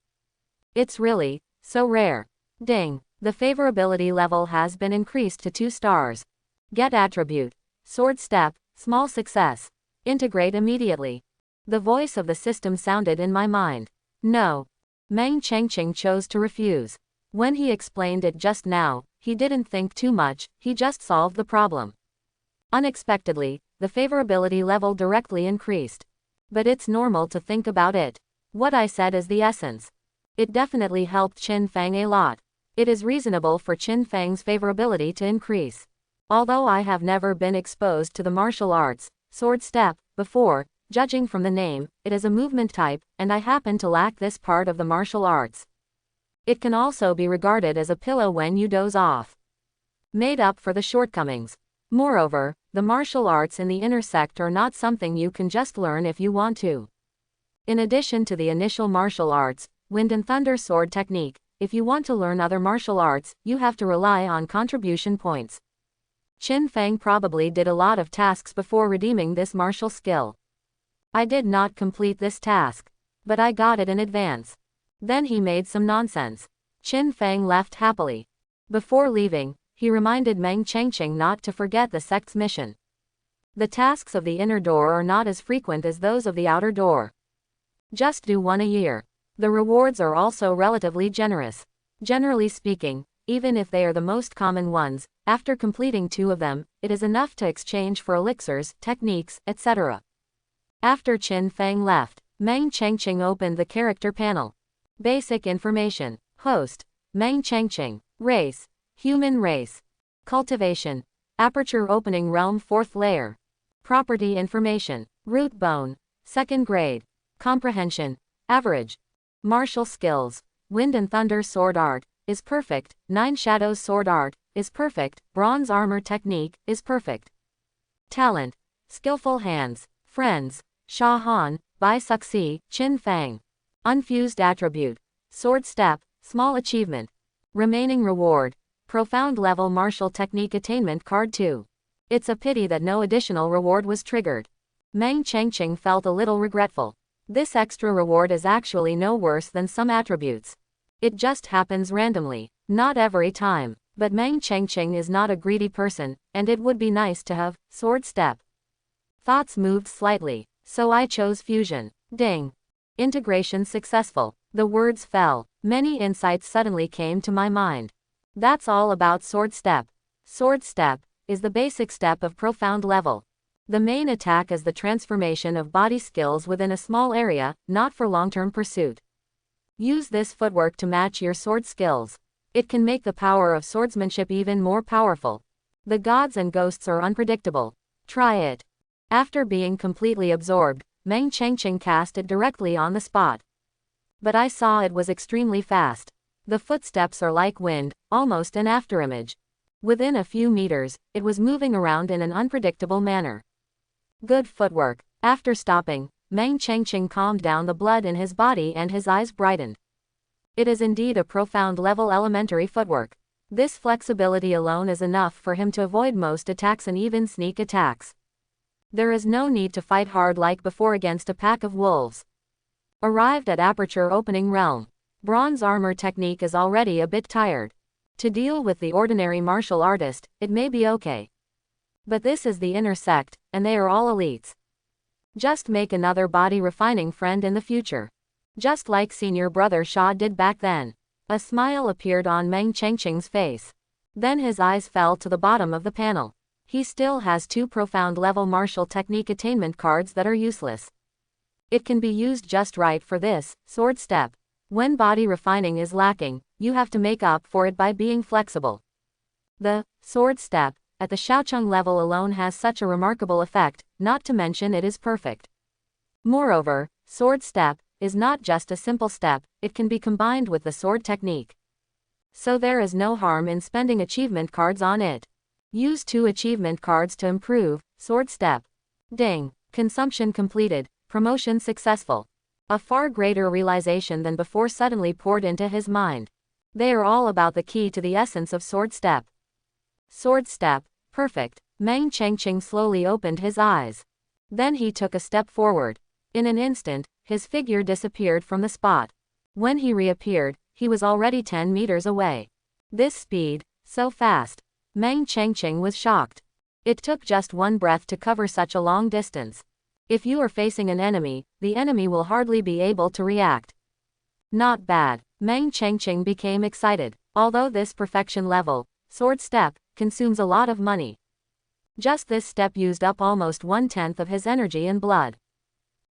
It's really so rare. Ding, the favorability level has been increased to 2 stars. Get attribute. Sword step, small success. Integrate immediately. The voice of the system sounded in my mind. No. Meng Chengqing chose to refuse. When he explained it just now, he didn't think too much, he just solved the problem. Unexpectedly, the favorability level directly increased. But it's normal to think about it. What I said is the essence. It definitely helped Qin Fang a lot. It is reasonable for Qin Fang's favorability to increase. Although I have never been exposed to the martial arts, sword step, before, judging from the name, it is a movement type, and I happen to lack this part of the martial arts. It can also be regarded as a pillow when you doze off. Made up for the shortcomings. Moreover, the martial arts in the inner sect are not something you can just learn if you want to. In addition to the initial martial arts, wind and thunder sword technique, if you want to learn other martial arts, you have to rely on contribution points. Qin Fang probably did a lot of tasks before redeeming this martial skill. I did not complete this task, but I got it in advance. Then he made some nonsense. Qin Fang left happily. Before leaving, he reminded Meng Chengqing not to forget the sect's mission. The tasks of the inner door are not as frequent as those of the outer door. Just do one a year. The rewards are also relatively generous. Generally speaking, even if they are the most common ones, after completing 2 of them, it is enough to exchange for elixirs, techniques, etc. After Qin Fang left, Meng Chengqing opened the character panel. Basic information. Host: Meng Chengqing. Race: human race. Cultivation: aperture opening realm 4th layer. Property information: root bone, 2nd grade. Comprehension: average. Martial skills: wind and thunder sword art is perfect, 9 shadows sword art is perfect, bronze armor technique is perfect. Talent: skillful hands. Friends: Sha Han, Bai Suxi, Qin Fang. Unfused attribute: sword step, small achievement. Remaining reward: profound level martial technique attainment card 2. It's a pity that no additional reward was triggered. Meng Chengqing felt a little regretful. This extra reward is actually no worse than some attributes. It just happens randomly, not every time, but Meng Chengqing is not a greedy person, and it would be nice to have sword step. Thoughts moved slightly, so I chose fusion. Ding. Integration successful. The words fell. Many insights suddenly came to my mind. That's all about sword step. Sword step is the basic step of profound level. The main attack is the transformation of body skills within a small area, not for long-term pursuit. Use this footwork to match your sword skills. It can make the power of swordsmanship even more powerful. The gods and ghosts are unpredictable. Try it. After being completely absorbed, Meng Chengqing cast it directly on the spot. But I saw it was extremely fast. The footsteps are like wind, almost an afterimage. Within a few meters, it was moving around in an unpredictable manner. Good footwork. After stopping, Meng Chengqing calmed down the blood in his body and his eyes brightened. It is indeed a profound level elementary footwork. This flexibility alone is enough for him to avoid most attacks and even sneak attacks. There is no need to fight hard like before against a pack of wolves. Arrived at aperture opening realm. Bronze armor technique is already a bit tired. To deal with the ordinary martial artist, it may be okay. But this is the inner sect, and they are all elites. Just make another body refining friend in the future. Just like senior brother Sha did back then. A smile appeared on Meng Chengqing's face. Then his eyes fell to the bottom of the panel. He still has 2 profound level martial technique attainment cards that are useless. It can be used just right for this sword step. When body refining is lacking, you have to make up for it by being flexible. The sword step at the Shaocheng level alone has such a remarkable effect, not to mention it is perfect. Moreover, sword step is not just a simple step, it can be combined with the sword technique. So there is no harm in spending achievement cards on it. Use 2 achievement cards to improve sword step. Ding. Consumption completed. Promotion successful. A far greater realization than before suddenly poured into his mind. They are all about the key to the essence of sword step. Sword step. Perfect. Meng Chengqing slowly opened his eyes. Then he took a step forward. In an instant, his figure disappeared from the spot. When he reappeared, he was already 10 meters away. This speed, so fast. Meng Chengqing was shocked. It took just one breath to cover such a long distance. If you are facing an enemy, the enemy will hardly be able to react. Not bad. Meng Chengqing became excited. Although this perfection level, sword step, consumes a lot of money. Just this step used up almost 1/10 of his energy and blood.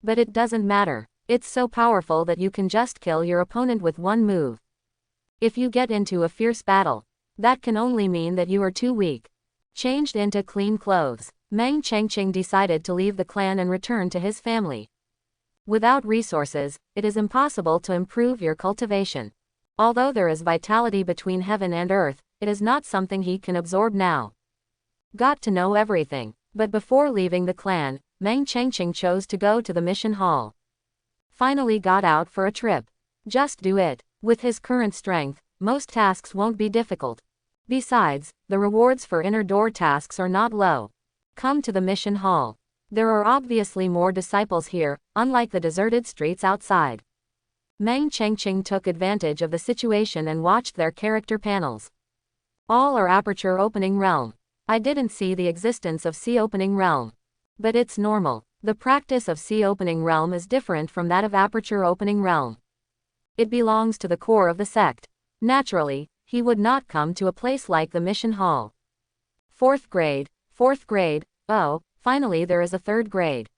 But it doesn't matter. It's so powerful that you can just kill your opponent with one move. If you get into a fierce battle, that can only mean that you are too weak. Changed into clean clothes, Meng Chengqing decided to leave the clan and return to his family. Without resources, it is impossible to improve your cultivation. Although there is vitality between heaven and earth, it is not something he can absorb now. Got to know everything. But before leaving the clan, Meng Chengqing chose to go to the mission hall. Finally got out for a trip. Just do it. With his current strength, most tasks won't be difficult. Besides, the rewards for inner door tasks are not low. Come to the mission hall. There are obviously more disciples here, unlike the deserted streets outside. Meng Chengqing took advantage of the situation and watched their character panels. All are Aperture Opening Realm. I didn't see the existence of Sea Opening Realm. But it's normal. The practice of Sea Opening Realm is different from that of Aperture Opening Realm. It belongs to the core of the sect. Naturally, he would not come to a place like the mission hall. Fourth grade, oh, finally there is a third grade.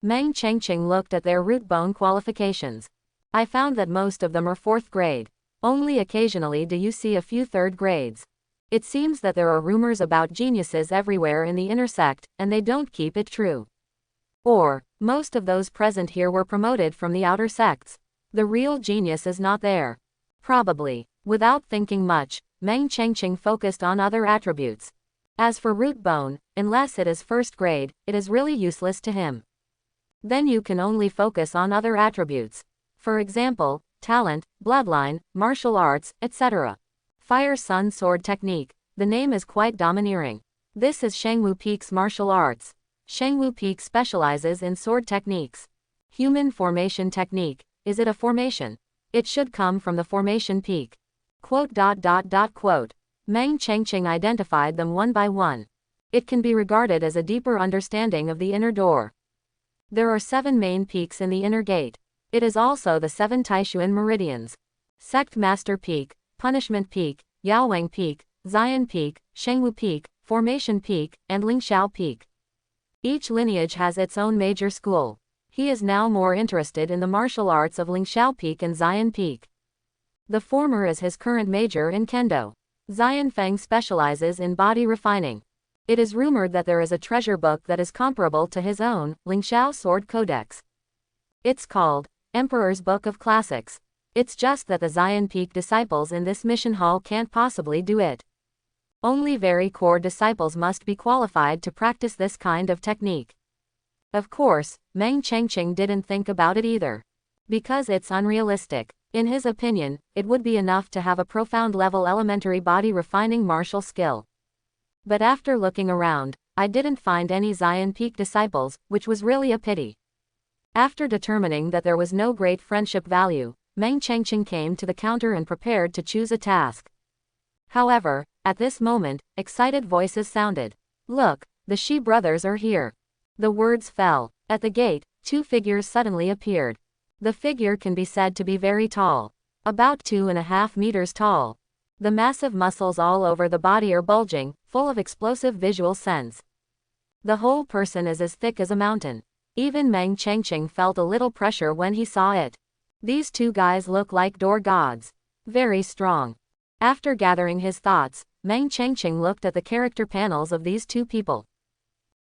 Meng Chengqing looked at their root bone qualifications. I found that most of them are fourth grade. Only occasionally do you see a few third grades. It seems that there are rumors about geniuses everywhere in the inner sect, and they don't keep it true. Or, most of those present here were promoted from the outer sects. The real genius is not there. Probably. Without thinking much, Meng Chengqing focused on other attributes. As for root bone, unless it is first grade, it is really useless to him. Then you can only focus on other attributes. For example, talent, bloodline, martial arts, etc. Fire Sun Sword Technique. The name is quite domineering. This is Shangwu Peak's martial arts. Shangwu Peak specializes in sword techniques. Human formation technique. Is it a formation? It should come from the formation peak. Quote. Meng Chengqing identified them one by one. It can be regarded as a deeper understanding of the inner door. There are 7 main peaks in the inner gate. It is also the 7 Taishuan meridians. Sect Master Peak, Punishment Peak, Yaowang Peak, Zion Peak, Shengwu Peak, Formation Peak, and Lingxiao Peak. Each lineage has its own major school. He is now more interested in the martial arts of Lingxiao Peak and Zion Peak. The former is his current major in Kendo. Zion Feng specializes in body refining. It is rumored that there is a treasure book that is comparable to his own, Lingxiao Sword Codex. It's called Emperor's Book of Classics. It's just that the Zion Peak disciples in this mission hall can't possibly do it. Only very core disciples must be qualified to practice this kind of technique. Of course, Meng Chengqing didn't think about it either. Because it's unrealistic. In his opinion, it would be enough to have a profound level elementary body refining martial skill. But after looking around, I didn't find any Zion Peak disciples, which was really a pity. After determining that there was no great friendship value, Meng Chengqing came to the counter and prepared to choose a task. However, at this moment, excited voices sounded. Look, the Shi brothers are here. The words fell. At the gate, 2 figures suddenly appeared. The figure can be said to be very tall. About 2.5 meters tall. The massive muscles all over the body are bulging, full of explosive visual sense. The whole person is as thick as a mountain. Even Meng Chengqing felt a little pressure when he saw it. These 2 guys look like door gods. Very strong. After gathering his thoughts, Meng Chengqing looked at the character panels of these 2 people.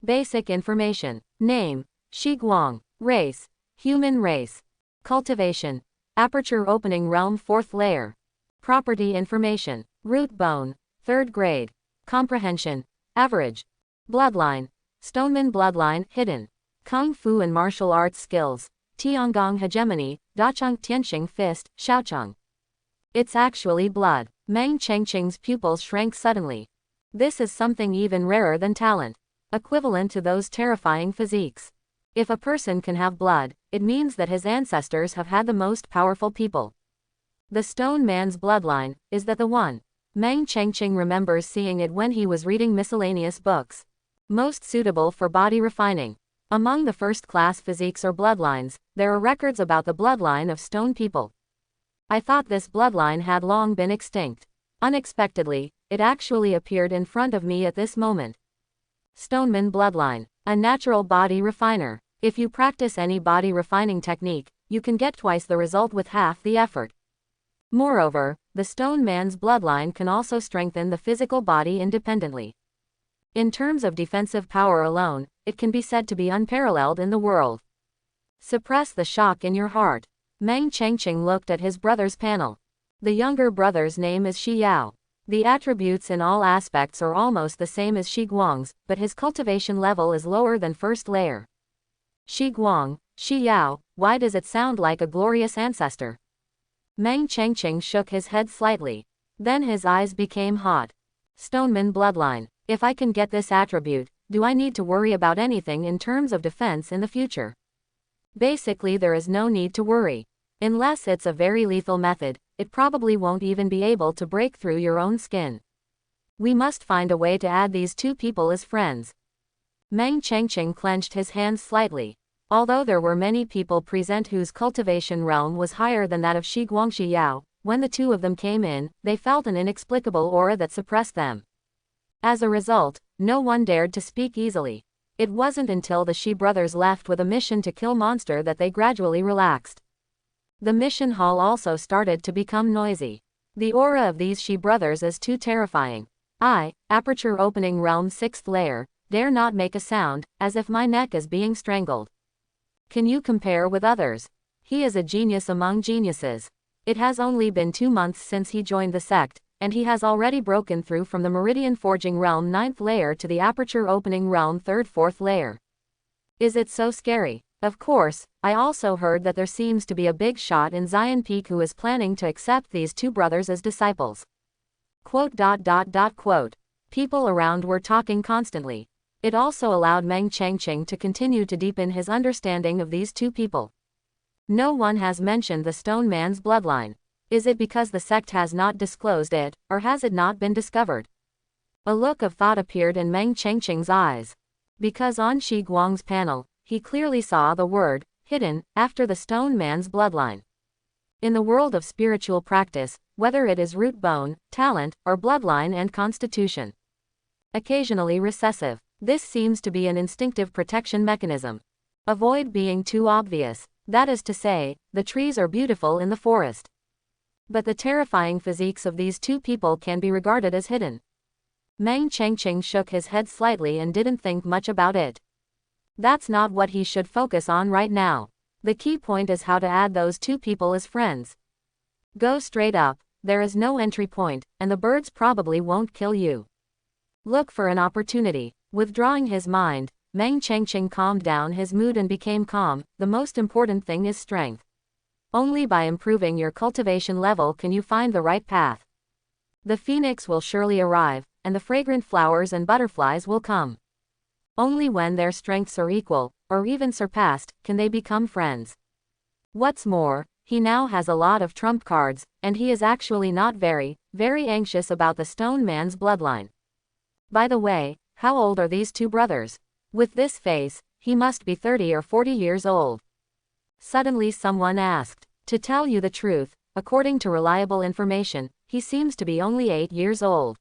Basic information. Name, Shi Guang. Race, human race. Cultivation, Aperture Opening Realm 4th layer. Property information, root bone, 3rd grade. Comprehension, average. Bloodline, Stoneman bloodline, hidden. Kung Fu and martial arts skills, Tiangong hegemony, Dacheng Tianxing fist, Shaocheng. It's actually blood. Meng Chengqing's pupils shrank suddenly. This is something even rarer than talent. Equivalent to those terrifying physiques. If a person can have blood, it means that his ancestors have had the most powerful people. The Stone Man's bloodline, is that the one? Meng Chengqing remembers seeing it when he was reading miscellaneous books. Most suitable for body refining. Among the first-class physiques or bloodlines, there are records about the bloodline of stone people. I thought this bloodline had long been extinct. Unexpectedly, it actually appeared in front of me at this moment. Stoneman bloodline. A natural body refiner. If you practice any body refining technique, you can get twice the result with half the effort. Moreover, the Stone Man's bloodline can also strengthen the physical body independently. In terms of defensive power alone, it can be said to be unparalleled in the world. Suppress the shock in your heart. Meng Chengqing looked at his brother's panel. The younger brother's name is Shi Yao. The attributes in all aspects are almost the same as Shi Guang's, but his cultivation level is lower than first layer. Shi Guang, Shi Yao, why does it sound like a glorious ancestor? Meng Chengqing shook his head slightly. Then his eyes became hot. Stoneman bloodline. If I can get this attribute, do I need to worry about anything in terms of defense in the future? Basically, there is no need to worry. Unless it's a very lethal method, it probably won't even be able to break through your own skin. We must find a way to add these two people as friends. Meng Chengqing clenched his hands slightly. Although there were many people present whose cultivation realm was higher than that of Shi Guang Shi Yao, when the two of them came in, they felt an inexplicable aura that suppressed them. As a result, no one dared to speak easily. It wasn't until the Shi brothers left with a mission to kill monster that they gradually relaxed. The mission hall also started to become noisy. The aura of these Shi brothers is too terrifying. Aperture opening realm 6th layer, dare not make a sound, as if my neck is being strangled. Can you compare with others? He is a genius among geniuses. It has only been 2 months since he joined the sect, and he has already broken through from the Meridian Forging realm 9th layer to the Aperture opening realm 3rd 4th layer. Is it so scary? Of course, I also heard that there seems to be a big shot in Zion Peak who is planning to accept these two brothers as disciples. Quote. People around were talking constantly. It also allowed Meng Chengqing to continue to deepen his understanding of these two people. No one has mentioned the Stone Man's bloodline. Is it because the sect has not disclosed it, or has it not been discovered? A look of thought appeared in Meng Chengqing's eyes. Because on Shi Guang's panel, he clearly saw the word, hidden, after the Stone Man's bloodline. In the world of spiritual practice, whether it is root bone, talent, or bloodline and constitution. Occasionally recessive. This seems to be an instinctive protection mechanism. Avoid being too obvious. That is to say, the trees are beautiful in the forest. But the terrifying physiques of these two people can be regarded as hidden. Meng Chengqing shook his head slightly and didn't think much about it. That's not what he should focus on right now. The key point is how to add those two people as friends. Go straight up, there is no entry point, and the birds probably won't kill you. Look for an opportunity. Withdrawing his mind, Meng Chengqing calmed down his mood and became calm. The most important thing is strength. Only by improving your cultivation level can you find the right path. The phoenix will surely arrive, and the fragrant flowers and butterflies will come. Only when their strengths are equal, or even surpassed, can they become friends. What's more, he now has a lot of trump cards, and he is actually not very anxious about the Stone Man's bloodline. By the way, how old are these two brothers? With this face, he must be 30 or 40 years old. Suddenly someone asked. To tell you the truth, according to reliable information, he seems to be only 8 years old.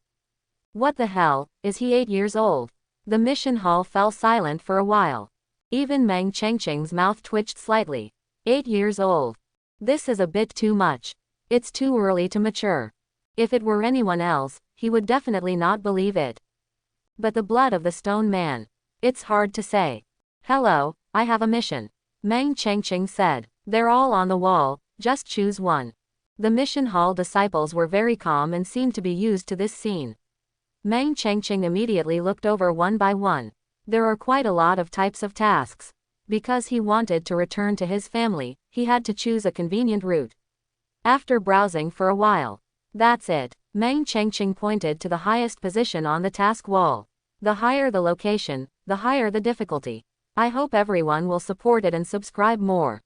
What the hell, is he 8 years old? The mission hall fell silent for a while. Even Meng Chengqing's mouth twitched slightly. 8 years old. This is a bit too much. It's too early to mature. If it were anyone else, he would definitely not believe it. But the blood of the Stone Man. It's hard to say. Hello, I have a mission. Meng Chengqing said. They're all on the wall, just choose one. The mission hall disciples were very calm and seemed to be used to this scene. Meng Chengqing immediately looked over one by one. There are quite a lot of types of tasks. Because he wanted to return to his family, he had to choose a convenient route. After browsing for a while. That's it. Meng Chengqing pointed to the highest position on the task wall. The higher the location, the higher the difficulty. I hope everyone will support it and subscribe more.